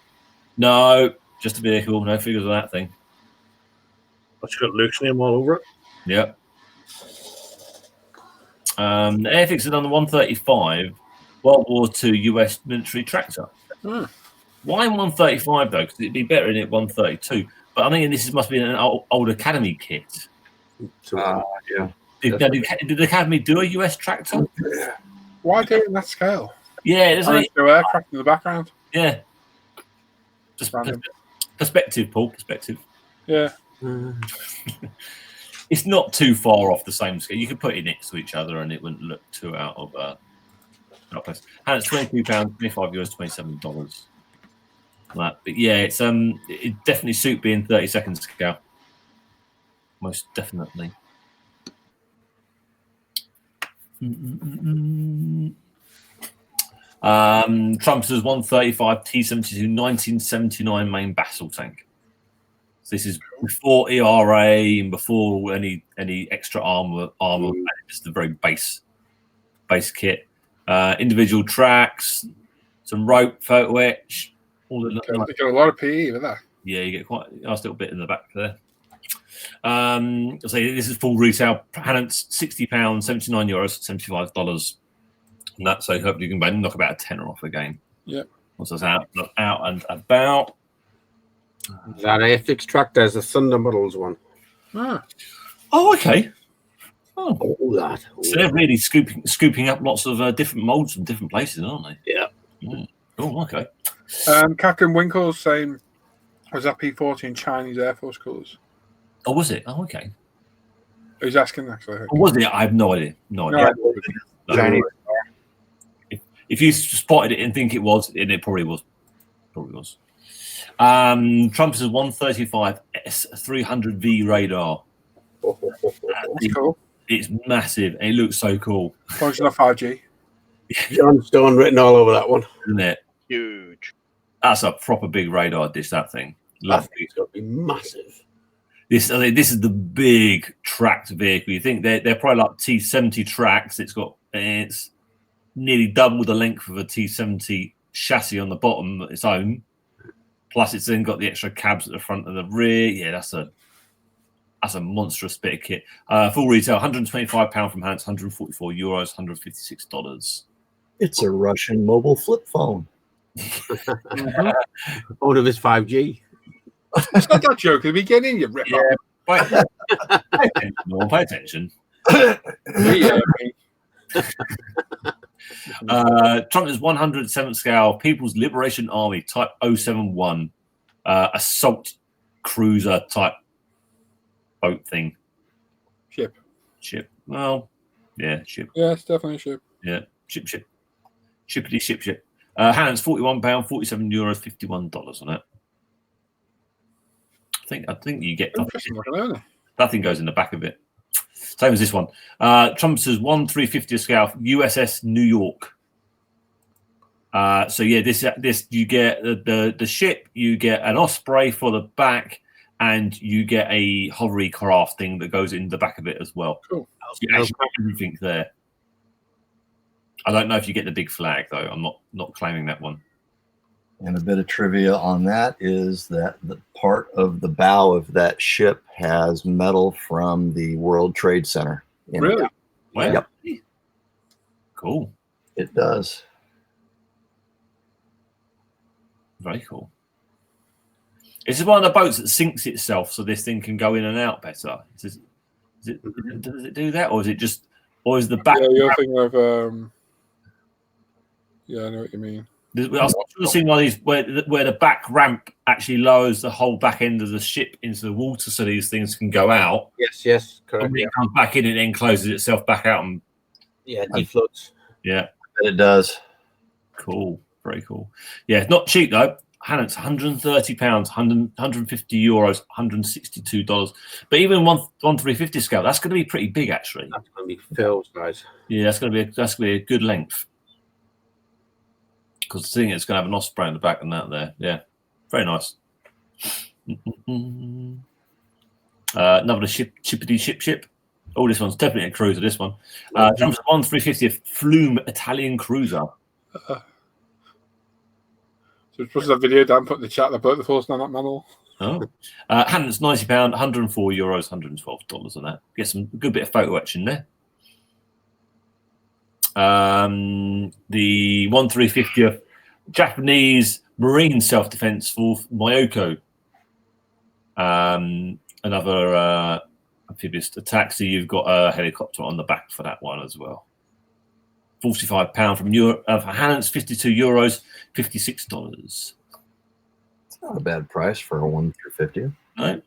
No, just a vehicle, no figures on that thing. But you got Luke's name all over it. Yep. The Airfix had done the 135 World War II US military tractor. Why 135 though? Because it'd be better in it 132. But I mean, this must be an old Academy kit. Yeah. Did the Academy do a US tractor? Why do it in that scale? Yeah, there's no aircraft in the background. Yeah. Just perspective, Paul. Perspective. Yeah. It's not too far off the same scale. You could put it next to each other, and it wouldn't look too out of place. And it's £22, €25, $27. But yeah, it's it definitely suit being 30-second scale. Most definitely. Trump's 135 T-72 1979 main battle tank. So this is before ERA and before any extra armor. Just the very base kit. Individual tracks, some rope, photo etch. You get a lot of PE with that. Yeah, you get quite a nice little bit in the back there. I'll say this is full retail. Hannant's £60, €79, $75. And that, so hopefully you can knock about a tenner off again. Yeah. Once that's out and about. That Airfix tractor is a Thunder Models one. Oh, okay. Oh, that. So they're really scooping up lots of different molds from different places, aren't they? Yeah. Oh, okay. Captain Winkle's saying, was that P40 in Chinese Air Force colours? Oh, was it? Oh, okay. He's asking, actually. Oh, was it? I have no idea. No idea. Chinese. If you spotted it and think it was, and it probably was. Trump's 135 S300V radar. That's cool. It's massive. And it looks so cool. Function of 5G. John Stone written all over that one. Isn't it? Huge. That's a proper big radar dish, that thing. Lovely. It's got to be massive. This is the big tracked vehicle. You think they're probably like T70 tracks. It's nearly double the length of a T70 chassis on the bottom its own. Plus, it's then got the extra cabs at the front and the rear. Yeah, that's a monstrous bit of kit. Full retail, £125 from Hans, €144, $156. It's a Russian mobile flip phone. Out of his 5G. It's not that joke at the beginning, you rip Pay attention. Yeah. Trump's 107th scale People's Liberation Army Type 071 assault cruiser type boat thing. Ship. Well, yeah, ship. Yeah, it's definitely a ship. Yeah, ship. Shippity ship. Hands £41, 47 euros, $51 on it. I think you get that thing goes in the back of it. Same as this one. Trump's 1/350th scale USS New York. So yeah, this you get the ship, you get an Osprey for the back, and you get a hovercraft thing that goes in the back of it as well. Cool. So you actually get everything there. I don't know if you get the big flag though. I'm not claiming that one. And a bit of trivia on that is that the part of the bow of that ship has metal from the World Trade Center. Really? Wow. Yep. Cool. It does. Very cool. This is one of the boats that sinks itself, so this thing can go in and out better. Does it do that, or is the back? Yeah, you're thinking of. Yeah, I know what you mean. I've seen one of these where the back ramp actually lowers the whole back end of the ship into the water, so these things can go out. Yes, correct. And when it comes back in, it then closes itself back out. And defloats. Yeah, it does. Cool, very cool. Yeah, it's not cheap though. It's £130, 150 euros, $162. But even 1/350 scale, that's going to be pretty big actually. That's going to be filled, guys. Yeah, that's going to be a good length. Because the thing is going to have an Osprey in the back and that there. Yeah, very nice. Another chippity ship. Oh, this one's definitely a cruiser, this one. Trump's 1/350th Flume Italian cruiser. So it's supposed to have video Dan put in the chat, the boat the force on that manual. Oh. Hands £90, 104 euros, $112 on that. Get some good bit of photo etching there. The 1/350th Japanese Marine Self-Defense Force Myoko. Another amphibious attack. So you've got a helicopter on the back for that one as well. £45 from Europe for Hannons, 52 euros, $56. It's not a bad price for a 1/350. Right.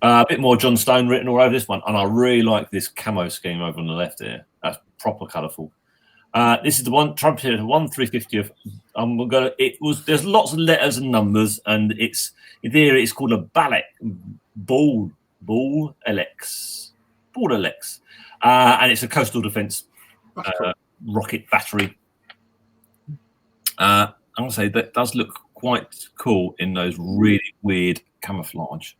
A bit more John Stone written all over this one, and I really like this camo scheme over on the left here. That's proper colourful. This is the one Trump here, 1/350th. There's lots of letters and numbers, and it's in theory it's called a ball LX, and it's a coastal defence rocket battery. I'm gonna say that does look quite cool in those really weird camouflage.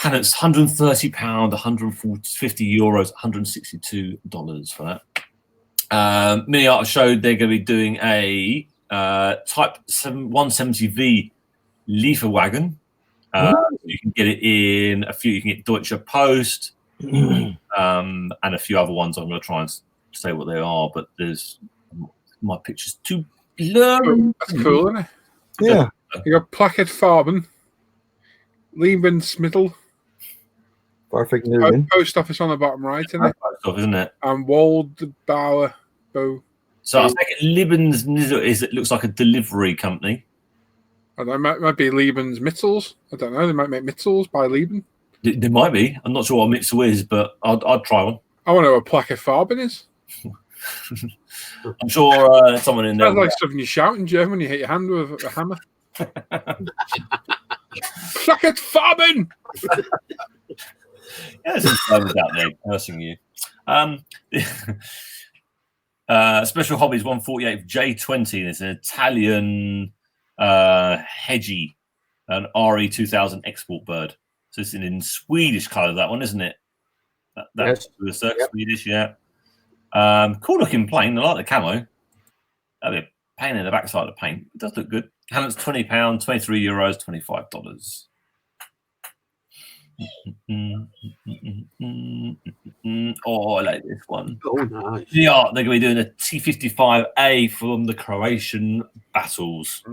And it's £130, 150 euros, $162 for that. Mini Art showed they're going to be doing a Type 170V Lieferwagen. You can get it in a few. You can get Deutsche Post and a few other ones. I'm going to try and say what they are, but my picture's too blurry. That's cool, isn't it? Yeah. You got Placket Farben, Lebensmittel, Perfect Newman. post office on the bottom right, isn't it? Stuff, isn't it? And Waldbauer Bow. So I think Lebensmittel it looks like a delivery company. I don't know, it might be Lebensmittels. I don't know. They might make Mittels by Leben. There might be. I'm not sure what Mitzel is, but I'd try one. I want to know what Placket Farben is. I'm sure someone in there. Sounds like something you shout in German when you hit your hand with a hammer. Placket Farben! Yeah, there's some drivers out there cursing you. Special Hobbies 148 J20. It's an Italian Hedgie, an RE2000 export bird. So it's in Swedish colours, that one, isn't it? That's yes. Swedish, yeah. Cool looking plane. I like the camo. That'd be a pain in the backside of the paint. It does look good. Hannon's £20, 23 euros, $25. Oh, I like this one. Oh, nice. Yeah, they're going to be doing a T-55A from the Croatian battles.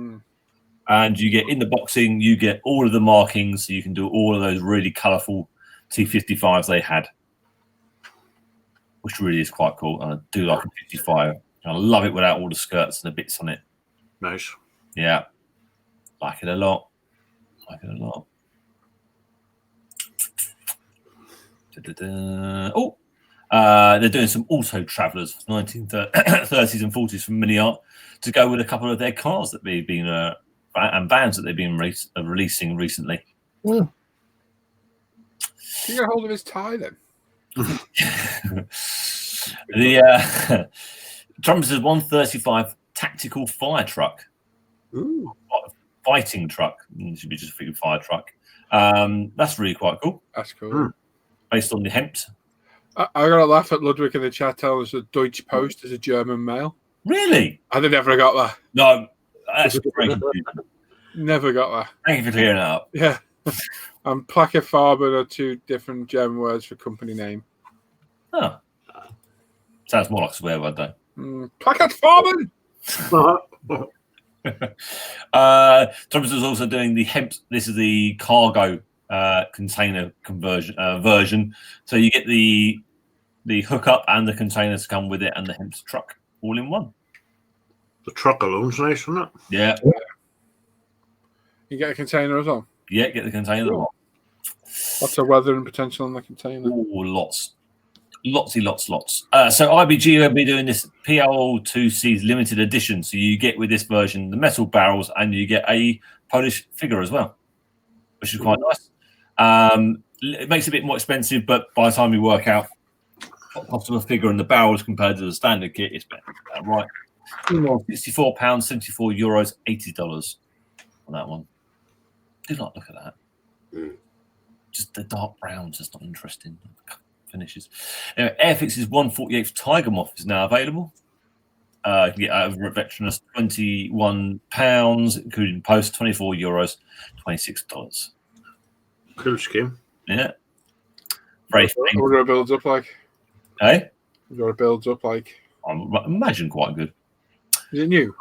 And you get in the boxing, you get all of the markings, so you can do all of those really colourful T-55s they had. which really is quite cool. And I do like a 55. I love it without all the skirts and the bits on it. Nice. Yeah, like it a lot. Like it a lot. Oh, they're doing some auto travelers, 1930s and 40s from Mini Art, to go with a couple of their cars that they've been and vans that they've been releasing recently. Can you get a hold of his tie then? The Trump's 135 tactical fire truck. Ooh. Fighting truck. It should be just a freaking fire truck. That's really quite cool. That's cool. Based on the Hempt. I got to laugh at Ludwig in the chat telling us that Deutsche Post is a German mail. Really? I never got that. No, that's great. Never got that. Thank you for clearing that up. Yeah. And Plackefarben are two different German words for company name. Oh. Sounds more like a swear word, though. Plackefarben! Thomas is also doing the hemp. This is the cargo container conversion version. So you get the hookup and the containers come with it, and the hemp truck all in one. The truck alone's nice, isn't it? Yeah. You get a container as well? Yeah, get the container. Cool. Lots of weather and potential in the container. Oh, lots. So IBG will be doing this PL2C's limited edition. So you get with this version the metal barrels, and you get a Polish figure as well, which is quite nice. It makes it a bit more expensive, but by the time you work out the cost of a figure and the barrels compared to the standard kit, it's better. Right. £64, 74 euros, $80 on that one. Do not look at that. Just the dark browns, just not interesting. Finishes. Anyway, Airfix's 148th Tiger Moth is now available. You can get over at Veteranus £21, including post, 24 euros, $26. Cool scheme. Yeah. Very What do it builds up like? Hey? What it builds up like? I imagine quite good. Is it new?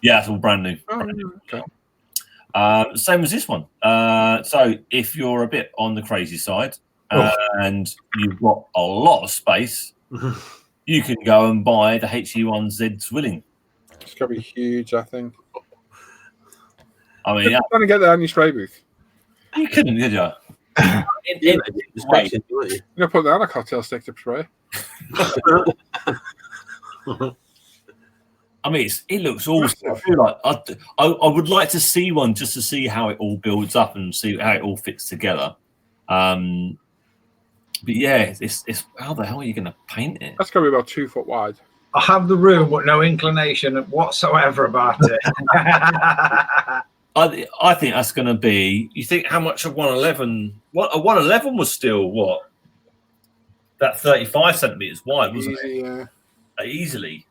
Yeah, it's all brand new. Oh, Brand new. okay. Same as this one. So if you're a bit on the crazy side and you've got a lot of space, you can go and buy the HE1Z Zwilling. It's going to be huge, I think. I mean, You're trying to get that on your spray booth. You couldn't, could you? You're going to put that on a cocktail stick to spray. I mean, it looks awesome. I feel like I would like to see one just to see how it all builds up and see how it all fits together. But yeah, it's how the hell are you going to paint it? That's going to be about 2 foot wide. I have the room, but no inclination whatsoever about it. I think that's going to be. You think how much a 111? What a 111 was still what? That 35 centimeters wide, wasn't it? Yeah. Easily.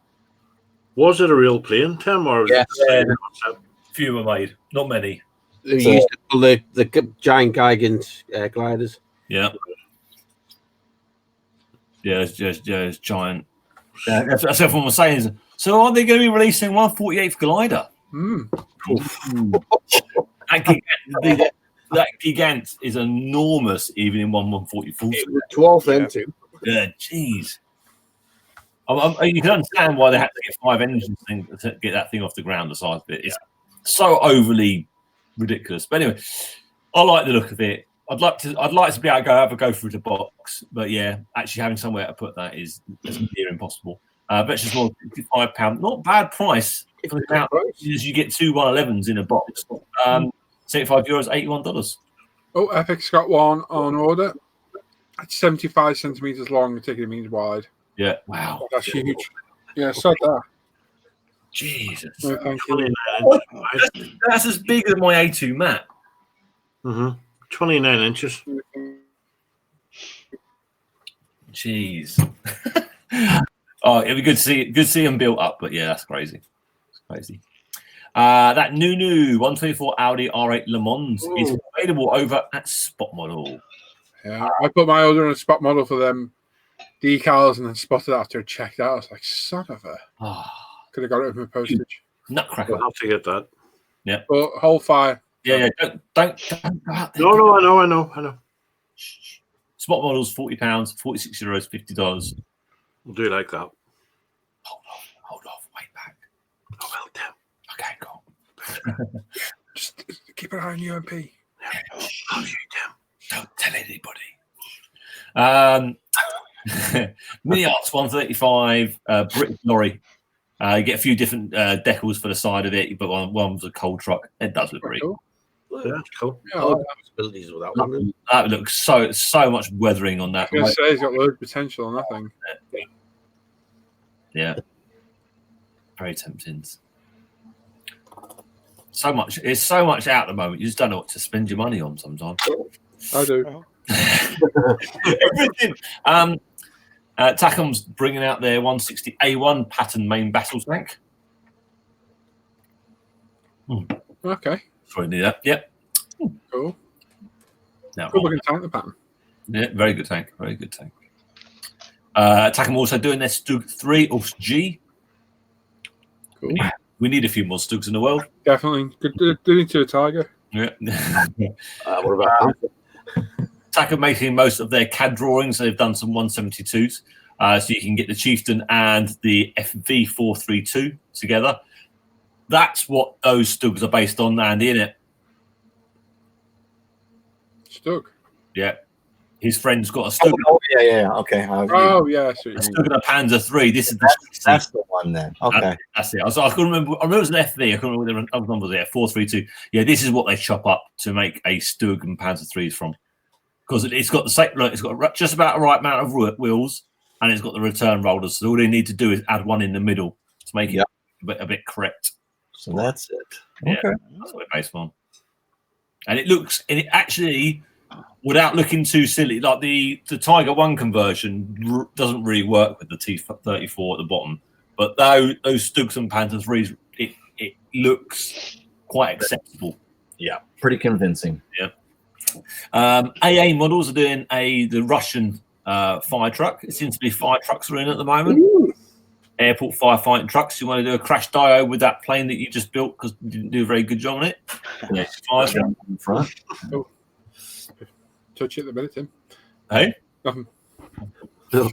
Was it a real plane, Tim? Or Yeah. Few were made, not many. They used to pull the giant Gigant gliders. Yeah. Yeah, it's giant. Yeah, that's what everyone was saying. So are they going to be releasing 148th glider? That gigant is enormous, even in 144. 12 into. Yeah, jeez. You can understand why they had to get 5 engines to get that thing off the ground. The size of it, it's so overly ridiculous. But anyway, I like the look of it. I'd like to be able to have a go through the box, but yeah, actually having somewhere to put that is near impossible. Veterans more £55, not bad price. As you get 2 111s in a box, €75, $81. Oh, Epic's got one on order. It's 75 centimeters long. The ticket means wide. Yeah, wow, that's huge. Yeah, so that. Jesus, No, thank you. That's as big as my A2 mat. 29 inches. Jeez. Oh, it'd be good to see them built up, but yeah, that's crazy. It's crazy. That new 124 Audi R8 Le Mans is available over at Spot Model. Yeah, I put my order on a Spot Model for them decals and then spotted after I checked out. I was like, son of a. Could have got it with my postage. Nutcracker. I'll have to get that. Yeah. But hold fire. Yeah. Don't go out there. No, I know. Spot Models £40, €46, $50. We'll do like that. Hold off, wait back. I will do. Okay, cool. Just keep an eye on UMP. Oh, you do. Don't tell anybody. Mini Arts 135 British lorry. You get a few different decals for the side of it, but one's a coal truck. It does look really Cool. Yeah, cool. Yeah, Oh, possibilities with that one. That looks so much weathering on that. I was going to say he's got loads of potential on that thing. Yeah, very tempting. So much. It's so much out at the moment. You just don't know what to spend your money on sometimes. I do. Everything. Tacom's bringing out their 160A1 pattern main battle tank. Okay. Probably need that. Yep. Cool. Now, Good looking tank, the pattern. yeah, very good tank. Very good tank. Tacom also doing their Stug 3 Ux G. Cool. We need a few more Stugs in the world. Definitely. Good doing to a tiger. Yeah. What about Tacom making most of their CAD drawings. They've done some 172s. So you can get the Chieftain and the FV432 together. That's what those Stugs are based on, Andy, isn't it? Stug. Yeah. His friend's got a Stug. Yeah. Okay. Oh, yeah. I see A what you Stug and a Panzer 3. This is the That's the one then. Okay. That's it. I couldn't remember. I remember it was an FV. I couldn't remember what the other number was there. 432. Yeah, this is what they chop up to make a Stug and Panzer 3s from. Because it's got the same. Look, it's got just about the right amount of wheels, and it's got the return rollers. So all they need to do is add one in the middle to make it a bit correct. So that's it. Yeah, Okay. that's what it's based on. And it actually, without looking too silly, like the Tiger 1 conversion doesn't really work with the T34 at the bottom. But those Stugs and Panther 3s, it looks quite acceptable. Yeah. Pretty convincing. Yeah. AA models are doing the Russian fire truck. It seems to be fire trucks are in at the moment. Ooh. Airport firefighting trucks. You want to do a crash dio with that plane that you just built because you didn't do a very good job on it? Yeah, fire truck. In front. Touch it a minute, Tim. Hey? Nothing.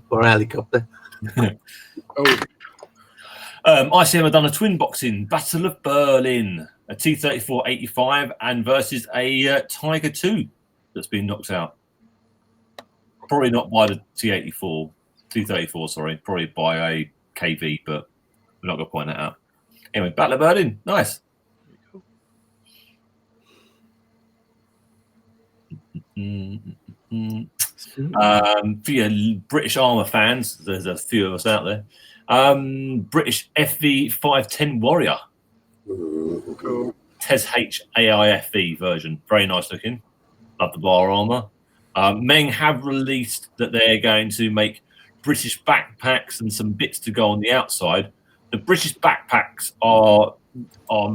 Or a helicopter. Oh, ICM have done a twin boxing Battle of Berlin, a T-34-85 and versus a Tiger 2 that's been knocked out. Probably not by the T-34, sorry, probably by a KV, but we're not going to point that out. Anyway, Battle of Berlin, nice. For your British armour fans, there's a few of us out there. British FV510 Warrior. cool. TES H AIFV version. Very nice looking. Love the bar armour. Meng have released that they're going to make British backpacks and some bits to go on the outside. The British backpacks are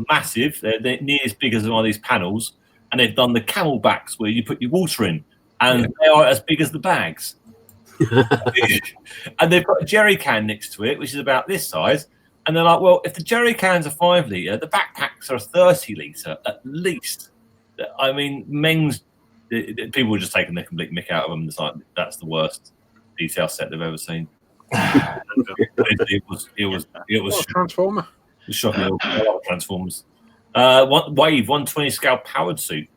massive. They're near as big as one of these panels. And they've done the camelbacks where you put your water in. And they are as big as the bags. And they've got a jerry can next to it, which is about this size. And they're like, well, if the jerry cans are 5 litre, the backpacks are 30 litre at least. I mean, Meng's people were just taking their complete mick out of them. It's like, that's the worst detail set they've ever seen. it was Transformer. shocking. A lot of Transformers. Wave 120 scale powered suit.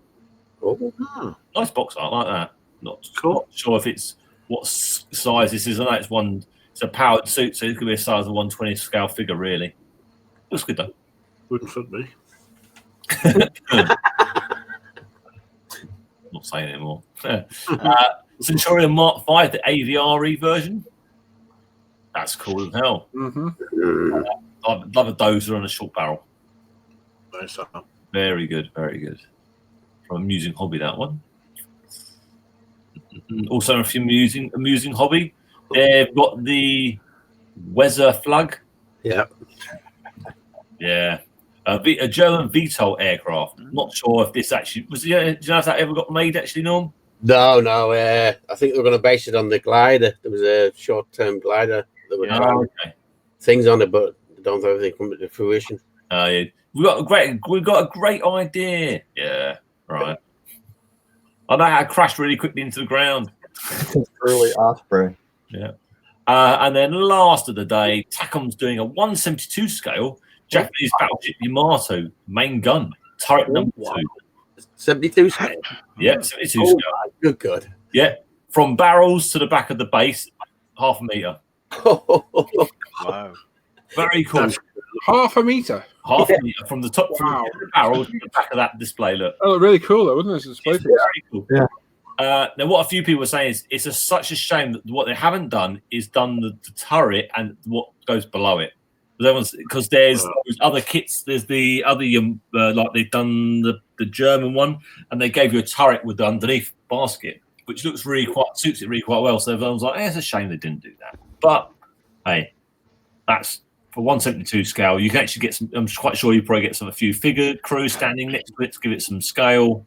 Oh. Nice box art, I like that. Not sure if it's what size this is. I know it's a powered suit, so it could be a size of 120 scale figure, really. Looks good though. Wouldn't fit me. Not saying anymore. Centurion Mark 5, the AVRE version. That's cool as hell. Mm-hmm. I'd love a dozer and a short barrel. Nice. Very good, very good. From Amusing Hobby, that one. Also, if you're amusing hobby, they've got the Weser flag. Yeah. Yeah. A German VTOL aircraft. Not sure if this actually was. Do you know if that ever got made? Actually, Norm? No. I think they were going to base it on the glider. There was a short-term glider that were trying things on it, but I don't know if they come to fruition. Yeah. We've got a great idea. Yeah. Right. I know how it crashed really quickly into the ground. Early Osprey. Yeah. And then last of the day, Takom's doing a 172 scale Japanese battleship Yamato main gun turret number 2. 72 scale. Yeah, 72 Oh, scale. good. Yeah, from barrels to the back of the base, 0.5 meter. Wow. Very cool. That's- Half a meter. Half a meter from the top from Wow. the barrel to the back of that display. Look, Oh, really cool, though, wouldn't it? It's a display piece. very cool. Yeah. Now, what a few people are saying is it's such a shame that what they haven't done is done the turret and what goes below it. Because there's other kits. There's the other like they've done the German one, and they gave you a turret with the underneath basket, which looks suits it really quite well. So everyone's like, it's a shame they didn't do that. But hey, that's for 172 scale. You can actually get some. I'm quite sure you probably get a few figure crew standing next to it to give it some scale.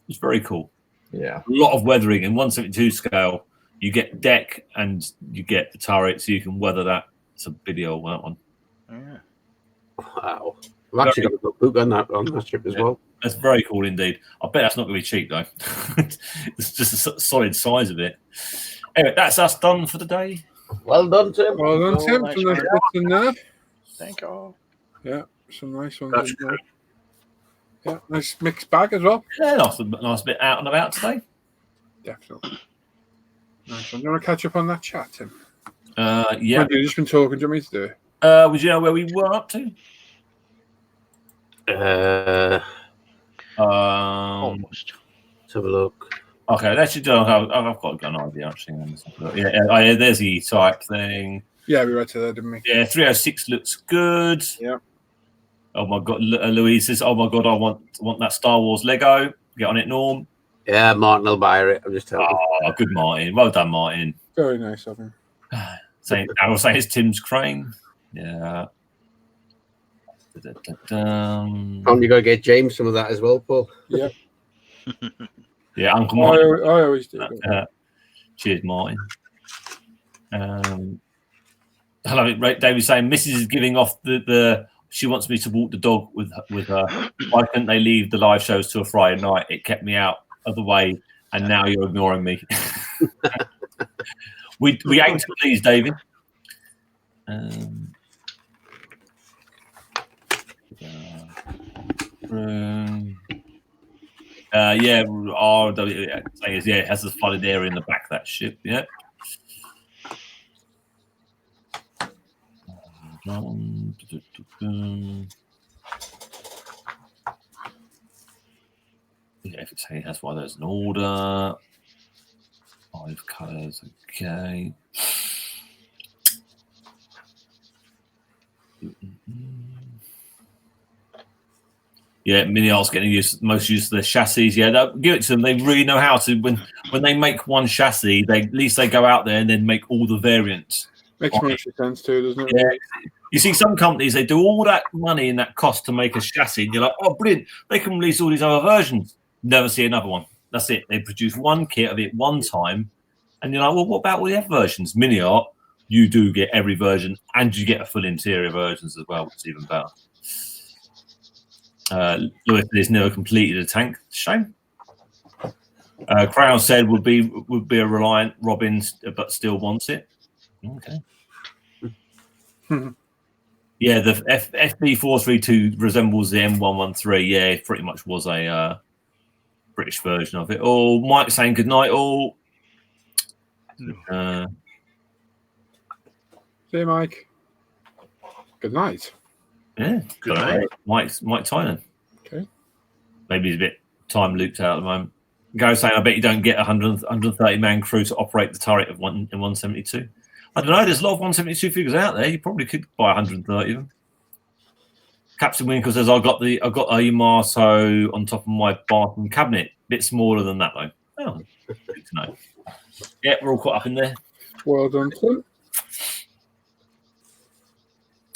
It's very cool. Yeah. A lot of weathering in 172 scale. You get deck and you get the turret, so you can weather that. It's a video on that one. Yeah. Wow. I've actually got a good book on that ship as well. That's very cool indeed. I bet that's not going to be cheap though. It's just a solid size of it. Anyway, that's us done for the day. Well done, Tim. Well done, Tim. nice Some nice work. bits in there. Thank you. Yeah, some nice ones. That's in there. Yeah, nice mixed bag as well. Yeah, nice bit out and about today. Definitely. Nice one. You want to catch up on that chat, Tim? Yeah. You've just been talking. Do you want me to do it? Would you know where we were up to? Almost. Let's have a look. Okay, let's do. I've got an idea actually. Yeah, there's the type thing. Yeah, we read to that, didn't we? Yeah, 306 looks good. Yeah. Oh my god, Louise says, "Oh my god, I want that Star Wars Lego." Get on it, Norm. Yeah, Martin will buy it. I'm just telling you. Oh, good, Martin. Well done, Martin. Very nice of him. I will say it's Tim's crane. Yeah. You got to get James some of that as well, Paul. Yeah. Yeah, Uncle I Martin. always do. Cheers, Martin. Hello, David saying Mrs. is giving off the she wants me to walk the dog with her. Why couldn't they leave the live shows to a Friday night? It kept me out of the way, and now you're ignoring me. we aim to please, David. Yeah, RW is it has a flooded area in the back of that ship. Yeah. Yeah, if it's saying that's why there's an order. 5 colours, okay. Yeah, Mini Art's getting most used to their chassis. Yeah, give it to them. They really know how to. When they make one chassis, at least they go out there and then make all the variants. Makes much sense too, doesn't it? Yeah. You see, some companies, they do all that money and that cost to make a chassis, and you're like, oh, brilliant. They can release all these other versions. Never see another one. That's it. They produce one kit of it one time, and you're like, well, what about all the other versions? Mini Art, you do get every version, and you get a full interior versions as well, which is even better. Lewis has never completed a tank. Shame. Crown said would be a reliant Robin, but still wants it. Okay. Yeah, the FB432 resembles the M113. Yeah, it pretty much was a British version of it. Oh, Mike saying good night. All. See, Mike. Good night. Yeah, good night. Mike Tynan. Okay. Maybe he's a bit time looped out at the moment. Go saying, I bet you don't get a 130 man crew to operate the turret of 172. I don't know. There's a lot of 172 figures out there. You probably could buy 130 of them. Captain Winkle says, I got a Yamato on top of my bathroom cabinet. Bit smaller than that though. Oh, good to know. Yeah, we're all caught up in there. Well done, Tim.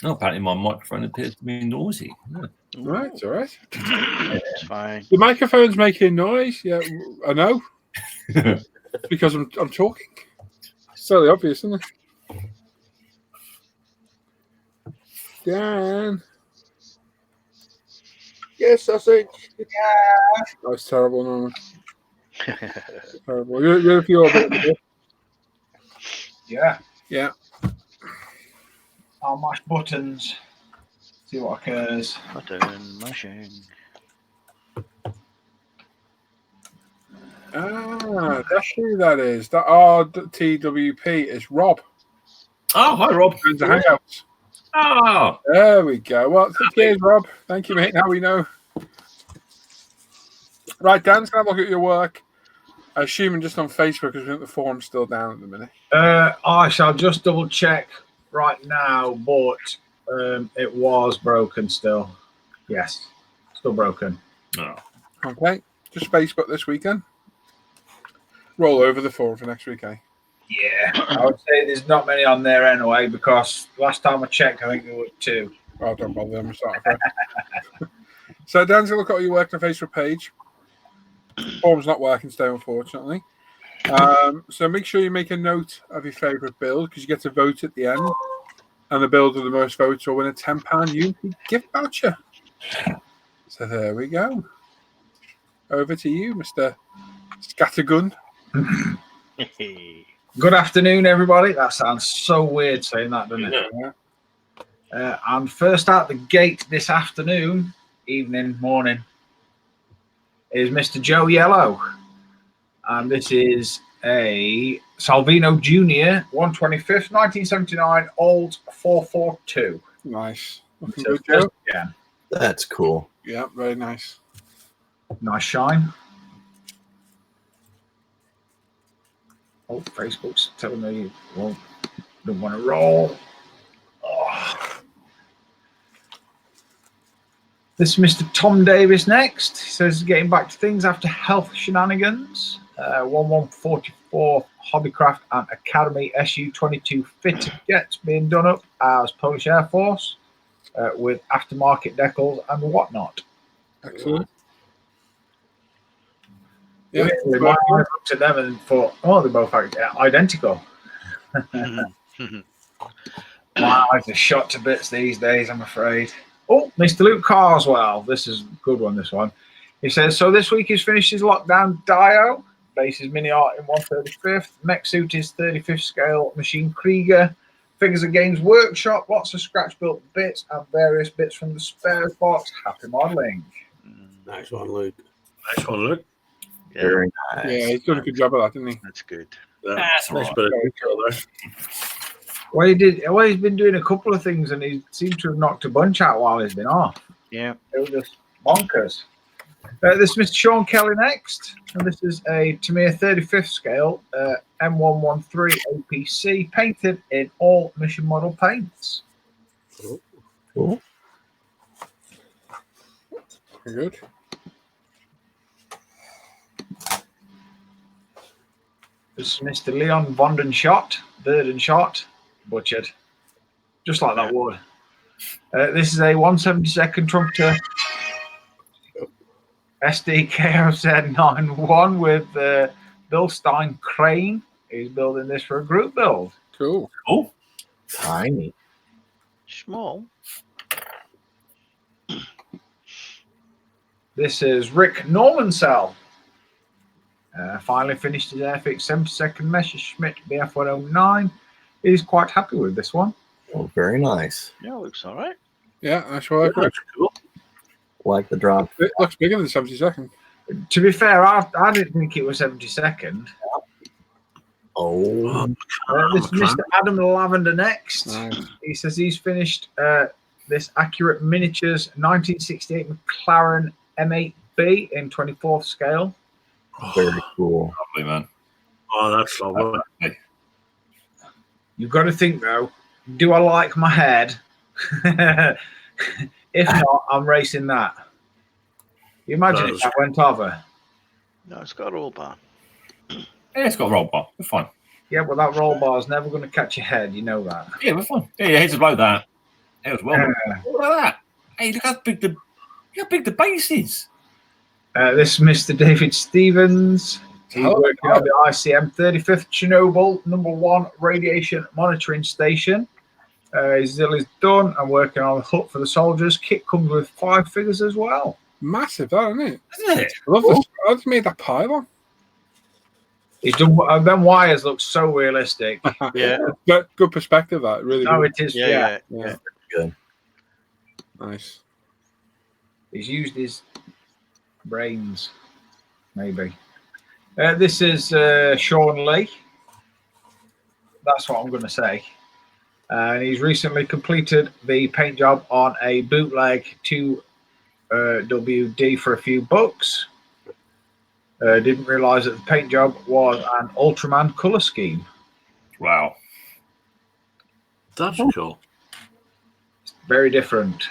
Oh, apparently my microphone appears to be noisy. Yeah. Right, it's all right. It's fine. The microphone's making noise. Yeah, I know. Because I'm talking. It's totally obvious, isn't it? Dan. Yes, sausage. That was terrible, Norman. Terrible. You're a few of it. Yeah. Yeah. I'll mash buttons. See what occurs. Button mashing. Ah, that's who that is. That RTWP is Rob. Oh, hi, Rob. Friends of Hangouts. Oh, There we go. Well, cheers, Rob. Thank you, mate. Now we know. Right, Dan's going to look at your work. I assume just on Facebook because the forum's still down at the minute. I shall just double check right now, but it was broken still. Yes, still broken. no. Okay. Just Facebook this weekend. Roll over the forum for next week, eh? Yeah, I would say there's not many on there anyway, because last time I checked, I think there were 2. Oh, don't bother them. So Dan's going to look at your work on the Facebook page. Form's not working today, unfortunately. So make sure you make a note of your favourite build because you get to vote at the end. And the build with the most votes will win a £10 Unity gift voucher. So there we go. Over to you, Mr. Scattergun. Good afternoon, everybody. That sounds so weird saying that, doesn't it? Yeah. And first out the gate this afternoon, evening, morning, is Mr. Joe Yellow. And this is a Salvino Junior 125th, 1979, old 442. Nice. Looking So good, Joe. yeah, That's cool. Yeah, very nice. nice shine. Oh, Facebook's telling me, well, don't want to roll. Oh. This is Mr. Tom Davis next. He says getting back to things after health shenanigans. 1144 Hobbycraft and Academy SU-22 fitted jets being done up as Polish Air Force with aftermarket decals and whatnot. Excellent. Yeah. We might have looked at them and thought, oh, they're both identical. My eyes are shot to bits these days, I'm afraid. Oh, Mr. Luke Carswell. This is a good one, this one. He says, so this week he's finished his lockdown Dio. Base is mini art in 135th. Mech suit is 35th scale machine Krieger. Figures and Games Workshop. Lots of scratch built bits and various bits from the spares box. Happy modelling. Nice one, Luke. Nice one, Luke. Yeah, Very nice. Yeah, he's done a good job of that, didn't he? that's good. That's Nice right. bit of detail there. Well, he's been doing a couple of things and he seemed to have knocked a bunch out while he's been off. Yeah. It was just bonkers. This is Mr. Sean Kelly next, and this is a Tamir 35th scale M113 APC painted in all mission model paints. Cool. Very good. This is Mr. Leon Verdenschot, butchered, just like that word. This is a 172nd Trumpeter SDKOZ91 with Bill Stein Crane. He's building this for a group build. Cool. Oh, Tiny. Small. This is Rick Normansell. Finally finished his Airfix 72nd Messerschmitt BF109. He's quite happy with this one. Oh, very nice. Yeah, looks all right. Yeah, nice work. Yeah, that's cool. Like the drop. It looks bigger than 72nd. To be fair, I didn't think it was 72nd. Oh, This is Mr. Adam Lavender next. Nice. He says he's finished this Accurate Miniatures 1968 McLaren M8B in 24th scale. very cool. lovely, man. Oh, that's lovely. You've got to think, though, do I like my head? If not, I'm racing that. You imagine if that went over? No, it's got a roll bar. Yeah, it's got a roll bar. We're fine. Yeah, well, that roll bar is never going to catch your head. You know that. Yeah, we're fine. Yeah, you hate to blow that. It was well. Yeah. Look at that. Hey, look how big the base is. This is Mr. David Stevens. He's Oh, working on the ICM 35th Chernobyl #1 radiation monitoring station. His Zill is done. I'm working on the hut for the soldiers. Kit comes with 5 figures as well. Massive, that, isn't it? Isn't it? I love this. I just made that pylon. He's done, and them wires look so realistic. Yeah. Good perspective, that really. No, Good. it is. Yeah. Good. Nice. He's used his brains, maybe. This is Sean Lee. That's what I'm going to say. And he's recently completed the paint job on a bootleg 2WD for a few bucks. Didn't realise that the paint job was an Ultraman colour scheme. Wow. That's cool. Very different.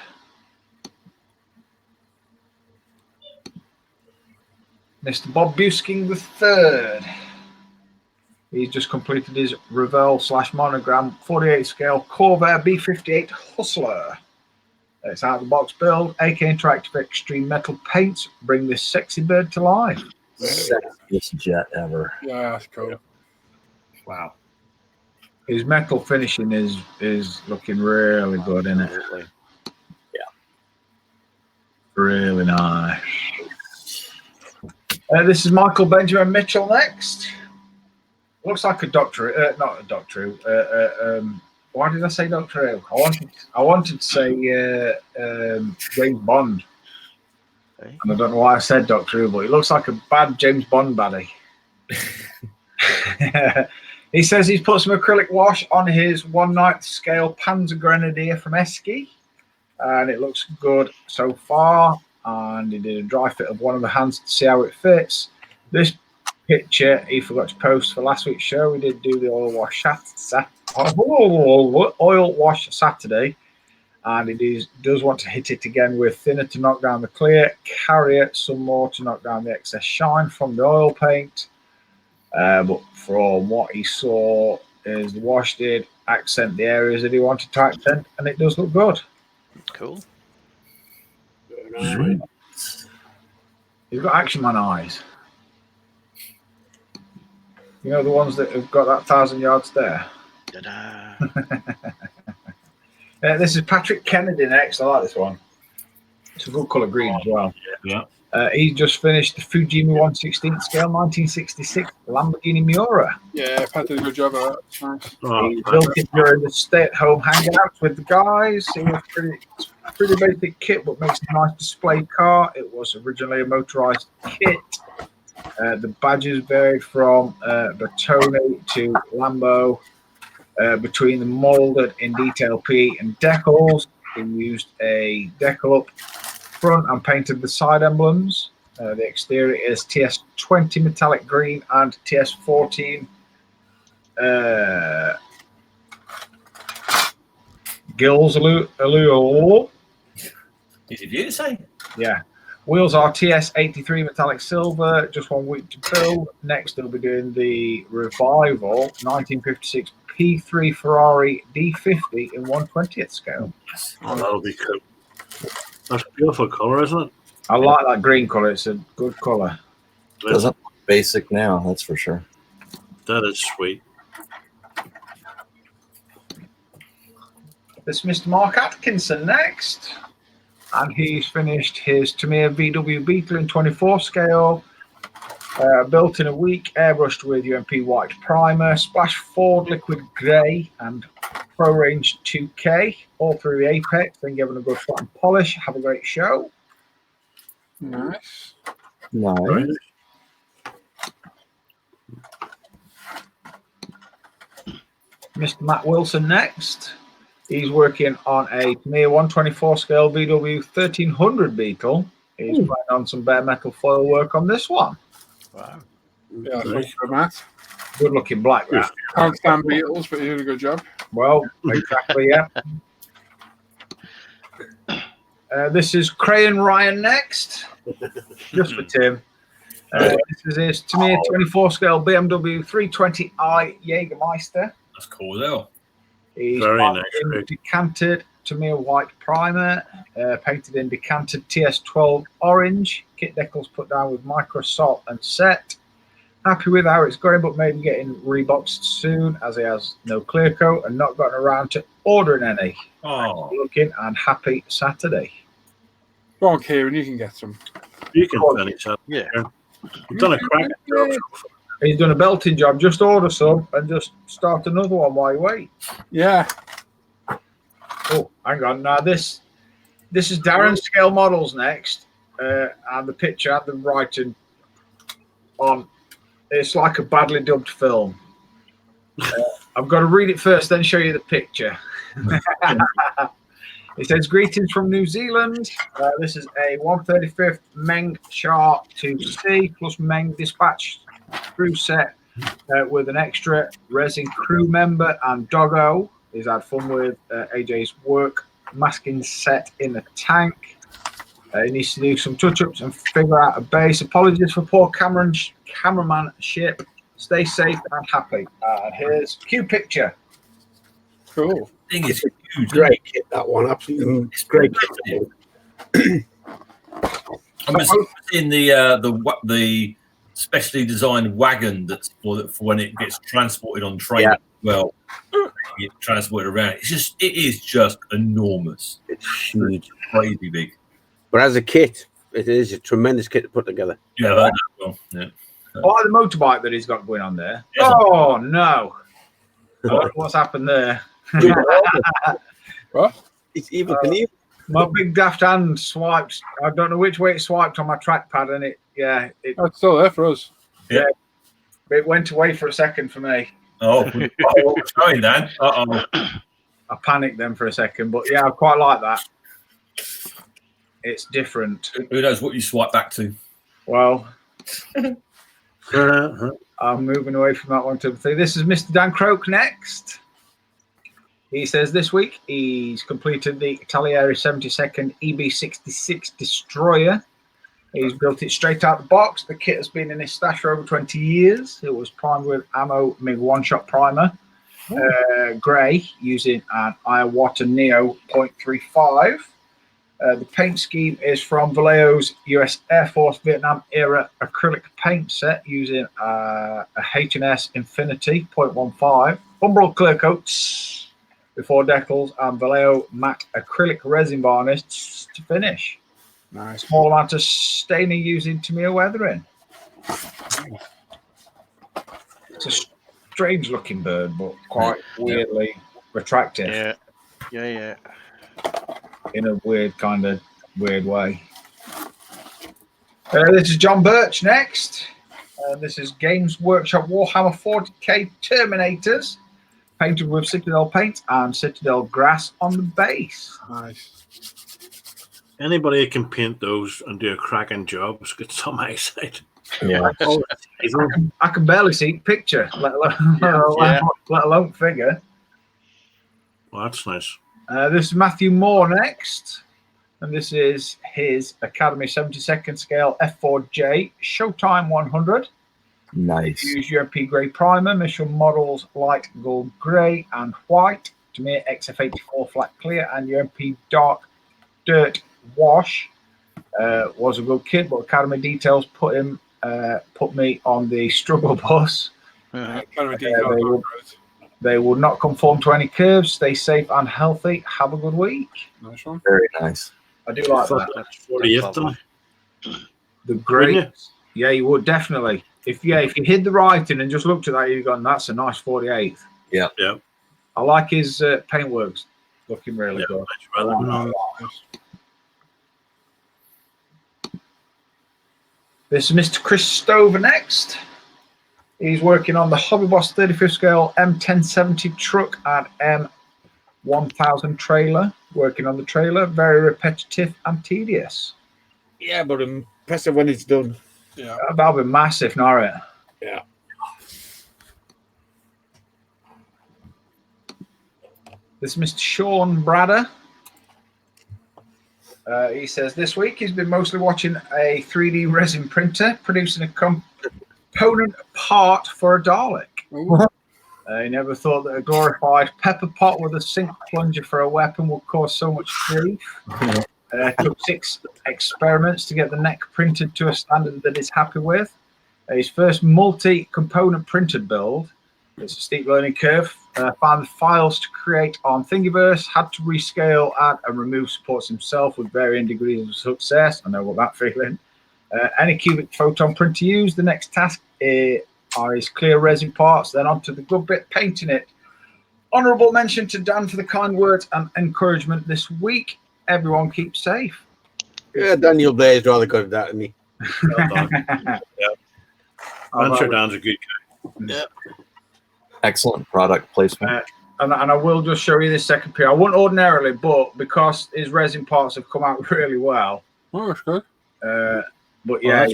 Mr. Bob Busking III. He's just completed his Revell/Monogram 48 scale Corvair B58 Hustler. It's out of the box build. AK Interactive Extreme Metal Paints bring this sexy bird to life. Sexiest jet ever. Yeah, that's cool. Wow. His metal finishing is looking really good, isn't it? Absolutely. Really nice. This is Michael Benjamin Mitchell next. Looks like a Doctor, not a Doctor Who. Why did I say Doctor Who? I wanted to say James Bond. Okay. And I don't know why I said Doctor Who, but it looks like a bad James Bond baddie. He says he's put some acrylic wash on his 1/9 scale Panzer Grenadier from Esky, and it looks good so far. And he did a dry fit of one of the hands to see how it fits. This picture he forgot to post for last week's show. We did do the oil wash Saturday, and he does want to hit it again with thinner to knock down the clear, carrier some more to knock down the excess shine from the oil paint. But from what he saw, is the wash did accent the areas that he wanted to accent, and it does look good. Cool. Sweet. He's got Action Man eyes. You know, the ones that have got that 1,000 yards there. Ta-da. This is Patrick Kennedy next. I like this one. It's a good colour green as well. Yeah. He just finished the Fujimi 1/16 scale 1966 Lamborghini Miura. Yeah, Pat did a good job of that. It's nice. Oh, He built it during the stay-at-home hangouts with the guys. It was pretty basic kit, but makes a nice display car. It was originally a motorized kit. The badges varied from Bertone to Lambo. Between the molded in detail P and decals, he used a decal up front and painted the side emblems. The exterior is TS20 metallic green and TS14 gills allure. Easy for you to say. Yeah. Wheels are TS83 metallic silver, just 1 week to build. Next, they'll be doing the Revival 1956 P3 Ferrari D50 in 1/20th scale. Oh, that'll be cool. That's a beautiful colour, isn't it? I like that green colour. It's a good colour. Doesn't look basic now, that's for sure. That is sweet. This is Mr. Mark Atkinson next. And he's finished his Tamiya VW Beetle in 24 scale. Built in a week, airbrushed with UMP white primer, splash Ford liquid grey and Pro Range 2K, all through the apex, then given a good flat and polish. Have a great show. Nice. Nice. Right. Mr. Matt Wilson next. He's working on a Tamiya 124 scale VW 1300 Beetle. He's playing on some bare metal foil work on this one. Wow. Yeah, thanks for Matt. Good looking black, that. Can't stand Beatles, but you did a good job. Well, exactly, yeah. This is Crayon Ryan next. Just for Tim. This is his Tamiya 24 scale BMW 320i Jägermeister. That's cool, though. He's Very painted nice, in Craig. decanted Tamiya white primer, painted in decanted TS12 orange. Kit decals put down with micro salt and set. Happy with how it's going, but maybe getting reboxed soon, as he has no clear coat and not gotten around to ordering any. Oh, Looking and happy Saturday. Go on, Kieran, you can get some. You can finish that. Yeah. You've done a cracking job. He's done a belting job. Just order some and just start another one while you wait. Yeah. Oh, hang on. Now this is Darren's scale models next, and the picture and the writing on. It's like a badly dubbed film. I've got to read it first, then show you the picture. It says, greetings from New Zealand. This is a 135th Meng Char 2C plus Meng dispatch crew set with an extra resin crew member and doggo. He's had fun with AJ's work masking set in the tank. He needs to do some touch-ups and figure out a base. Apologies for poor cameramanship. Stay safe and happy. Here's cue picture. Cool. Thing is huge. Great kit, that one. Absolutely great kit. I'm just seeing the specially designed wagon that's for when it gets transported on train. Yeah. Well, get transported around. It is just enormous. It's huge, crazy big. But as a kit, it is a tremendous kit to put together. Yeah, that well, yeah. I like the motorbike that he's got going on there. Yes. Oh no! What's happened there? What? It's even. Can you? My big daft hand swiped. I don't know which way it swiped on my trackpad, and it That's still there for us. it went away for a second for me. Oh, what we're trying then? I panicked then for a second, but yeah, I quite like that. It's different. Who knows what you swipe back to? Well, I'm moving away from that one to the thing. This is Mr. Dan Croak next. He says this week he's completed the Italieri 72nd EB66 Destroyer. He's built it straight out the box. The kit has been in his stash for over 20 years. It was primed with Ammo MiG one-shot primer, grey, using an Iwata Neo .35. The paint scheme is from Vallejo's US Air Force Vietnam era acrylic paint set using a H&S Infinity .15, Umbral clear coats before decals, and Vallejo matte acrylic resin varnish to finish. Nice. Small amount of staining using Tamiya weathering. It's a strange looking bird, but quite weirdly retractive. Yeah. In a weird way. This is John Birch next. This is Games Workshop Warhammer 40k Terminators, painted with Citadel paint and Citadel grass on the base. Nice. Anybody who can paint those and do a cracking job has got some eyesight. Yeah. I can barely see the picture, let alone figure. Well, that's nice. This is Matthew Moore next, and this is his Academy 72nd scale F4J Showtime 100. Nice. Use UMP grey primer, mission models light gold grey and white, Tamiya XF84 flat clear, and UMP dark dirt wash. Was a good kid, but Academy details put me on the struggle bus. They will not conform to any curves. Stay safe and healthy. Have a good week. Nice one. Very nice. I do like that. That's 48th. The great. Yeah, you would definitely. If you hid the writing and just looked at that, you'd gone, that's a nice 48th. Yeah. I like his paintworks. Looking really good. This is Mr. Chris Stover next. He's working on the Hobby Boss 35th scale M1070 truck and M1000 trailer. Working on the trailer, very repetitive and tedious. Yeah, but impressive when it's done. Yeah. That'll be massive, Norrit. Yeah. This is Mr. Sean Bradder. He says this week he's been mostly watching a 3D resin printer producing a component part for a Dalek. He never thought that a glorified pepper pot with a sink plunger for a weapon would cause so much grief. Took 6 experiments to get the neck printed to a standard that he's happy with. His first multi-component printed build. It's a steep learning curve. Found the files to create on Thingiverse, had to rescale, add and remove supports himself with varying degrees of success. I know what that feeling. Any cubic photon printer used. The next task his clear resin parts, then onto the good bit, painting it. Honourable mention to Dan for the kind words and encouragement this week. Everyone keep safe. Yeah, Daniel Blair's rather good at that, isn't he? Well done. I'm sure Dan's a good guy. Yeah. Excellent product placement. And I will just show you this second pair. I wouldn't ordinarily, but because his resin parts have come out really well. Oh, that's good. But yeah,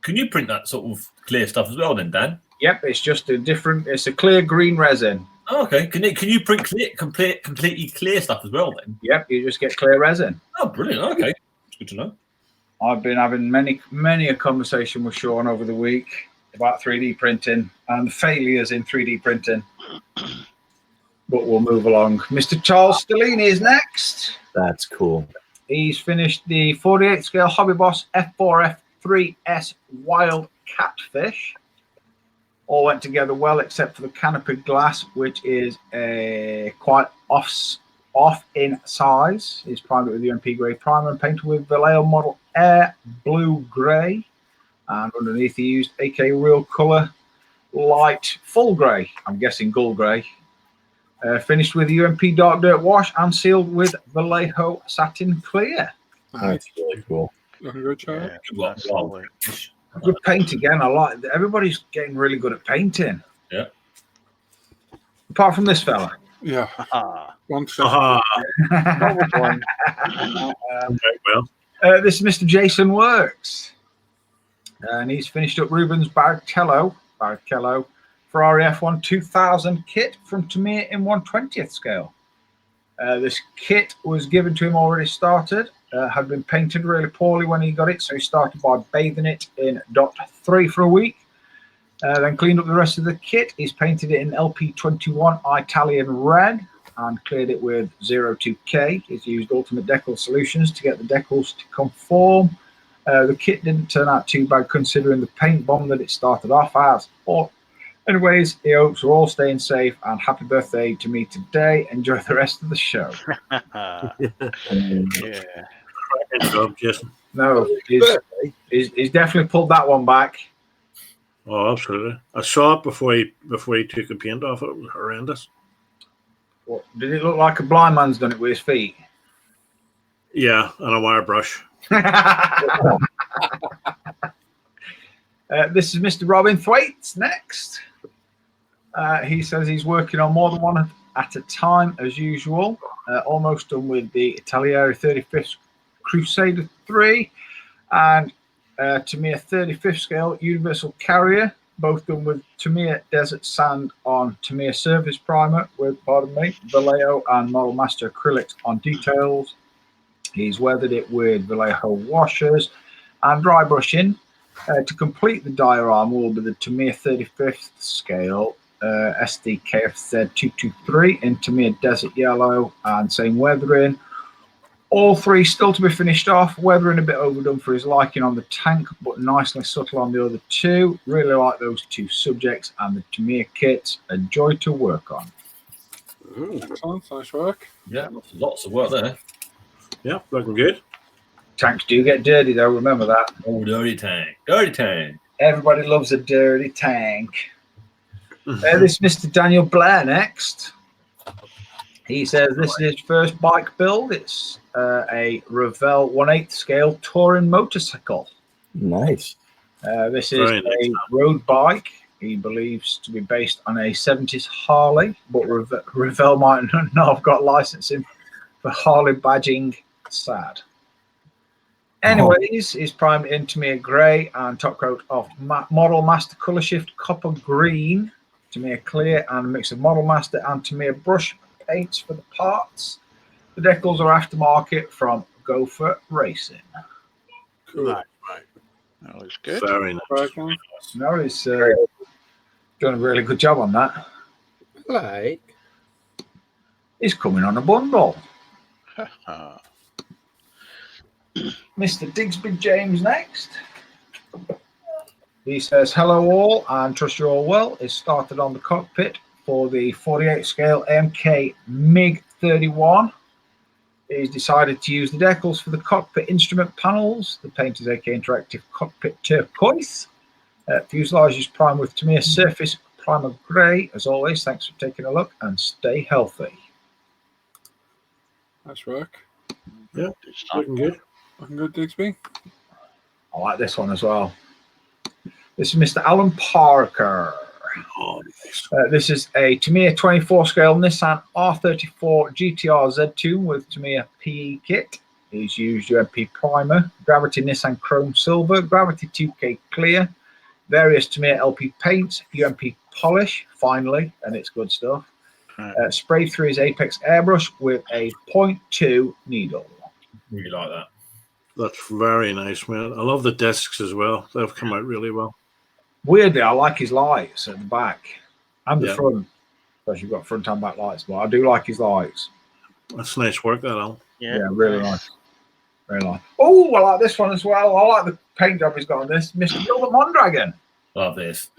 Can you print that sort of clear stuff as well, then, Dan? Yep, it's just a different. It's a clear green resin. Oh, okay. Can you print completely clear stuff as well, then? Yep, you just get clear resin. Oh, brilliant. Okay, it's good to know. I've been having many a conversation with Sean over the week about 3D printing and the failures in 3D printing. But we'll move along. Mr. Charles Stellini is next. That's cool. He's finished the 48 scale Hobby Boss F4 F3S Wild Catfish. All went together well except for the canopy glass, which is quite off in size. It's primed with UMP grey primer and painted with Vallejo model Air Blue Grey. And underneath he used AK Real Colour Light Full Grey. I'm guessing Gull Grey. Finished with UMP Dark Dirt Wash and sealed with Vallejo Satin Clear. That's really cool. Looking good, Charlie. Yeah, that's lovely. Good paint again. I like. Everybody's getting really good at painting. Yeah. Apart from this fella. Yeah. Ah, One second. one. Well, This is Mr. Jason Works. And he's finished up Ruben's Barrichello Ferrari F1 2000 kit from Tamiya in 1/20th scale. This kit was given to him already started, had been painted really poorly when he got it, so he started by bathing it in .3 for a week, then cleaned up the rest of the kit. He's painted it in LP21 Italian red and cleared it with 02K. He's used Ultimate Decal Solutions to get the decals to conform. The kit didn't turn out too bad considering the paint bomb that it started off as. But anyways, he hopes we're all staying safe and happy birthday to me today. Enjoy the rest of the show. Yeah. good job, Jason. No, he's definitely pulled that one back. Oh, absolutely. I saw it before he took the paint off it. It was horrendous. What, did it look like a blind man's done it with his feet? Yeah, and a wire brush. This is Mr. Robin Thwaites next. He says he's working on more than one at a time as usual. Almost done with the Italieri 35th Crusader 3 and Tamiya 35th scale Universal Carrier, both done with Tamiya Desert Sand on Tamiya Surface Primer with, pardon me, Vallejo and Model Master acrylics on details. He's weathered it with Vallejo washers and dry brushing. To complete the diorama will be the Tamiya 35th scale SDKFZ 223 in Tamiya Desert Yellow and same weathering. All three still to be finished off. Weathering a bit overdone for his liking on the tank, but nicely subtle on the other two. Really like those two subjects and the Tamiya kits. A joy to work on. Excellent. Nice work. Yeah, lots of work there. Yeah, looking good. Tanks do get dirty though, remember that. Oh, dirty tank. Dirty tank. Everybody loves a dirty tank. This is Mr. Daniel Blair next. He says this is his first bike build. It's a Revell 1/8 scale touring motorcycle. Nice. This is Very a nice. road bike. He believes to be based on a 70s Harley, but Revell might not have got licensing for Harley badging. Sad. Anyways, he's primed in Tamiya grey and top coat of Model Master Colour Shift Copper Green, Tamiya Clear, and a mix of Model Master and Tamiya brush paints for the parts. The decals are aftermarket from Gopher Racing. Cool. Right. That looks good. Very nice. Right, No, he's done a really good job on that. Like, He's coming on a bundle. Ah, Mr. Digsby James next. He says, hello all, and trust you're all well. It started on the cockpit for the 48 scale MK MiG 31. He's decided to use the decals for the cockpit instrument panels. The paint is AK Interactive Cockpit Turquoise. Fuselage is primed with Tamiya Surface Primer Grey. As always, thanks for taking a look and stay healthy. Nice work. Yeah, Good stuff. looking good. Looking good, Digsby. I like this one as well. This is Mr. Alan Parker. Oh, nice. This is a Tamiya 24 scale Nissan R34 GTR Z2 with Tamiya PE kit. He's used UMP primer, Gravity Nissan Chrome Silver, Gravity 2K Clear, various Tamiya LP paints, UMP polish, finally, and it's good stuff. Sprayed through his Apex airbrush with a 0.2 needle. Really like that. That's very nice, man. I love the discs as well. They've come out really well. Weirdly, I like his lights at the back and the Yeah. front, because you've got front and back lights, but I do like his lights. That's nice work, that, Al. Yeah, really nice. Very nice. Oh, I like this one as well. I like the paint job he's got on this. Mr. Gilbert Mondragon. Love this.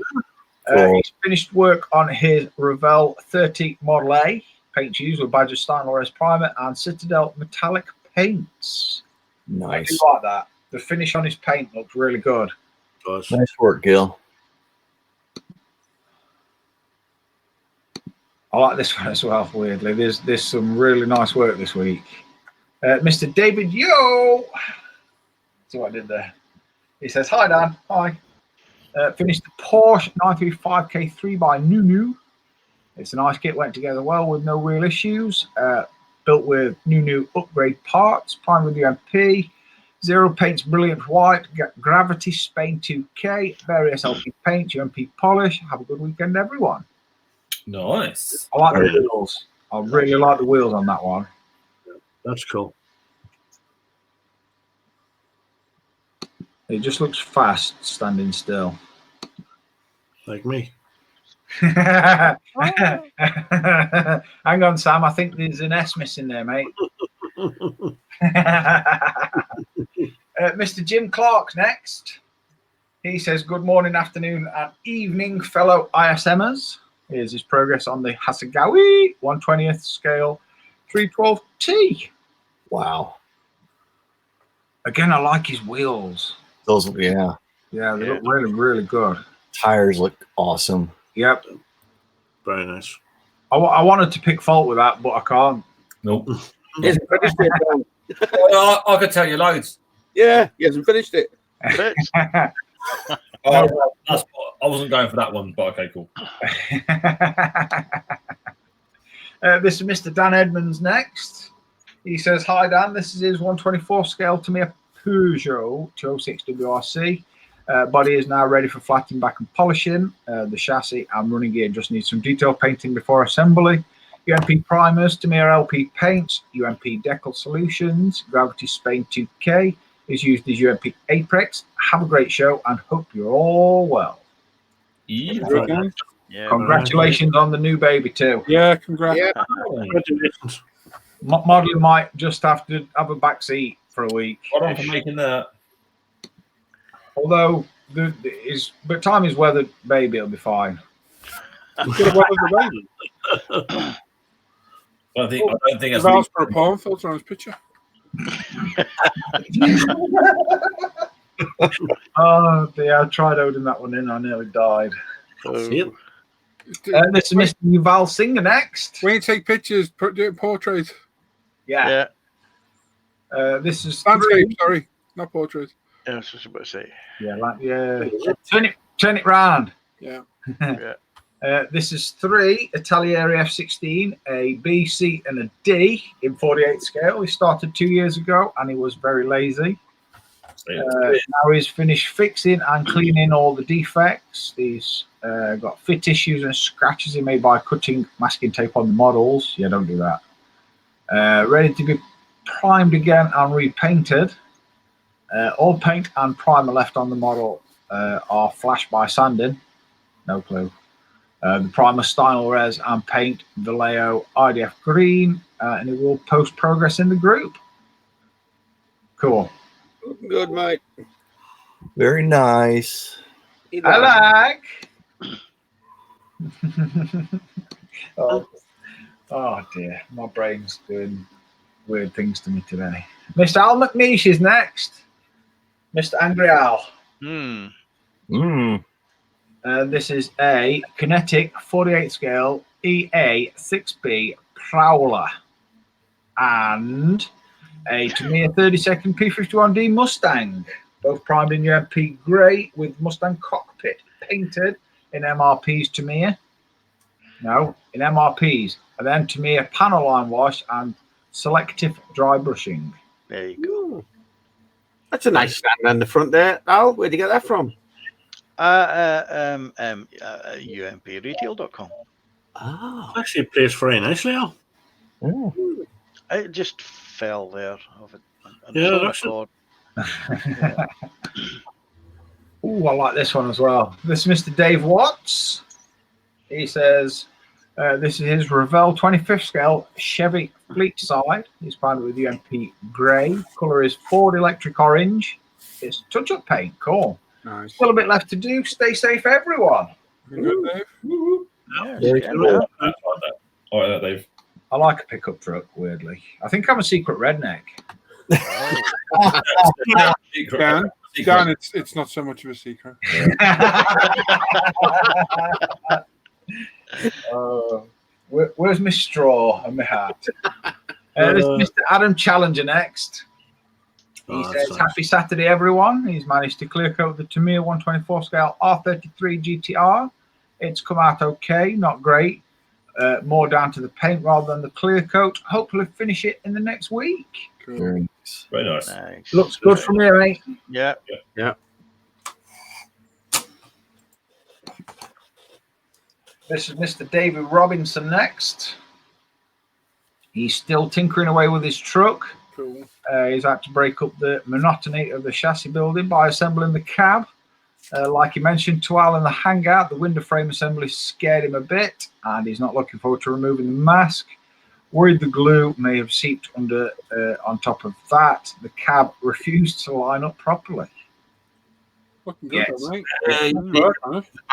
He's finished work on his Revell 30 Model A. Paint used with Badger Stein Res Primer and Citadel Metallic paints. I do Nice. like that. The finish on his paint looks really good. Does. Nice work, Gil. I like this one as well, weirdly. There's some really nice work this week. Mr. David Yo. See what I did there? He says, hi, Dan. Hi. Finished the Porsche 935 K3 by Nunu. It's a nice kit, went together well with no real issues. Built with Nunu upgrade parts, primed with UMP, Zero Paints Brilliant White, Gravity Spain 2K, various LP paints, UMP polish. Have a good weekend, everyone. Nice. I like the wheels. I really like the wheels on that one. That's cool. It just looks fast standing still. Like me. Hang on, Sam. I think there's an S missing there, mate. Mr. Jim Clark next. He says, good morning, afternoon, and evening, fellow ISMers. Here's his progress on the Hasegawa 1/20th scale 312T. Wow. Again, I like his wheels. Those, yeah. Yeah, they look really, really good. Tires look awesome. Yep. Very nice. I wanted to pick fault with that, but I can't. Nope. He hasn't finished it, Dan. I could tell you loads. Yeah, he hasn't finished it. I wasn't going for that one, but okay, cool. This is Mr. Dan Edmonds next. He says, hi, Dan. This is his 124 scale Tamiya Peugeot 206 WRC. Body is now ready for flattening back and polishing. The chassis and running gear just need some detail painting before assembly. UMP primers, Tamiya LP paints, UMP decal solutions, Gravity Spain 2K is used as UMP Apex. Have a great show and hope you're all well. Yeah. Yeah, Congratulations on the new baby too. Yeah, congrats. Yeah. Congratulations. Model might just have to have a back seat for a week. Well done for making that. Although but time is weathered, baby, it'll be fine. I don't think I've that's asked for a palm filter on his picture. Oh dear, I tried holding that one in, I nearly died. See it? This is Mr. Yuval Singer next. When you take pictures, do it portrait. Yeah. yeah. This is Landscape, sorry, not portrait. I was just about to say. yeah. Turn it round. Yeah. Yeah. This is 3 Italieri F16, a B, C, and a D in 48 scale. He started 2 years ago, and he was very lazy. Now he's finished fixing and cleaning all the defects. He's got fit issues and scratches he made by cutting masking tape on the models. Yeah, don't do that. Ready to be primed again and repainted. All paint and primer left on the model are flashed by sanding. No clue. The primer, Steinel Res, and paint Vallejo IDF green, and it will post progress in the group. Cool. Good, mate. Very nice. I like. Oh dear, my brain's doing weird things to me today. Mr. Al McNeish is next. Mr. Angry Al. Hmm. This is a Kinetic 48 scale EA 6B Prowler and a Tamiya 32nd P51D Mustang, both primed in UMP grey with Mustang cockpit painted in MRP's Tamiya. No, in MRP's, and then Tamiya panel line wash and selective dry brushing. There you go. Ooh. That's a nice stand on the front there. Al, where'd you get that from? UMPretail.com. Oh. Actually placed very nicely, Al. It just fell there. Yeah, that's it. Ooh, I like this one as well. This is Mr. Dave Watts. He says, this is his Revell 25th scale Chevy Fleet Side. He's primed with UMP grey. Colour is Ford Electric Orange. It's touch-up paint. Cool. Nice. Still a bit left to do. Stay safe, everyone. You good, Dave? I like that, Dave. I like a pickup truck, weirdly. I think I'm a secret redneck. Dan, it's not so much of a secret. Where's my straw and my hat? This is Mr. Adam Challenger next. He says, nice. Happy Saturday, everyone. He's managed to clear coat the Tamiya 124 scale R33 GTR. It's come out okay, not great. More down to the paint rather than the clear coat. Hopefully finish it in the next week. Cool. Very nice. Nice. Looks good from here, mate. Yeah. This is Mr. David Robinson next. He's still tinkering away with his truck. Cool. He's had to break up the monotony of the chassis building by assembling the cab. Like he mentioned to Al in the hangout, the window frame assembly scared him a bit, and he's not looking forward to removing the mask. Worried the glue may have seeped under on top of that. The cab refused to line up properly. Looking good, Yes. mate.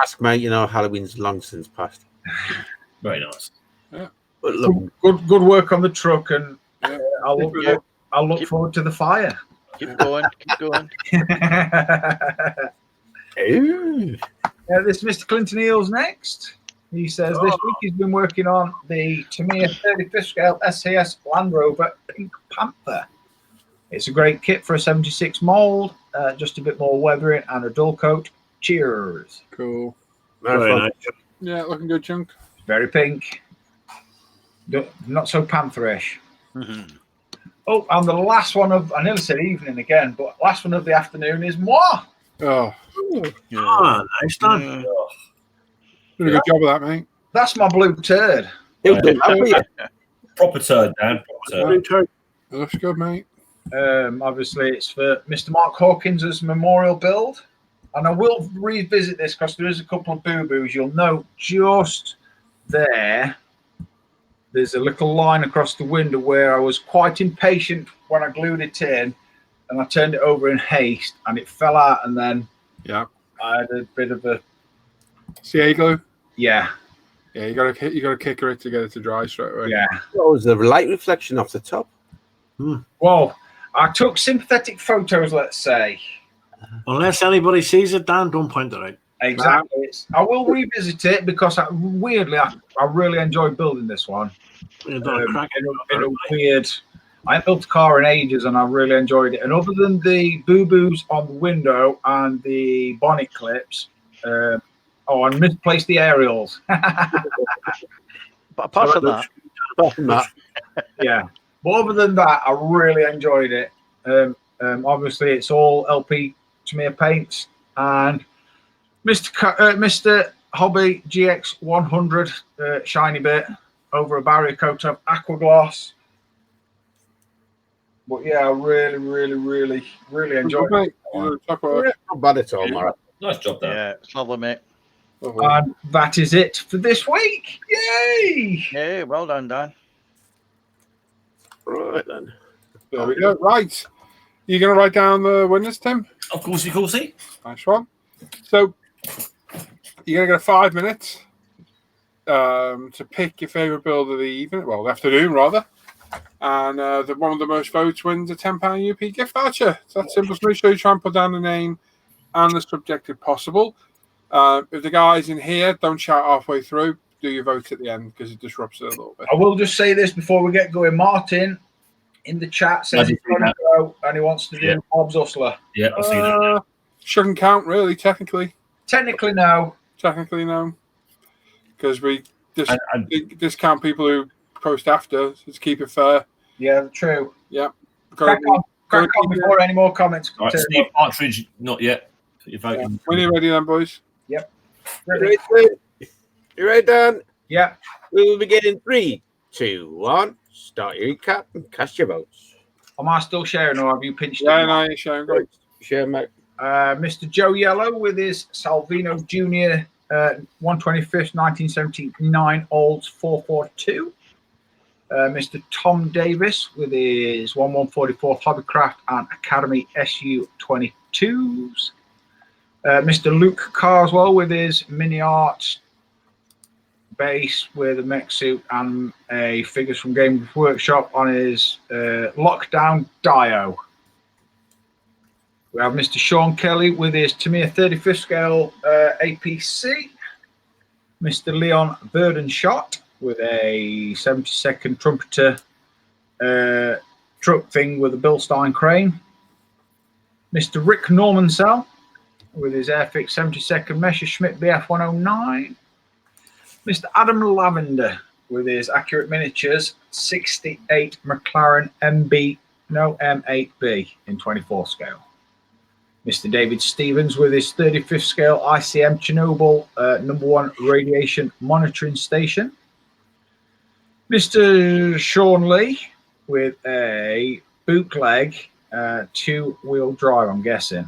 Ask mate, you know, Halloween's long since passed. Very nice. But look, Good work on the truck, and I'll look Keep- forward to the fire. Keep going. Keep going. This is Mr. Clinton Eels next. He says this week he's been working on the Tamiya 35th scale SAS Land Rover Pink Panther. It's a great kit for a 76 mold, just a bit more weathering and a dull coat. Cheers. Cool. Very nice. Yeah, looking good, Chunk. Very pink. Not so pantherish. Mhm. Oh, and the last one of, I nearly said evening again, but last one of the afternoon is moi. Oh, Nice done. did a good job of that, mate. That's my blue turd. who done that for you? Proper turd, Dan. Proper turd. It looks good, mate. Obviously, it's for Mr. Mark Hawkins' memorial build. And I will revisit this because there is a couple of boo-boos. You'll note just there, there's a little line across the window where I was quite impatient when I glued it in, and I turned it over in haste, and it fell out, and then Yeah. I had a bit of a, CA glue. yeah. Yeah, you gotta kicker it to get it to dry straight away. Yeah. What was the light reflection off the top? Well, I took sympathetic photos, let's say. Unless anybody sees it, Dan, don't point it out. Exactly. I will revisit it because weirdly, I really enjoyed building this one. You've done a crack. In a weird, I haven't built a car in ages and I really enjoyed it. And other than the boo-boos on the window and the bonnet clips, and misplaced the aerials. But apart from that, Yeah. But other than that, I really enjoyed it. Obviously, it's all LP Tamiya paints and Mr. Hobby GX 100 shiny bit over a barrier coat of Aquagloss. But yeah, I really enjoyed it. Not bad at all, Mara. Nice job, Dan. yeah, it's lovely, mate. And that is it for this week. Yay! Yeah, well done, Dan. Right then. There we go. Right. You going to write down the winners, Tim? Of course, you could see. Nice one. So you're going to get 5 minutes to pick your favourite build of the evening, well, the afternoon rather. And one of the most votes wins a £10 UP gift voucher. It's that simple. So make sure you try and put down the name and the subject if possible. If the guys in here don't shout halfway through, do your vote at the end because it disrupts it a little bit. I will just say this before we get going. Martin in the chat says he's going to go and he wants to do Bob's Hustler. Yeah, I see that. Shouldn't count, really, technically. Technically, no. Technically, no. Because we discount people who post after, so to keep it fair. Yeah, true. Yeah. Crack on before any more comments. Right, Steve Partridge, not yet. When are you ready then, boys? Yep. You ready, Dan? Yeah. We will begin in 3, 2, 1. Start your recap and cast your votes. Am I still sharing or have you pinched it? No, you're sharing. Great. Share, mate. Mr. Joe Yellow with his Salvino Jr. 125th 1979 Olds 442. Mr. Tom Davis with his 1144th Hobbycraft and Academy SU 22s. Mr. Luke Carswell with his Mini Arts base with a mech suit and a figures from Games Workshop on his Lockdown Dio. We have Mr. Sean Kelly with his Tamiya 35th scale APC. Mr. Leon Burdenshot with a 72nd Trumpeter truck thing with a Bilstein crane. Mr. Rick Normansell with his Airfix 72nd Messerschmitt BF 109. Mr. Adam Lavender with his Accurate Miniatures 68 McLaren M8B in 24 scale. Mr. David Stevens with his 35th scale ICM Chernobyl #1 radiation monitoring station. Mr. Sean Lee with a bootleg 2-wheel drive, I'm guessing.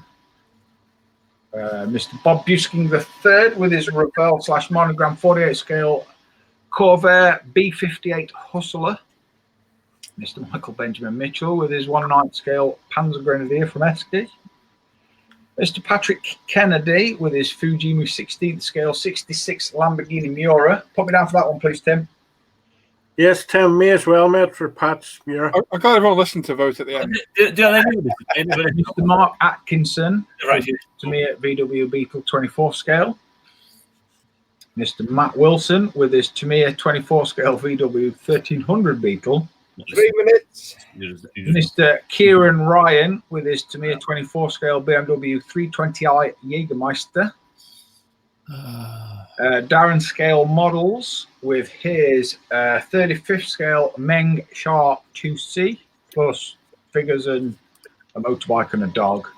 Mr. Bob Busking III with his Revell / Monogram 48 scale Corvair B58 Hustler. Mr. Michael Benjamin Mitchell with his 1/9 scale Panzer Grenadier from Esky. Mr. Patrick Kennedy with his Fujimi 16th scale 66 Lamborghini Miura. Put me down for that one, please, Tim. Yes, Tim, me as well, mate, for Pat's Miura. I got everyone listen to vote at the end. Mr. Mark Atkinson, Right. to me at VW Beetle 24 scale. Mr. Matt Wilson with his Tamiya 24 scale VW 1300 Beetle. 3 minutes. Mr. Kieran Ryan with his Tamiya 24 scale BMW 320i Jägermeister. Darren Scale Models with his 35th scale Meng Sharp 2C plus figures and a motorbike and a dog.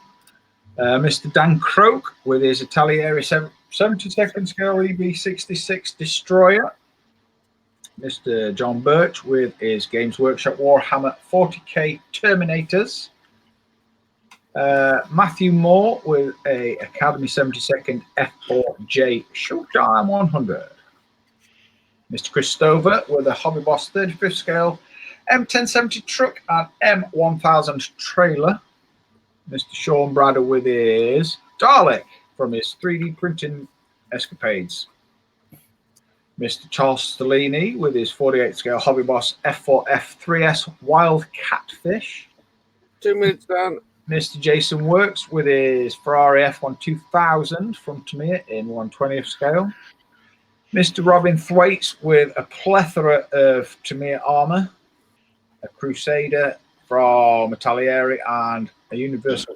Mr. Dan Croak with his Italieri 72nd scale EB66 Destroyer. Mr. John Birch with his Games Workshop Warhammer 40k Terminators. Matthew Moore with a Academy 72nd F4J Showtime 100. Mr. Chris Stover with a Hobby Boss 35th scale M1070 truck and M1000 trailer. Mr. Sean Bradder with his Dalek from his 3D printing escapades. Mr. Charles Stellini with his 48 scale Hobby Boss F4 F3S Wild Catfish. 2 minutes, Dan. Mr. Jason Works with his Ferrari F1 2000 from Tamiya in 1/20th scale. Mr. Robin Thwaites with a plethora of Tamiya armor, a Crusader from Italieri and a Universal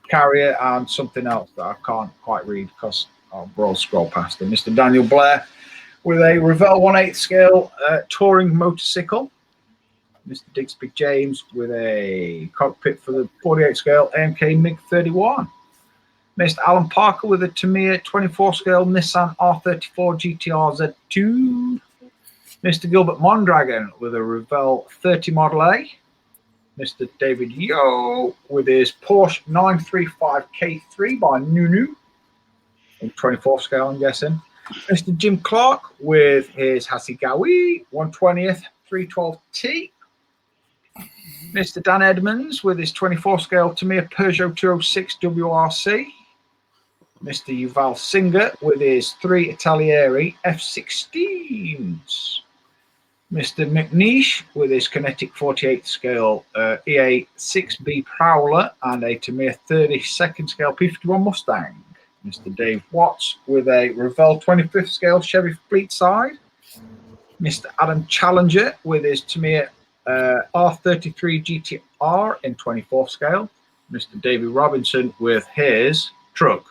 Carrier and something else that I can't quite read because I'll scroll past them. Mr. Daniel Blair with a Revell 1/8 scale touring motorcycle. Mr. Digsby James with a cockpit for the 48 scale AMK MiG-31. Mr. Alan Parker with a Tamiya 24 scale Nissan R34 GTR Z2. Mr. Gilbert Mondragon with a Revell 30 Model A. Mr. David Yo with his Porsche 935 K3 by Nunu in 24 scale, I'm guessing. Mr. Jim Clark with his Hasegawa 1/20th 312T. Mr. Dan Edmonds with his 24 scale Tamiya Peugeot 206 WRC. Mr. Yuval Singer with his 3 Italieri F16s. Mr. McNeish with his Kinetic 48 scale EA 6B Prowler and a Tamiya 32nd scale P51 Mustang. Mr. Dave Watts with a Revell 25th scale Chevy Fleet side. Mr. Adam Challenger with his Tamiya R33 GTR in 24th scale. Mr. David Robinson with his truck.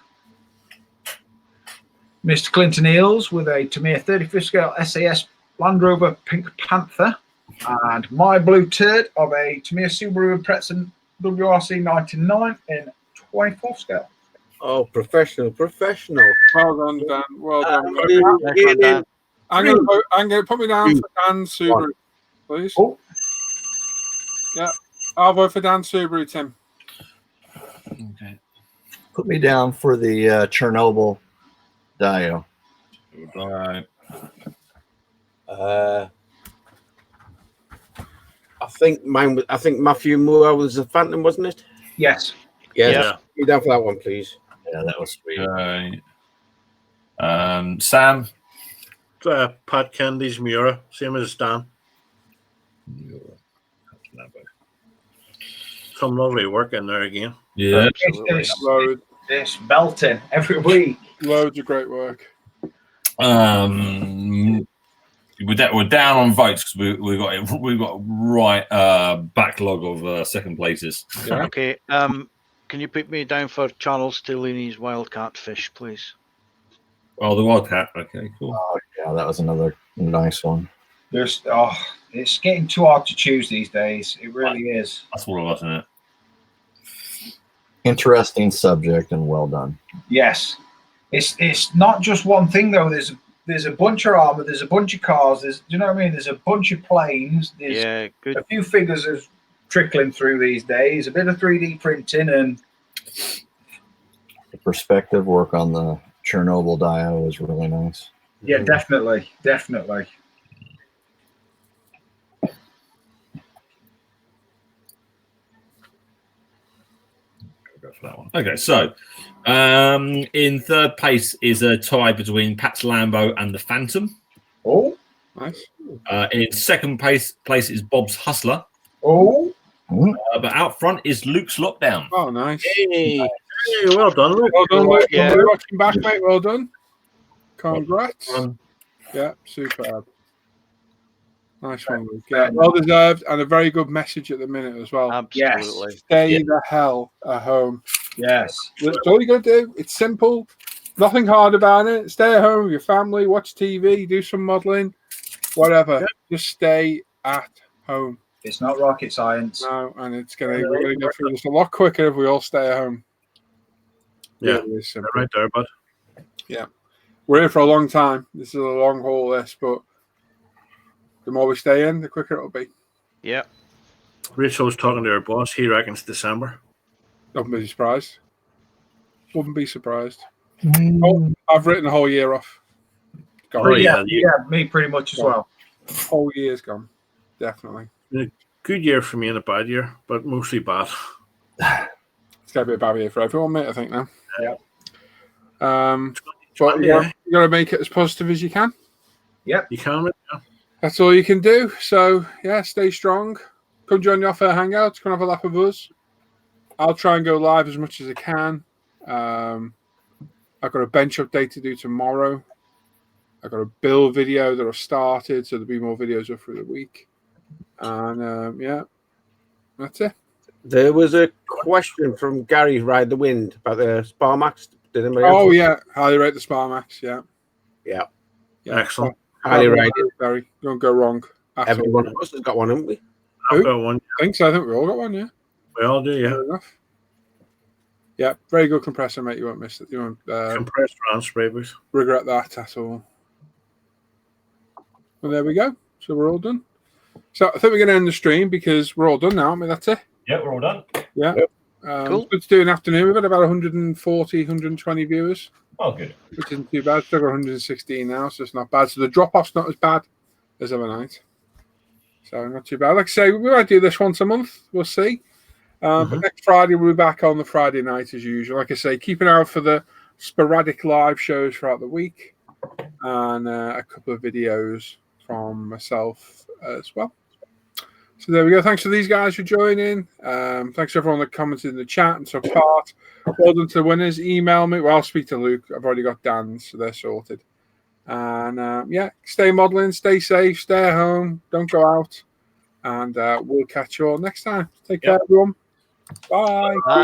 Mr. Clinton Eels with a Tamiya 35th scale SAS Land Rover Pink Panther. And my blue turd of a Tamiya Subaru Impreza WRC 99 in 24th scale. Oh, professional. Well done, Dan. Well done. Next one, Dan. I'm going to put me down for Dan Subaru, please. Oh. Yeah, I'll vote for Dan Subaru, Tim. Okay. Put me down for the Chernobyl Dio. All right. I think Matthew Moore was the Phantom, wasn't it? Yes. Yes. Yeah. Put me down for that one, please. Yeah, that was sweet. Sam. Pat Kennedy's Miura, same as Dan. Some lovely work in there again. Yeah. Absolutely. This belting every week. Loads of great work. We're down on votes because we got a right backlog of second places. Yeah. Okay. Can you put me down for Charles Stellini's Wildcat Fish, please? Oh, the Wildcat. Okay, cool. Oh, yeah, that was another nice one. It's getting too hard to choose these days. It really is. That's all of us, isn't it? Interesting subject and well done. Yes. It's not just one thing though. There's a bunch of armor. There's a bunch of cars. Do you know what I mean? There's a bunch of planes. There's Yeah, good. a few figures are trickling through these days. A bit of 3D printing and The perspective work on the Chernobyl Dio was really nice. yeah, definitely. Go for that one. Okay, so in third place is a tie between Pat's Lambo and the Phantom. Oh, Nice. In second place is Bob's Hustler. oh, But out front is Luke's Lockdown. Oh, nice. Hey, well done, Luke. Well done, Luke. Yeah. You're watching back, mate. Well done. Congrats. Yeah, superb. Nice one, Luke. Yeah, well deserved and a very good message at the minute as well. Absolutely. Stay the hell at home. yes. That's all you got to do. It's simple. Nothing hard about it. Stay at home with your family, watch TV, do some modelling, whatever. Yeah. Just stay at home. It's not rocket science. No, and it's going to really go through this a lot quicker if we all stay at home. Yeah, Really is simple. right there, bud. We're here for a long time. This is a long haul, this, but the more we stay in, the quicker it'll be. Yeah. Rachel's talking to her boss. He reckons December. Wouldn't be surprised. Wouldn't be surprised. Oh, I've written the whole year off. Gone. Oh, yeah, yeah. me pretty much as well. Whole year's gone. Definitely. Good year for me and a bad year, but mostly bad. It's got to be a bad year for everyone, mate, I think now. Yeah. But Yeah. you got to make it as positive as you can. You can. Yeah. That's all you can do. So, yeah, stay strong. Come join the Off-Air Hangouts. Come have a laugh with us. I'll try and go live as much as I can. I've got a bench update to do tomorrow. I've got a build video that I've started, so there'll be more videos up through the week. And, yeah, that's it. There was a question from Gary Ride the Wind about the Sparmax. Did anybody Oh, else? yeah. Highly rate the Sparmax, yeah. Yeah. Excellent. Highly rated. Very. Don't go wrong. at all. Every one of us has got one, haven't we? I've got one. I think so. I think we all got one, yeah. We all do, yeah. Fair enough. Yeah, very good compressor, mate. You won't miss it. You won't Compressed round spray booth. regret that at all. Well, there we go. So we're all done. So I think we're going to end the stream because we're all done now, aren't we? That's it. Yeah, we're all done. Yeah. Cool. Good to do an afternoon. We've got about 140, 120 viewers, Oh, good. which isn't too bad. Still got 116 now, so it's not bad. So the drop-off's not as bad as other night. So not too bad. Like I say, we might do this once a month. We'll see. But next Friday, we'll be back on the Friday night as usual. Like I say, keep an eye out for the sporadic live shows throughout the week and a couple of videos from myself as well. So there we go. Thanks to these guys for joining. Thanks to everyone that commented in the chat and took part. Well done to the winners. Email me. Well, I'll speak to Luke. I've already got Dan's, so they're sorted. And yeah, stay modelling, stay safe, stay at home, don't go out. And we'll catch you all next time. Take care, everyone. Bye. Bye.